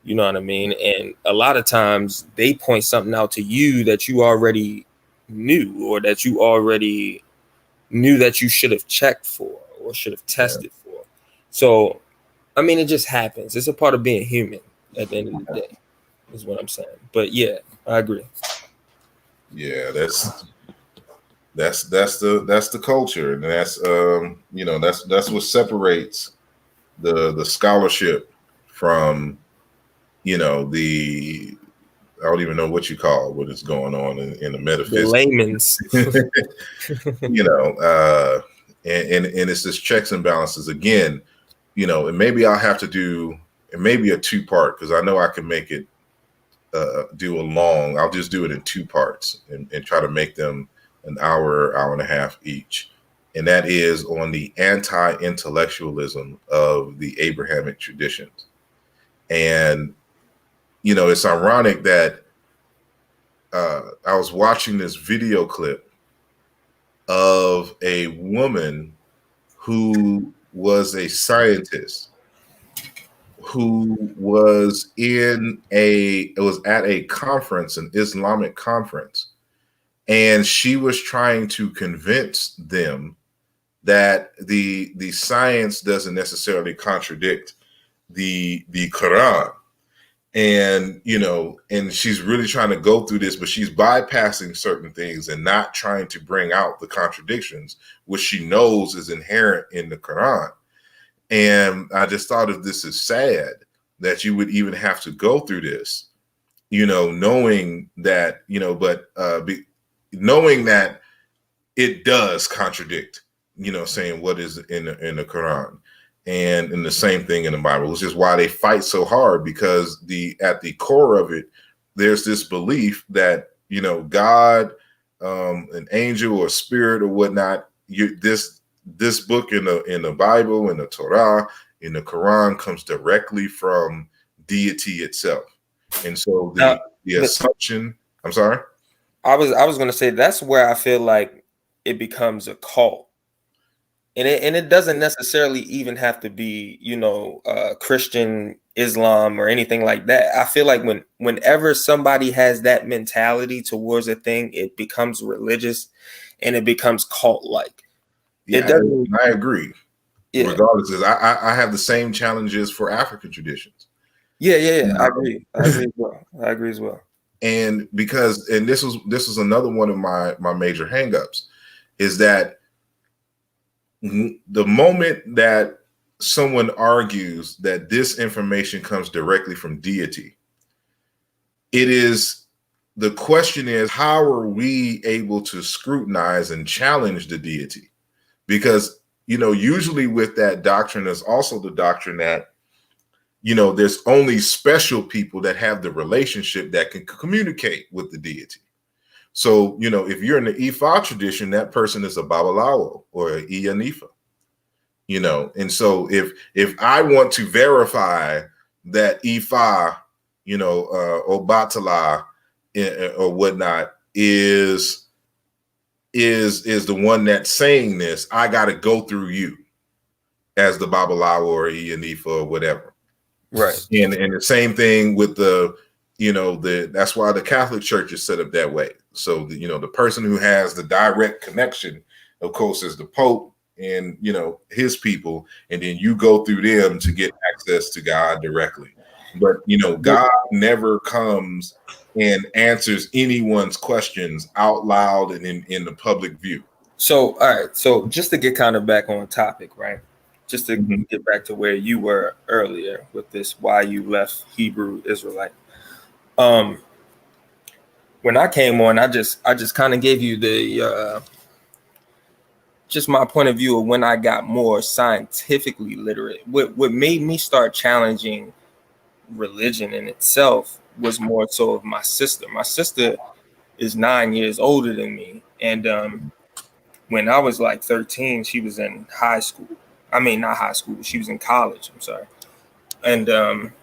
You know what I mean? And a lot of times they point something out to you that you already knew, or that you already knew that you should have checked for or should have tested for. So, I mean, it just happens. It's a part of being human at the end of the day, is what I'm saying. But yeah, I agree. Yeah, that's the culture, and that's you know, that's what separates the scholarship from, you know, the I don't even know what you call what is going on in the The metaphysics. layman's. You know, and it's this checks and balances again. You know, and maybe I'll have to do it maybe a 2-part, because I know I can make it do a long. I'll just do it in 2 parts and try to make them an hour, hour and a half each. And that is on the anti-intellectualism of the Abrahamic traditions. And, you know, it's ironic that I was watching this video clip of a woman who was a scientist who was at a conference, an Islamic conference, and she was trying to convince them that the science doesn't necessarily contradict the Quran. And, you know, and she's really trying to go through this, but she's bypassing certain things and not trying to bring out the contradictions, which she knows is inherent in the Quran. And I just thought, if this is sad that you would even have to go through this, you know, knowing that, you know, but knowing that it does contradict, you know, saying what is in the Quran, and the same thing in the Bible, which is why they fight so hard, because at the core of it, there's this belief that, you know, God, an angel or spirit or whatnot, this book in the Bible, in the Torah, in the Quran, comes directly from deity itself. And so the assumption, I'm sorry? I was going to say, that's where I feel like it becomes a cult. And it doesn't necessarily even have to be, you know, Christian, Islam, or anything like that. I feel like whenever somebody has that mentality towards a thing, it becomes religious and it becomes cult-like. Yeah, I agree. Yeah. Regardless, I have the same challenges for African traditions. Yeah. I agree as well. And this was another one of my major hangups, is that the moment that someone argues that this information comes directly from deity, the question is, how are we able to scrutinize and challenge the deity? Because, you know, usually with that doctrine, there's also the doctrine that, you know, there's only special people that have the relationship that can communicate with the deity. So, you know, if you're in the Ifa tradition, that person is a Babalawo or an Iyanifa, you know. And so if I want to verify that Ifa, you know, Obatala or whatnot is the one that's saying this, I got to go through you as the Babalawo or Iyanifa or whatever. Right. And the same thing with that's why the Catholic Church is set up that way. So, you know, the person who has the direct connection, of course, is the Pope and, you know, his people. And then you go through them to get access to God directly. But, you know, God never comes and answers anyone's questions out loud and in the public view. So, all right. So just to get kind of back on topic, right? Just to get back to where you were earlier with this, why you left Hebrew Israelite. When I came on, I just kind of gave you the just my point of view of when I got more scientifically literate. What made me start challenging religion in itself was more so of my sister. My sister is 9 years older than me, and when I was like 13, she was in high school. I mean, not high school, she was in college. I'm sorry. And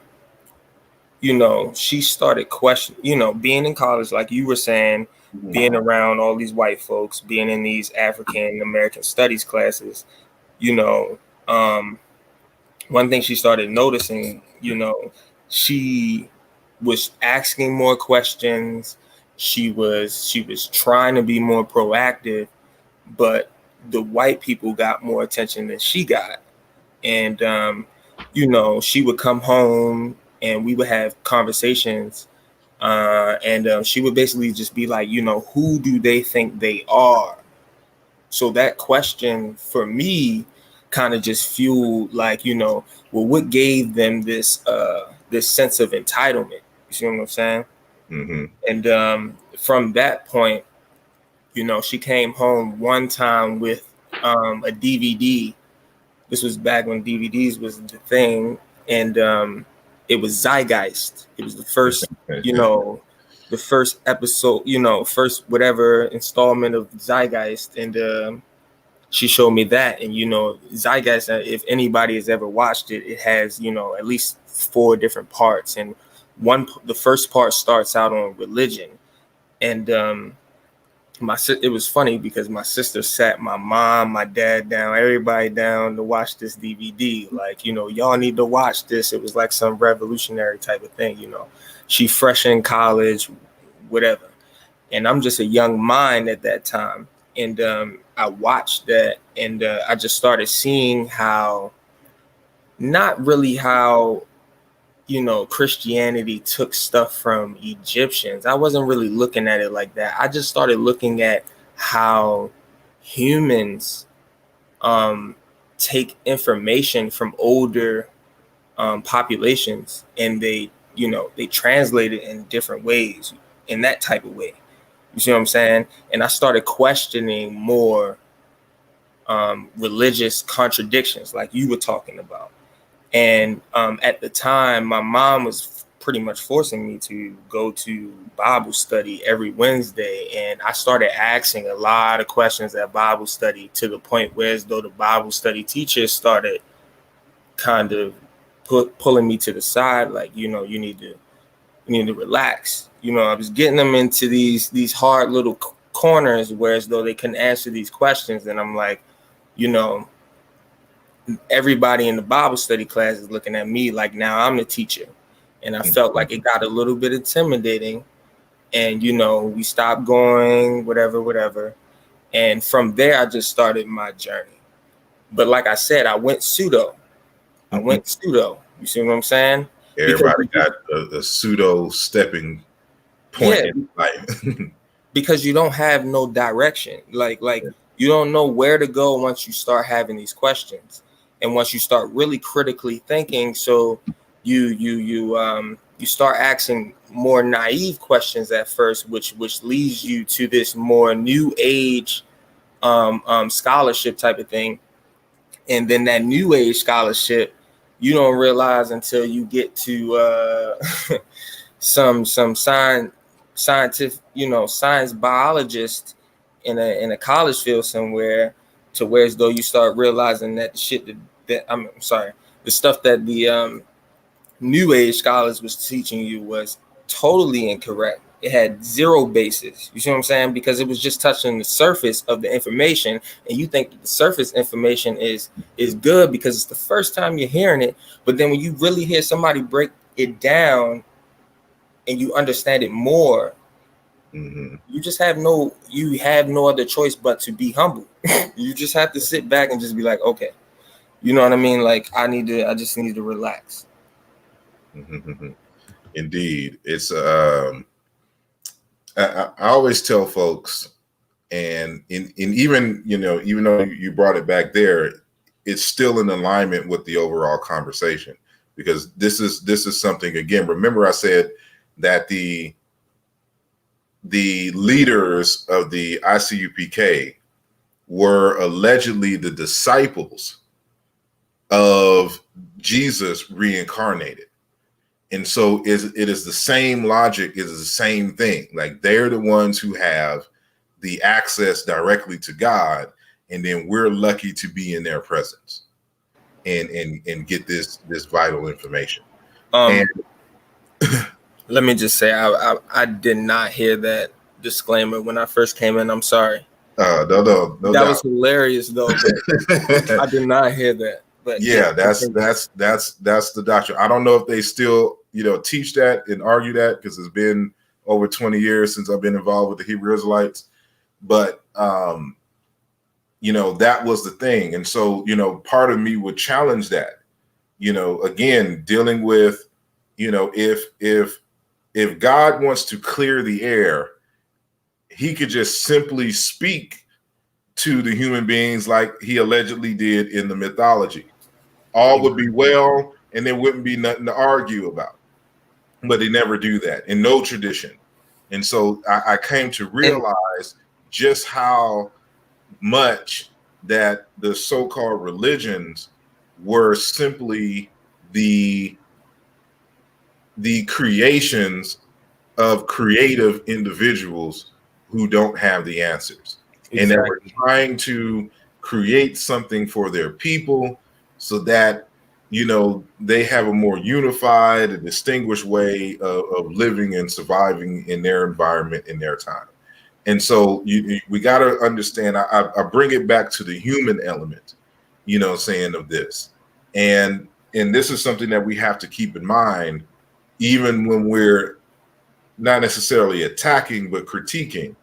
you know, she started questioning, you know, being in college, like you were saying, being around all these white folks, being in these African American studies classes, you know, one thing she started noticing, you know, she was asking more questions. She was trying to be more proactive, but the white people got more attention than she got. And, you know, she would come home and we would have conversations. And she would basically just be like, you know, who do they think they are? So that question for me kind of just fueled, like, you know, well, what gave them this this sense of entitlement? You see what I'm saying? Mm-hmm. And from that point, you know, she came home one time with a DVD. This was back when DVDs was the thing, and it was Zeitgeist. It was the first, you know, the first episode, you know, first whatever installment of Zeitgeist, and she showed me that. And you know, Zeitgeist, if anybody has ever watched it, it has, you know, at least 4 different parts, and the first part starts out on religion, and it was funny because my sister sat my mom, my dad down, everybody down to watch this DVD. Like, you know, y'all need to watch this. It was like some revolutionary type of thing, you know. She fresh in college, whatever. And I'm just a young mind at that time. And I watched that, and I just started seeing how, not really how, you know, Christianity took stuff from Egyptians. I wasn't really looking at it like that. I just started looking at how humans take information from older populations, and they, you know, they translate it in different ways, in that type of way. You see what I'm saying? And I started questioning more religious contradictions like you were talking about. And at the time, my mom was pretty much forcing me to go to Bible study every Wednesday. And I started asking a lot of questions at Bible study, to the point where, as though the Bible study teachers started kind of pulling me to the side, like, you know, you need to relax. You know, I was getting them into these hard little corners where, as though they couldn't answer these questions. And I'm like, you know, everybody in the Bible study class is looking at me like now I'm the teacher. And I felt like it got a little bit intimidating. And, you know, we stopped going, whatever. And from there, I just started my journey. But like I said, I went pseudo. You see what I'm saying? Everybody got a pseudo stepping point in life. Because you don't have no direction. Like you don't know where to go once you start having these questions. And once you start really critically thinking, so you start asking more naive questions at first, which leads you to this more new age scholarship type of thing. And then that new age scholarship, you don't realize until you get to some scientific, you know, science biologist in a college field somewhere, to where, as though you start realizing that the shit the stuff that the new age scholars was teaching you was totally incorrect. It had zero basis. You see what I'm saying? Because it was just touching the surface of the information, and you think that the surface information is good because it's the first time you're hearing it. But then when you really hear somebody break it down and you understand it more, you just have no other choice but to be humble. You just have to sit back and just be like, okay, you know what I mean? Like, I just need to relax. Indeed. It's I always tell folks, and in even, you know, even though you brought it back there, it's still in alignment with the overall conversation, because this is something, again, remember I said that the leaders of the ISUPK were allegedly the disciples of Jesus reincarnated. And so it is the same logic, it is the same thing. Like, they're the ones who have the access directly to God, and then we're lucky to be in their presence and get this vital information. And let me just say, I did not hear that disclaimer when I first came in. I'm sorry. No that doubt. Was hilarious though. But I did not hear that. But yeah, that's the doctrine. I don't know if they still, you know, teach that and argue that, because it's been over 20 years since I've been involved with the Hebrew Israelites. But you know, that was the thing. And so, you know, part of me would challenge that, you know, again, dealing with, you know, if God wants to clear the air, he could just simply speak to the human beings like he allegedly did in the mythology. All would be well, and there wouldn't be nothing to argue about. But they never do that in no tradition. And so I came to realize just how much that the so-called religions were simply the creations of creative individuals who don't have the answers. Exactly. And that we're trying to create something for their people so that, you know, they have a more unified and distinguished way of living and surviving in their environment in their time. And so we got to understand, I bring it back to the human element, you know, saying of this. And this is something that we have to keep in mind, even when we're not necessarily attacking, but critiquing.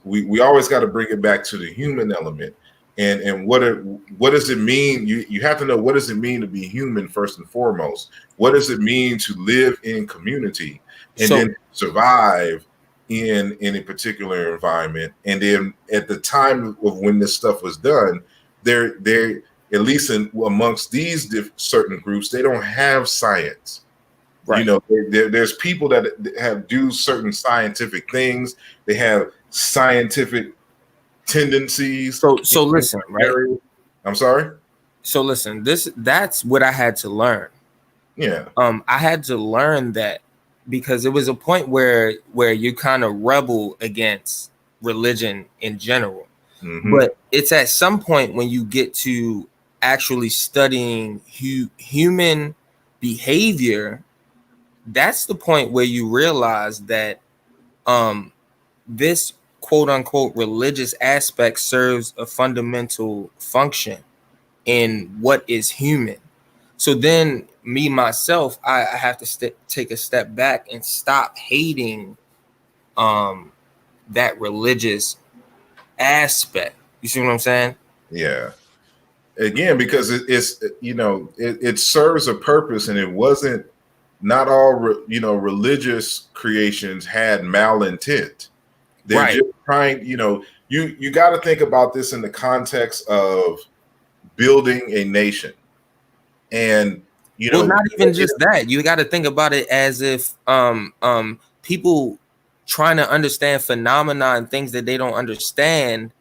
We always got to bring it back to the human element. And what does it mean? You have to know, what does it mean to be human first and foremost? What does it mean to live in community and then survive in a particular environment? And then at the time of when this stuff was done, there at least amongst these certain groups, they don't have science. Right. You know, there's people that do certain scientific things. They have scientific tendencies. So listen, right? I'm sorry. So listen, that's what I had to learn. Yeah. I had to learn that because it was a point where you kind of rebel against religion in general. Mm-hmm. But it's at some point when you get to actually studying human behavior, that's the point where you realize that this quote unquote religious aspect serves a fundamental function in what is human. So then me, myself, I have to take a step back and stop hating that religious aspect. You see what I'm saying? Yeah. Again, because it's you know, it serves a purpose, and it wasn't, not all religious creations had malintent. They're right. Just trying, you know, you got to think about this in the context of building a nation. And you know, not even just that. You got to think about it as if people trying to understand phenomena and things that they don't understand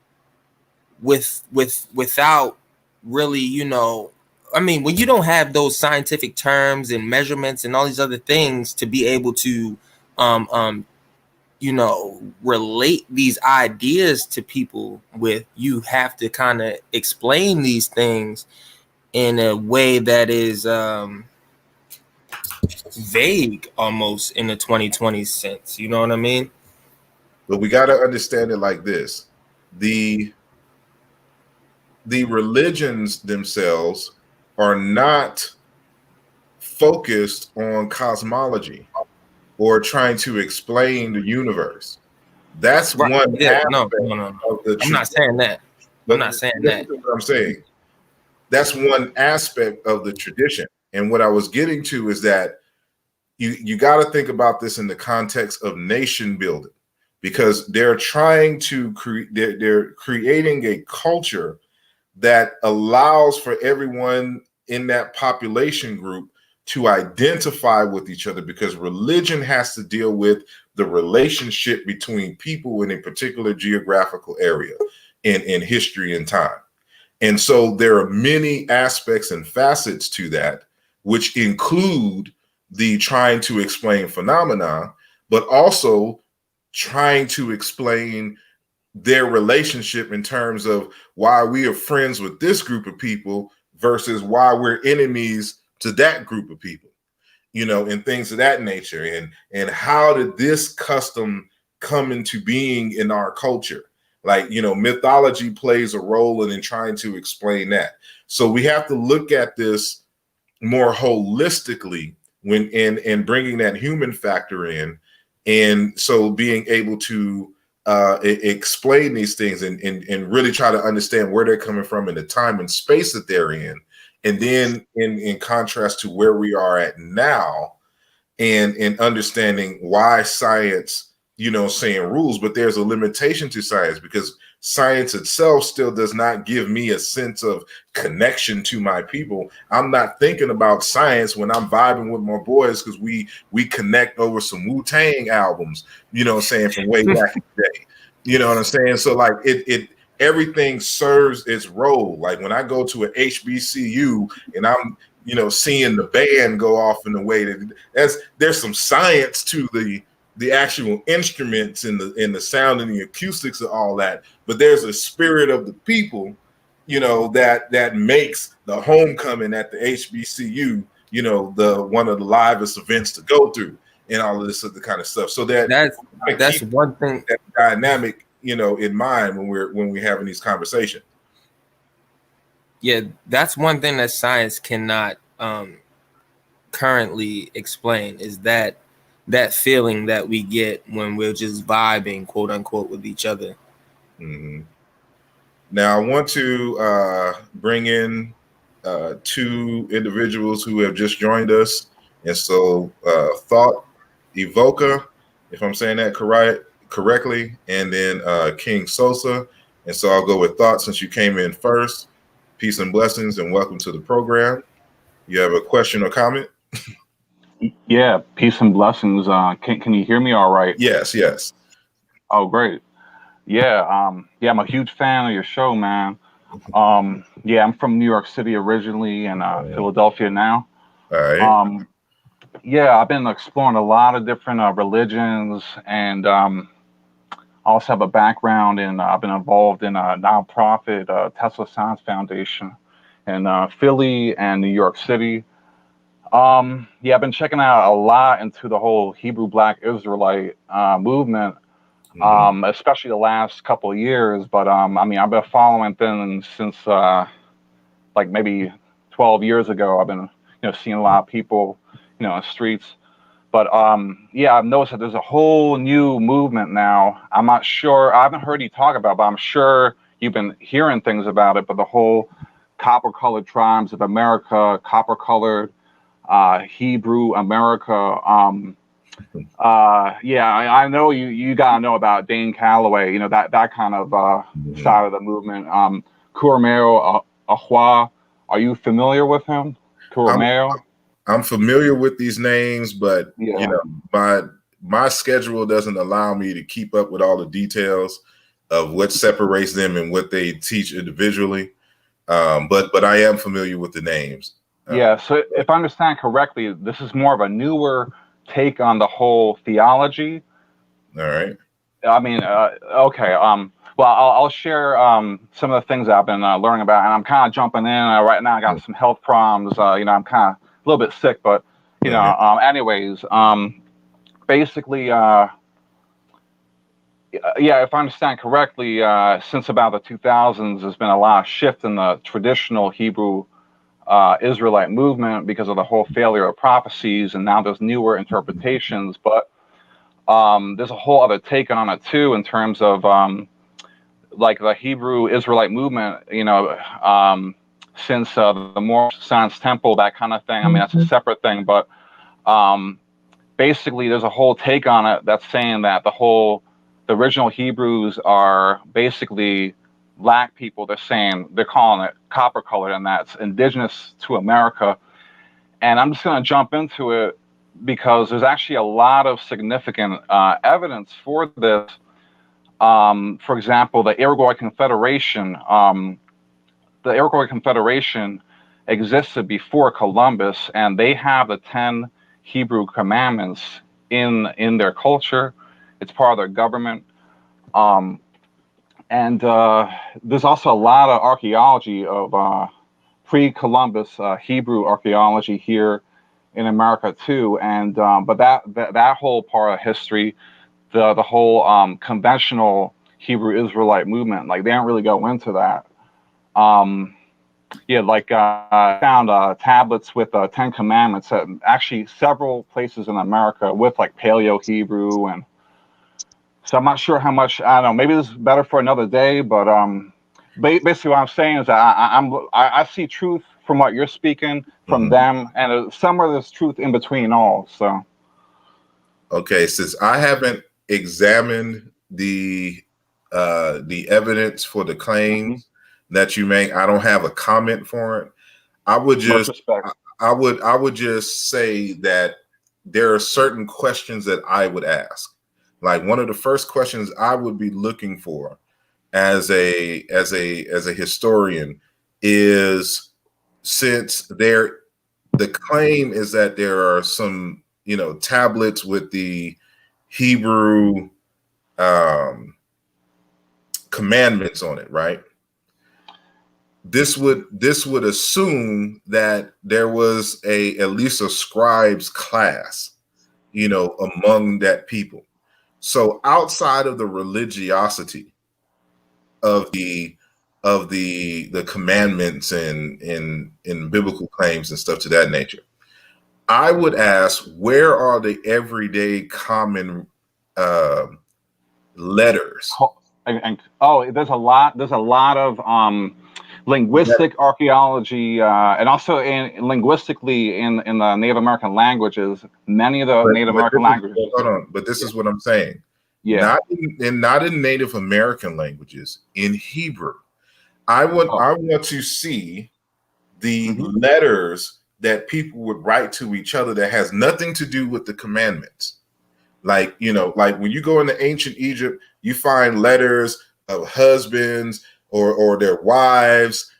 without really, you know, I mean, when you don't have those scientific terms and measurements and all these other things to be able to you know, relate these ideas to people with, you have to kind of explain these things in a way that is vague almost in the 2020 sense. You know what I mean? But we got to understand it like this. The religions themselves are not focused on cosmology or trying to explain the universe. That's right. One aspect no. of the I'm not saying that. I'm not saying that. What I'm saying. That's one aspect of the tradition. And what I was getting to is that you got to think about this in the context of nation building, because they're trying to they're creating a culture that allows for everyone in that population group to identify with each other, because religion has to deal with the relationship between people in a particular geographical area in history and time. And so there are many aspects and facets to that, which include the trying to explain phenomena, but also trying to explain their relationship in terms of why we are friends with this group of people versus why we're enemies to that group of people, you know, and things of that nature. And how did this custom come into being in our culture? Like, you know, mythology plays a role in trying to explain that. So we have to look at this more holistically when in bringing that human factor in. And so being able to explain these things and really try to understand where they're coming from in the time and space that they're in. And then in contrast to where we are at now, and understanding why science, you know, saying rules, but there's a limitation to science, because science itself still does not give me a sense of connection to my people. I'm not thinking about science when I'm vibing with my boys because we connect over some Wu-Tang albums, you know what I'm saying, from way back in the day. You know what I'm saying? So like it everything serves its role. Like when I go to an HBCU and I'm, you know, seeing the band go off in the way that there's some science to the actual instruments and the sound and the acoustics and all that, but there's a spirit of the people, you know, that makes the homecoming at the HBCU, you know, the one of the livest events to go through and all of this other kind of stuff. So that's one thing, that dynamic, you know, in mind when we're having these conversations. Yeah, that's one thing that science cannot currently explain, is that feeling that we get when we're just vibing, quote unquote, with each other. Mm-hmm. Now I want to bring in two individuals who have just joined us, and so Thought Evoca, if I'm saying that correctly, and then King Sosa. And so I'll go with Thought since you came in first. Peace and blessings, and welcome to the program. You have a question or comment? Yeah, peace and blessings. Can you hear me all right? Yes. Oh, great. Yeah, I'm a huge fan of your show, man. Yeah, I'm from New York City originally and Philadelphia now. All right. Yeah, I've been exploring a lot of different religions, and I also have a background in, I've been involved in a nonprofit, Tesla Science Foundation in Philly and New York City. Yeah, I've been checking out a lot into the whole Hebrew Black Israelite movement, especially the last couple of years. But I mean, I've been following things since like maybe 12 years ago. I've been, seeing a lot of people, in the streets. But yeah, I've noticed that there's a whole new movement now. I'm not sure. I haven't heard you talk about it, but I'm sure you've been hearing things about it. But the whole copper-colored tribes of America, copper-colored Hebrew America. Yeah, I know you gotta know about Dane Calloway. That kind of side of the movement. Kurameo Ahwa. Are you familiar with him? Kurameo. I'm familiar with these names, but yeah. My schedule doesn't allow me to keep up with all the details of what separates them and what they teach individually. But I am familiar with the names. Yeah. So if I understand correctly, this is more of a newer take on the whole theology. All right. I mean, okay. Well, I'll share some of the things I've been learning about, and I'm kind of jumping in right now. I got some health problems. I'm kind of a little bit sick, but anyways, basically, yeah, if I understand correctly, since about the 2000s, there's been a lot of shift in the traditional Hebrew Israelite movement because of the whole failure of prophecies, and now there's newer interpretations, but there's a whole other take on it too, in terms of like the Hebrew Israelite movement, since the Moorish Science Temple, that kind of thing. I mean, that's a separate thing, but basically there's a whole take on it that's saying that the original Hebrews are basically black people. They're calling it copper colored, and that's indigenous to America. And I'm just going to jump into it because there's actually a lot of significant evidence for this. For example, the Iroquois Confederation. The Iroquois Confederation existed before Columbus, and they have the 10 Hebrew commandments in their culture. It's part of their government. And there's also a lot of archaeology of pre-Columbus Hebrew archaeology here in America too. And but that whole part of history, the whole conventional Hebrew Israelite movement, like they don't really go into that. Yeah, like I found tablets with 10 commandments at actually several places in America with like Paleo Hebrew, and so I'm not sure how much, I don't know, maybe this is better for another day, but basically what I'm saying is that I see truth from what you're speaking from them, and somewhere there's truth in between all. So okay, since I haven't examined the the evidence for the claims that you make. I don't have a comment for it. I would just say that there are certain questions that I would ask. Like one of the first questions I would be looking for as a historian is, since the claim is that there are some, tablets with the Hebrew commandments on it, right? This would assume that there was at least a scribes class, among that people. So outside of the religiosity of the commandments and in biblical claims and stuff to that nature, I would ask, where are the everyday common letters? There's a lot of linguistic archaeology, and also linguistically in the Native American languages. Many of the Native American languages. Hold on, but this is what I'm saying. Yeah. Not in Native American languages, in Hebrew. I want to see the letters that people would write to each other that has nothing to do with the commandments. Like, like when you go into ancient Egypt, you find letters of husbands or their wives,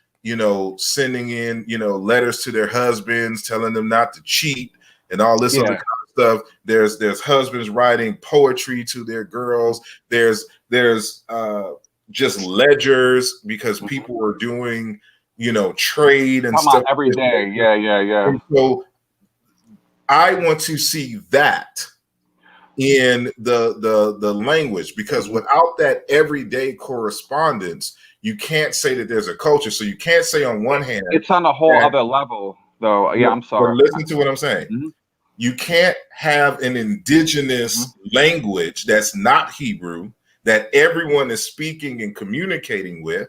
sending in, letters to their husbands, telling them not to cheat and all this other kind of stuff. There's husbands writing poetry to their girls. There's just ledgers because people were doing, trade and stuff every day. Yeah. And so I want to see that in the language, because without that everyday correspondence, you can't say that there's a culture. So you can't say on one hand it's on a whole other level, though. Yeah, I'm sorry. Listen to what I'm saying. You can't have an indigenous language that's not Hebrew that everyone is speaking and communicating with,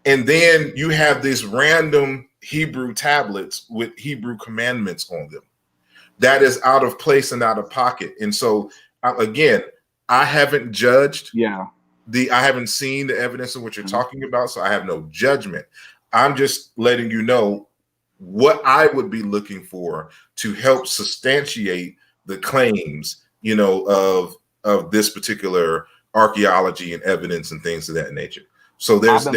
and then you have these random Hebrew tablets with Hebrew commandments on them. That is out of place and out of pocket. And so, again, I haven't judged. Yeah. I haven't seen the evidence of what you're talking about, so I have no judgment. I'm just letting you know what I would be looking for to help substantiate the claims, of this particular archaeology and evidence and things of that nature. So there's a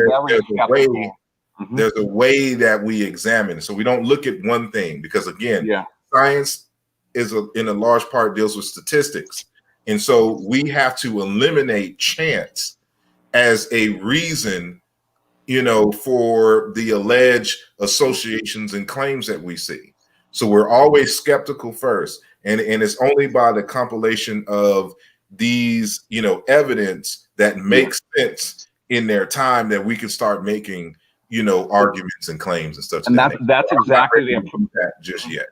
way that we examine. So we don't look at one thing, because again, science is in a large part deals with statistics. And so we have to eliminate chance as a reason, for the alleged associations and claims that we see. So we're always skeptical first. And it's only by the compilation of these, evidence that makes sense in their time that we can start making, arguments and claims and stuff. And that's exactly the approach just yet.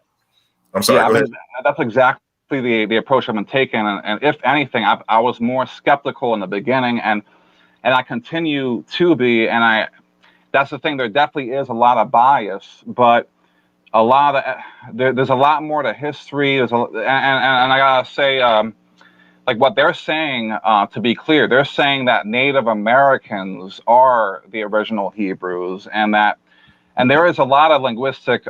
I'm sorry. Yeah, that's exactly the approach I've been taking. And if anything, I was more skeptical in the beginning, and I continue to be. And that's the thing. There definitely is a lot of bias, but a lot of there's a lot more to history. And I gotta say, like what they're saying, to be clear, they're saying that Native Americans are the original Hebrews, and there is a lot of linguistic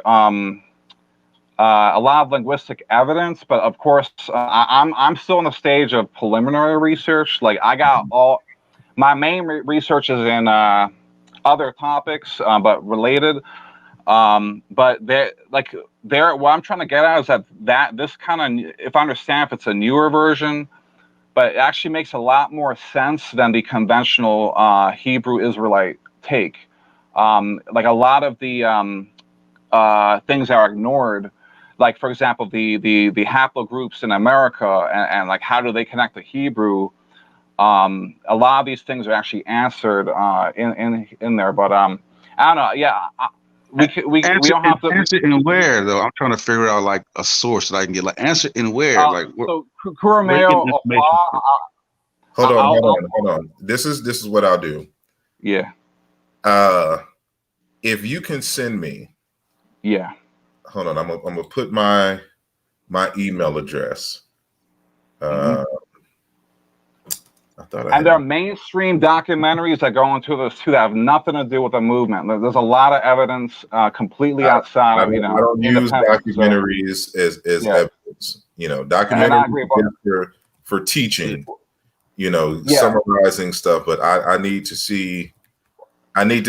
evidence, but of course, I'm still in the stage of preliminary research. Like I got all my main research is in other topics, but related. But what I'm trying to get at is that this kind of, if I understand, if it's a newer version, but it actually makes a lot more sense than the conventional Hebrew Israelite take. Like a lot of the things are ignored. Like, for example, the haplogroups in America and like how do they connect to Hebrew? A lot of these things are actually answered in there, but I don't know. Yeah, we don't have to answer in where though. I'm trying to figure out like a source that I can get. Like answer in where. So Kurameo. Hold on. This is what I'll do. Yeah. If you can send me. Yeah. Hold on. I'm gonna put my email address. Hold And there are mainstream documentaries that go into this too that have nothing to do with the movement. There's a lot of evidence completely outside of, I don't use documentaries as evidence. Documentaries for teaching, summarizing stuff. But I need to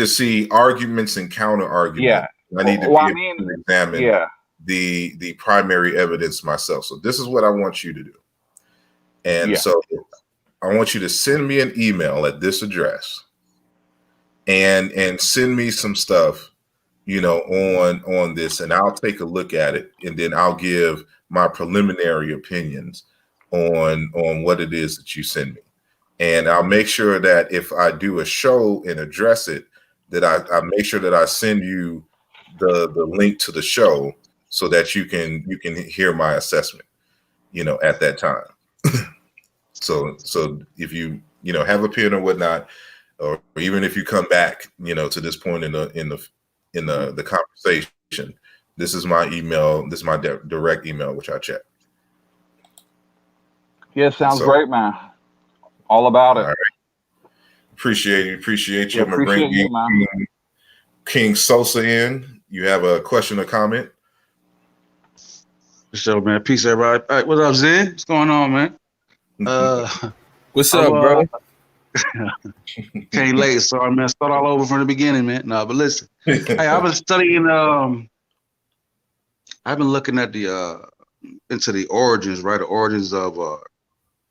see arguments and counter arguments. I need to be able to examine the primary evidence myself. So this is what I want you to do. And so I want you to send me an email at this address and send me some stuff, on this, and I'll take a look at it, and then I'll give my preliminary opinions on what it is that you send me. And I'll make sure that if I do a show and address it, that I make sure that I send you the link to the show so that you can hear my assessment, at that time. So if you have a pen or whatnot, or even if you come back, to this point in the conversation, this is my email. This is my direct email, which I check. Yeah, sounds great, man. All about it. All right. Appreciate you. I'm gonna bring King Sosa in. You have a question or comment? So, man, peace, everybody. All right, what up, Zen? What's going on, man? What's up, bro? Came late, sorry, man. Start all over from the beginning, man. No, but listen. Hey, I've been studying. I've been looking at into the origins, right? The origins of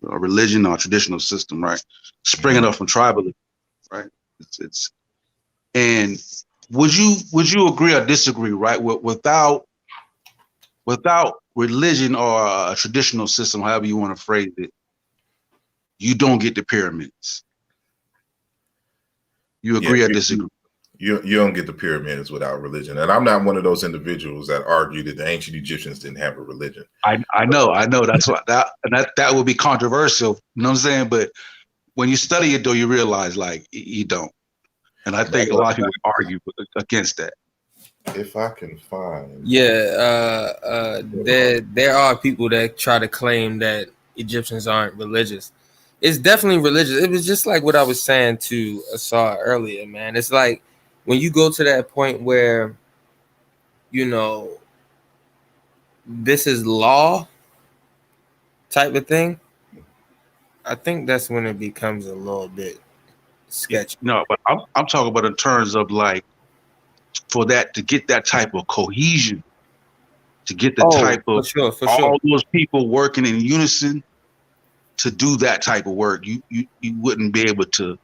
religion or traditional system, right? Springing up from tribalism, right? It's and would you agree or disagree, right? Without religion or a traditional system, however you want to phrase it, you don't get the pyramids. You agree or disagree? You don't get the pyramids without religion. And I'm not one of those individuals that argue that the ancient Egyptians didn't have a religion. I know. That's what that would be controversial. You know what I'm saying? But when you study it, though, you realize like you don't. And I think a lot of people argue against that. If I can find. There are people that try to claim that Egyptians aren't religious. It's definitely religious. It was just like what I was saying to Asar earlier, man. It's like when you go to that point where, this is law type of thing, I think that's when it becomes a little bit sketchy. No, but I'm talking about in terms of like, for that to get that type of cohesion, to get the type of all those people working in unison to do that type of work, you wouldn't be able to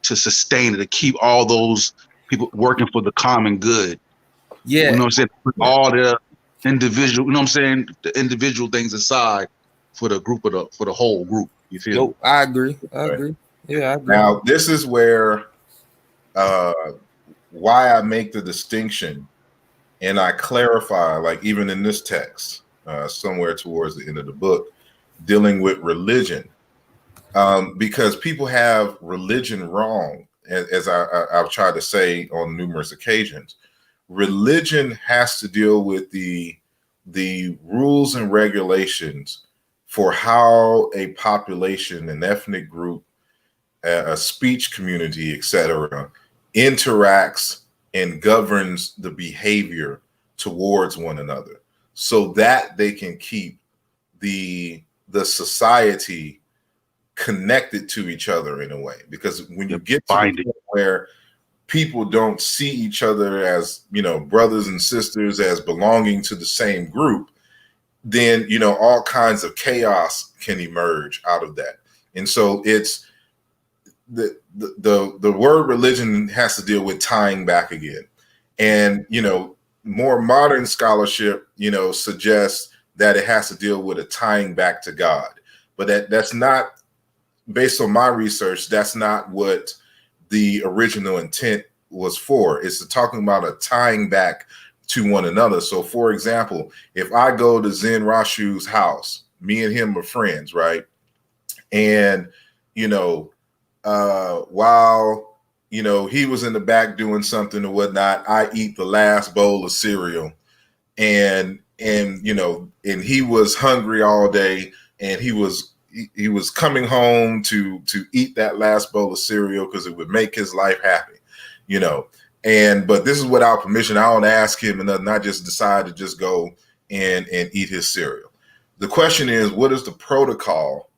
sustain it, to keep all those people working for the common good. Yeah. You know what I'm saying? Put all the individual, the individual things aside for the group for the whole group. You feel? Nope, I agree. Yeah, I agree. Now, this is where why I make the distinction, and I clarify, like even in this text, somewhere towards the end of the book, dealing with religion, because people have religion wrong, as I've tried to say on numerous occasions. Religion has to deal with the rules and regulations for how a population, an ethnic group, a speech community, etc., interacts and governs the behavior towards one another, so that they can keep the society connected to each other in a way. Because when you get to the point where people don't see each other as, brothers and sisters, as belonging to the same group, then, all kinds of chaos can emerge out of that. And so it's the word religion has to deal with tying back again. And, more modern scholarship, suggests that it has to deal with a tying back to God. But that's not, based on my research, that's not what the original intent was for. It's talking about a tying back to one another. So, for example, if I go to Zen Rashu's house, me and him are friends, right? And, while, he was in the back doing something or whatnot, I eat the last bowl of cereal, and he was hungry all day, and he was he was coming home to eat that last bowl of cereal because it would make his life happy, you know. But this is without permission. I don't ask him and nothing. I just decide to just go and eat his cereal. The question is, what is the protocol,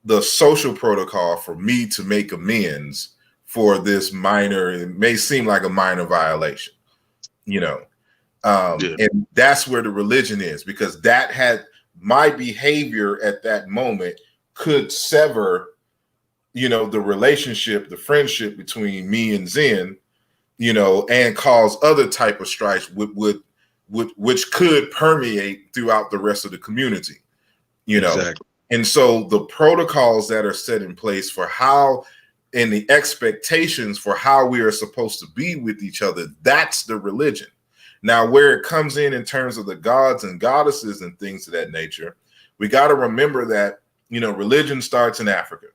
the social protocol for me to make amends for this minor, it may seem like a minor violation, you know? And that's where the religion is, because that had my behavior at that moment could sever, you know, the relationship, the friendship between me and Zen, you know, and cause other type of strife which could permeate throughout the rest of the community, you know. Exactly. And so the protocols that are set in place for how, and the expectations for how we are supposed to be with each other, that's the religion. Now, where it comes in terms of the gods and goddesses and things of that nature, we got to remember that, you know, religion starts in Africa.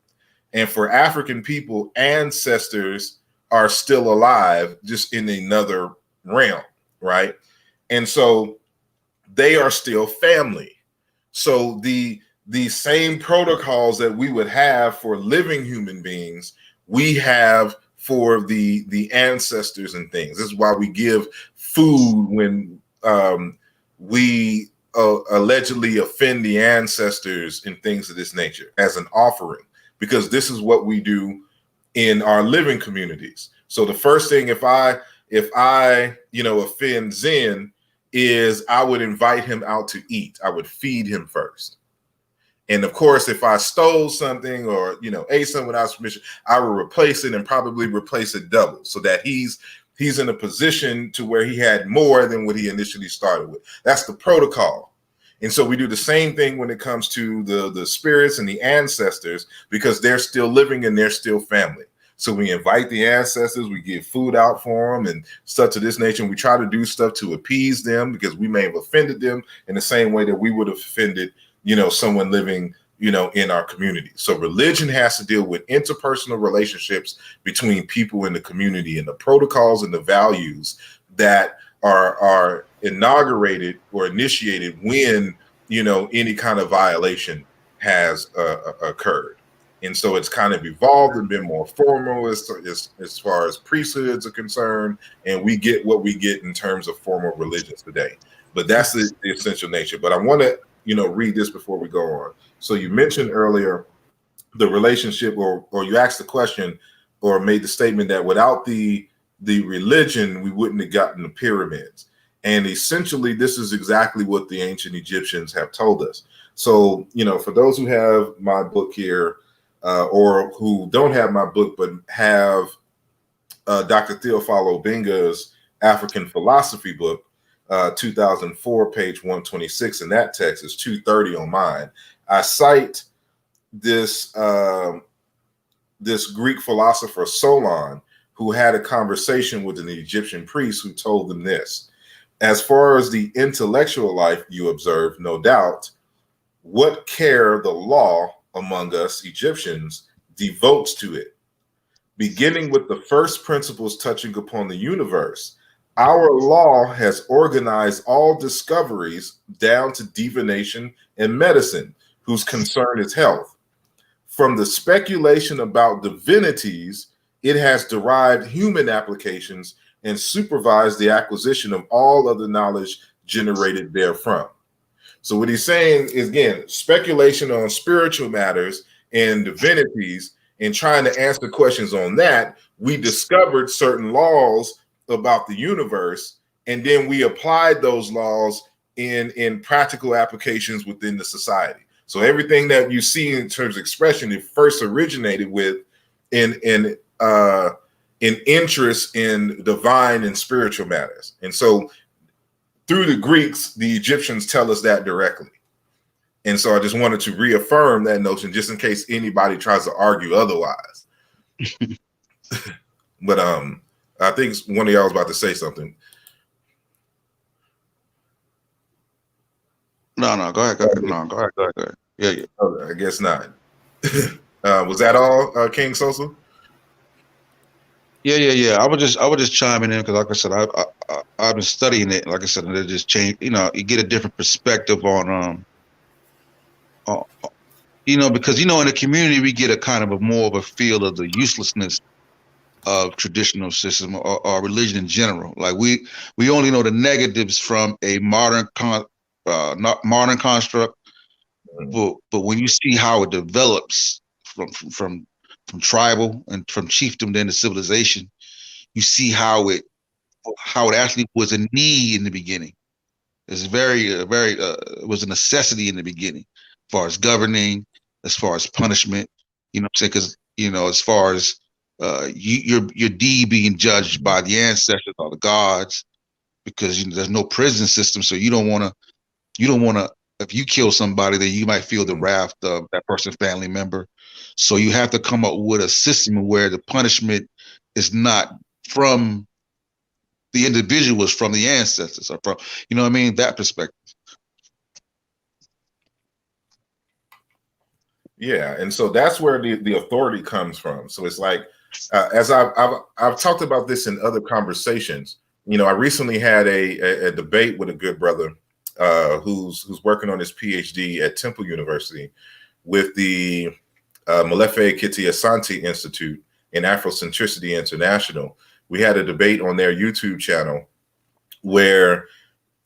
And for African people, ancestors are still alive, just in another realm, right? And so they are still family. So the same protocols that we would have for living human beings, we have for the ancestors and things. This is why we give food when we allegedly offend the ancestors and things of this nature as an offering, because this is what we do in our living communities. So the first thing, if I you know, offend Zen, is I would invite him out to eat. I would feed him first. And of course, if I stole something or, you know, ate something without permission, I would replace it and probably replace it double, so that he's in a position to where he had more than what he initially started with. That's the protocol. And so we do the same thing when it comes to the spirits and the ancestors, because they're still living and they're still family. So we invite the ancestors, we give food out for them and stuff to this nature. And we try to do stuff to appease them, because we may have offended them in the same way that we would have offended, you know, someone living, you know, in our community. So religion has to deal with interpersonal relationships between people in the community, and the protocols and the values that are inaugurated or initiated when, you know, any kind of violation has occurred. And so it's kind of evolved and been more formal as far as priesthoods are concerned, and we get what we get in terms of formal religions today. But that's the essential nature. But I want to, you know, read this before we go on. So you mentioned earlier the relationship, or you asked the question or made the statement that without the religion, we wouldn't have gotten the pyramids. And essentially, this is exactly what the ancient Egyptians have told us. So, you know, for those who have my book here, or who don't have my book but have Dr. Theophilo Benga's African Philosophy book, 2004, page 126, and that text is 230 on mine. I cite this Greek philosopher Solon, who had a conversation with an Egyptian priest who told them this: as far as the intellectual life you observe, no doubt, what care the law among us Egyptians devotes to it, beginning with the first principles touching upon the universe. Our law has organized all discoveries down to divination and medicine, whose concern is health. From the speculation about divinities, it has derived human applications and supervised the acquisition of all other knowledge generated therefrom. So what he's saying is, again, speculation on spiritual matters and divinities, and trying to answer questions on that, we discovered certain laws about the universe, and then we applied those laws in practical applications within the society. So everything that you see in terms of expression, it first originated with in interest in divine and spiritual matters. And so through the Greeks, the Egyptians tell us that directly. And so I just wanted to reaffirm that notion, just in case anybody tries to argue otherwise. But I think one of y'all was about to say something. No, go ahead. No, go ahead. Yeah. Okay, I guess not. Was that all, King Sosa? Yeah. I would just chiming in because, like I said, I've been studying it. Like I said, and it just changed. You know, you get a different perspective on Because in the community we get a kind of a more of a feel of the uselessness of traditional system or religion in general. Like we only know the negatives from a modern construct, but when you see how it develops from tribal and from chiefdom then to civilization, you see how it actually was a need in the beginning. It's it was a necessity in the beginning, as far as governing, as far as punishment. I'm saying, because as far as your deed being judged by the ancestors or the gods, because there's no prison system, so you don't want to. If you kill somebody, then you might feel the wrath of that person's family member. So you have to come up with a system where the punishment is not from the individuals, from the ancestors, or from that perspective. Yeah, and so that's where the authority comes from. So it's like, as I've talked about this in other conversations. I recently had a debate with a good brother who's working on his PhD at Temple University with the Molefe Kiti Asante Institute in Afrocentricity International. We had a debate on their YouTube channel where,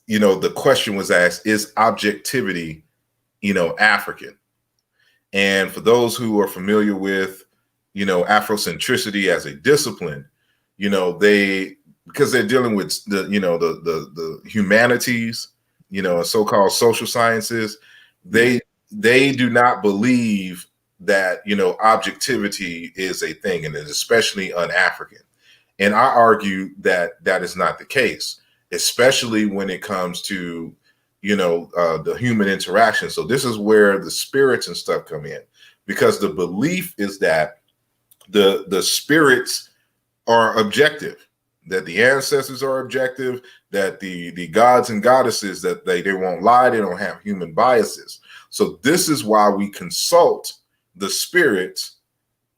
the question was asked, is objectivity, African? And for those who are familiar with, Afrocentricity as a discipline, because they're dealing with the humanities, so-called social sciences, they do not believe that, objectivity is a thing, and it's especially un-African. And I argue that that is not the case, especially when it comes to the human interaction. So this is where the spirits and stuff come in, because the belief is that the spirits are objective, that the ancestors are objective, that the gods and goddesses, that they won't lie, they don't have human biases. So this is why we consult the spirits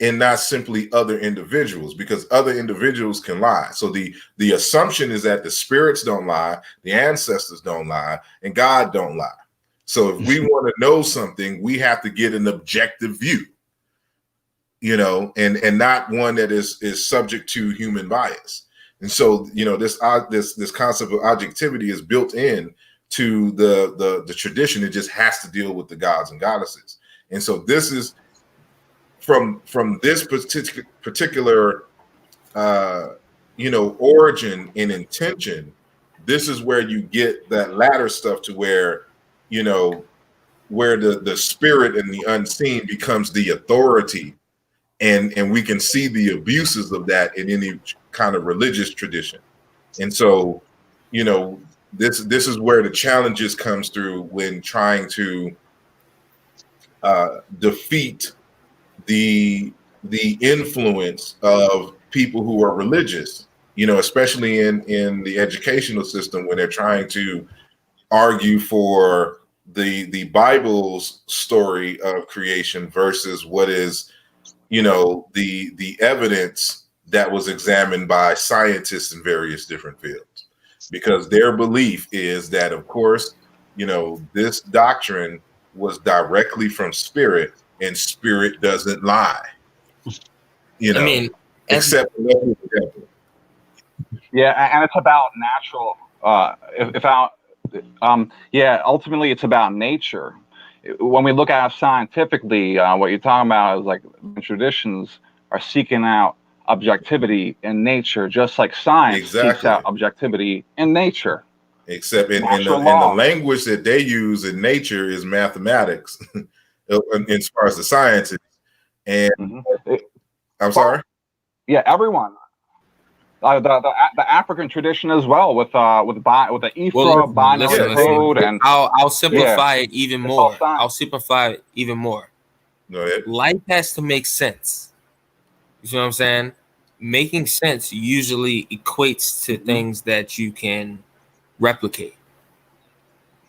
and not simply other individuals, because other individuals can lie. So the assumption is that the spirits don't lie, the ancestors don't lie, and God don't lie. So if we want to know something, we have to get an objective view, and not one that is subject to human bias. And so, this concept of objectivity is built in to the tradition. It just has to deal with the gods and goddesses. And so this is from this particular origin and intention. This is where you get that latter stuff, to where where the spirit and the unseen becomes the authority, and we can see the abuses of that in any kind of religious tradition. And so this is where the challenges comes through when trying to defeat the influence of people who are religious, especially in the educational system, when they're trying to argue for the Bible's story of creation versus what is, the evidence that was examined by scientists in various different fields, because their belief is that, of course, this doctrine was directly from spirit, and spirit doesn't lie, except yeah, and it's about natural. Ultimately, it's about nature. When we look at it scientifically, what you're talking about is like traditions are seeking out objectivity in nature, just like science seeks out objectivity in nature. Except in the language that they use in nature is mathematics, as far as the sciences. And I'm sorry. Yeah, everyone. The African tradition as well, with the Ifra binary code, and I'll simplify it even more. Go ahead. Life has to make sense. You know what I'm saying? Making sense usually equates to things that you can replicate.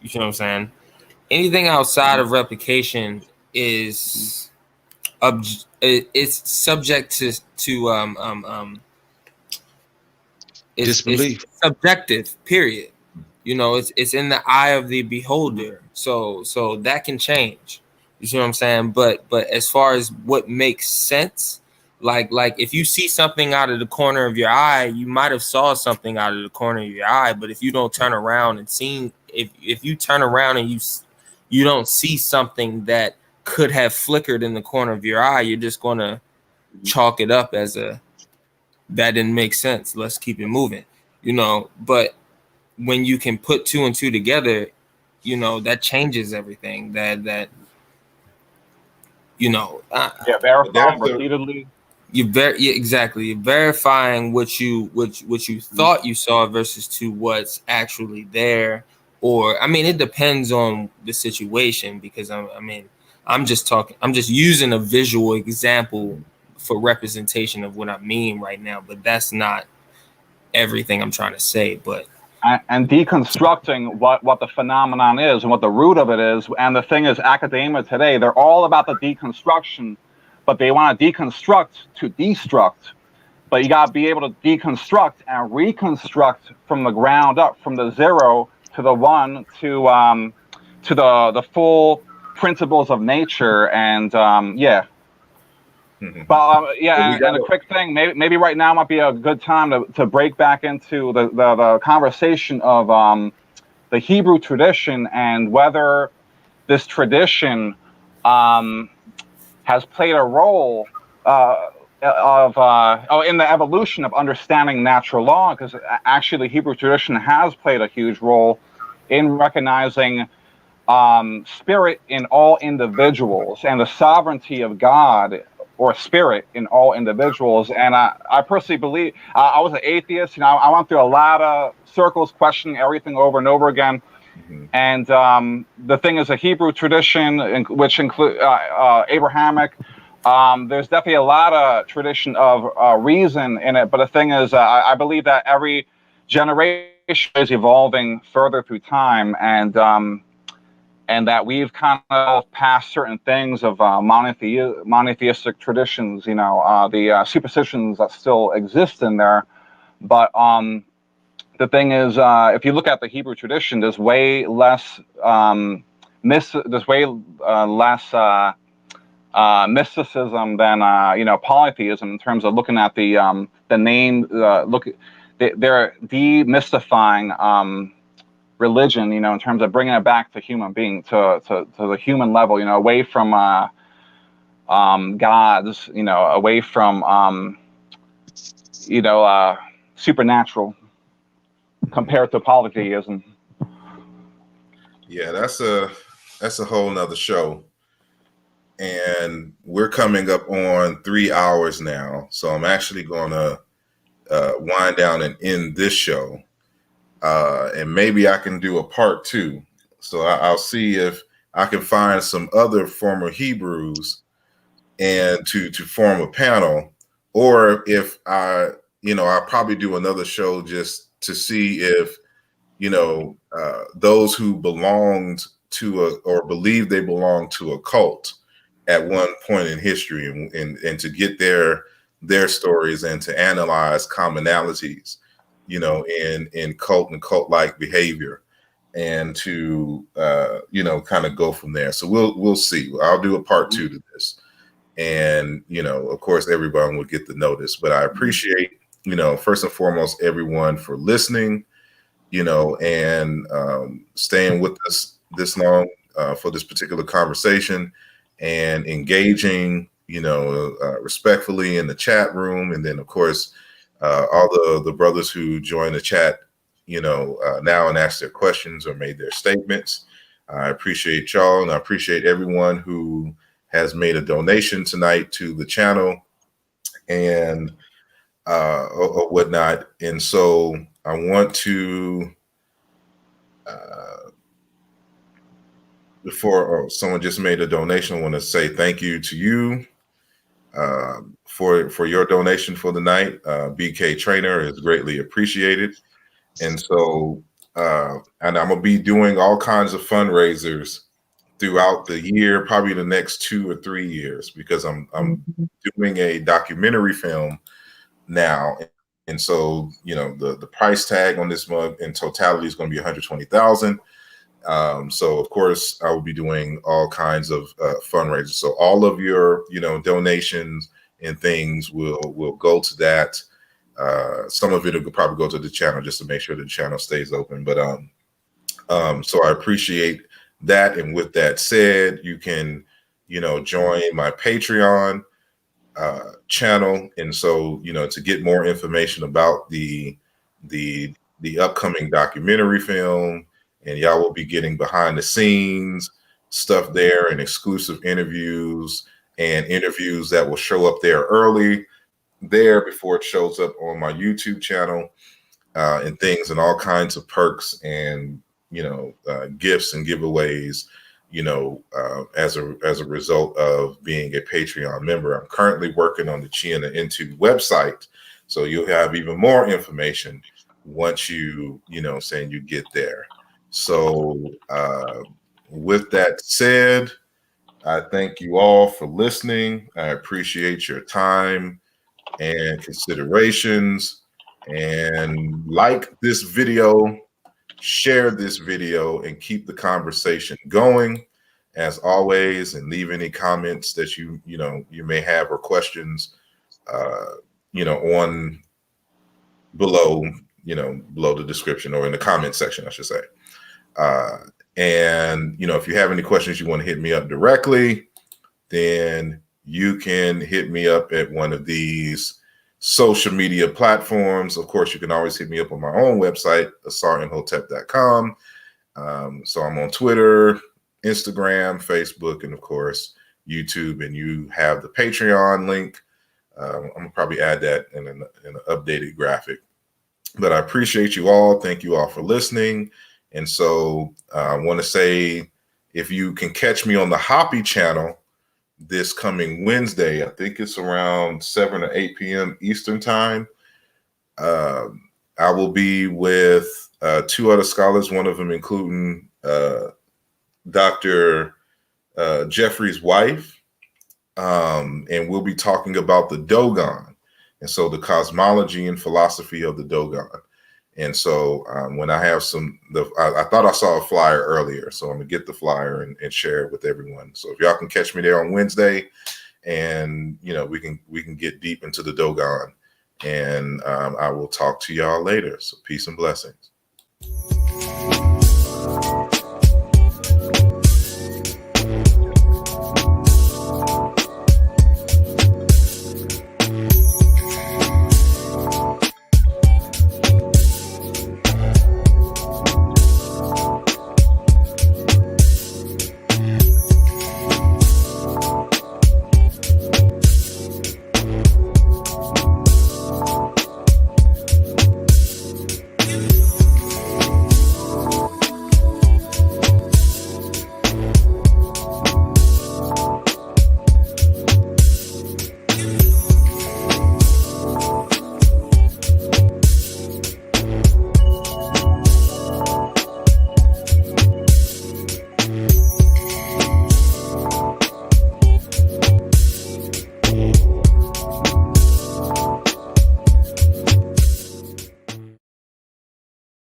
You know what I'm saying? Anything outside of replication is it's subject to disbelief. It's subjective, period. It's in the eye of the beholder. So that can change. You see what I'm saying? But as far as what makes sense, like if you see something out of the corner of your eye, you might have saw something out of the corner of your eye. But if you don't turn around and see, if you turn around and you don't see something that could have flickered in the corner of your eye, you're just gonna chalk it up as that didn't make sense. Let's keep it moving, you know. But when you can put two and two together, you know, that changes everything. That you know, verifying repeatedly. Exactly. You're verifying what you thought you saw versus to what's actually there. Or I mean, it depends on the situation, because I'm just using a visual example for representation of what I mean right now, but that's not everything I'm trying to say. But and deconstructing what the phenomenon is and what the root of it is. And the thing is, academia today, they're all about the deconstruction, but they want to deconstruct to destruct. But you got to be able to deconstruct and reconstruct from the ground up, from the 0 to the 1 to the full principles of nature. And yeah. But and a quick thing, maybe right now might be a good time to break back into the conversation of the Hebrew tradition and whether this tradition has played a role in the evolution of understanding natural law, because actually the Hebrew tradition has played a huge role in recognizing spirit in all individuals and the sovereignty of God or spirit in all individuals. And I personally believe, I was an atheist, you know, I went through a lot of circles questioning everything over and over again. Mm-hmm. And the thing is, a Hebrew tradition, which include Abrahamic, there's definitely a lot of tradition of reason in it. But the thing is, I believe that every generation is evolving further through time, and that we've kind of passed certain things of monotheistic traditions, you know, the superstitions that still exist in there. But the thing is, if you look at the Hebrew tradition, there's way less mysticism than you know, polytheism, in terms of looking at the name. They're demystifying religion, you know, in terms of bringing it back to human being, to the human level, you know, away from gods, you know, away from you know, supernatural, compared to polytheism. Yeah, that's a whole nother show, and we're coming up on 3 hours now, so I'm actually going to wind down and end this show. And maybe I can do a part 2. So I'll see if I can find some other former Hebrews and to form a panel, or if I'll probably do another show just to see if, you know, those who belonged to or believe they belong to a cult at one point in history, and to get their stories and to analyze commonalities, you know, in cult and cult-like behavior, and to you know, kind of go from there. So we'll see. I'll do a part 2 to this, and you know, of course, everyone will get the notice. But I appreciate, you know, first and foremost, everyone for listening, you know, and staying with us this long for this particular conversation, and engaging, you know, respectfully in the chat room, and then of course, all the brothers who join the chat, you know, now and ask their questions or made their statements. I appreciate y'all, and I appreciate everyone who has made a donation tonight to the channel and or whatnot. And so I want to, before someone just made a donation, I want to say thank you to you for your donation for the night. BK Trainer is greatly appreciated. And so, and I'm gonna be doing all kinds of fundraisers throughout the year, probably the next 2 or 3 years, because I'm doing a documentary film now. And so, you know, the price tag on this mug in totality is going to be $120,000. So of course I will be doing all kinds of fundraisers. So all of your, donations and things will go to that. Some of it will probably go to the channel just to make sure the channel stays open. But so I appreciate that. And with that said, you can, join my Patreon channel. And so, to get more information about the upcoming documentary film, and y'all will be getting behind the scenes stuff there, and exclusive interviews and interviews that will show up there early there before it shows up on my YouTube channel, and things, and all kinds of perks and gifts and giveaways, as a result of being a Patreon member. I'm currently working on the Chi and the Into website, so you'll have even more information once you saying you get there. So with that said, I thank you all for listening. I appreciate your time and considerations, and like this video, share this video, and keep the conversation going as always, and leave any comments that you may have or questions on below the description, or in the comment section, I should say. And if you have any questions you want to hit me up directly, then you can hit me up at one of these social media platforms. Of course, you can always hit me up on my own website, asarimhotep.com. So I'm on Twitter, Instagram, Facebook, and of course YouTube. And you have the Patreon link. I'm gonna probably add that in an updated graphic. But I appreciate you all. Thank you all for listening. And so I want to say, if you can catch me on the Hoppy channel this coming Wednesday, I think it's around 7 or 8 p.m. Eastern time, I will be with 2 other scholars, one of them including Dr. Jeffrey's wife, and we'll be talking about the Dogon, and so the cosmology and philosophy of the Dogon. And so when I have I thought I saw a flyer earlier, so I'm gonna get the flyer and share it with everyone. So if y'all can catch me there on Wednesday, and we can get deep into the Dogon, and I will talk to y'all later. So peace and blessings.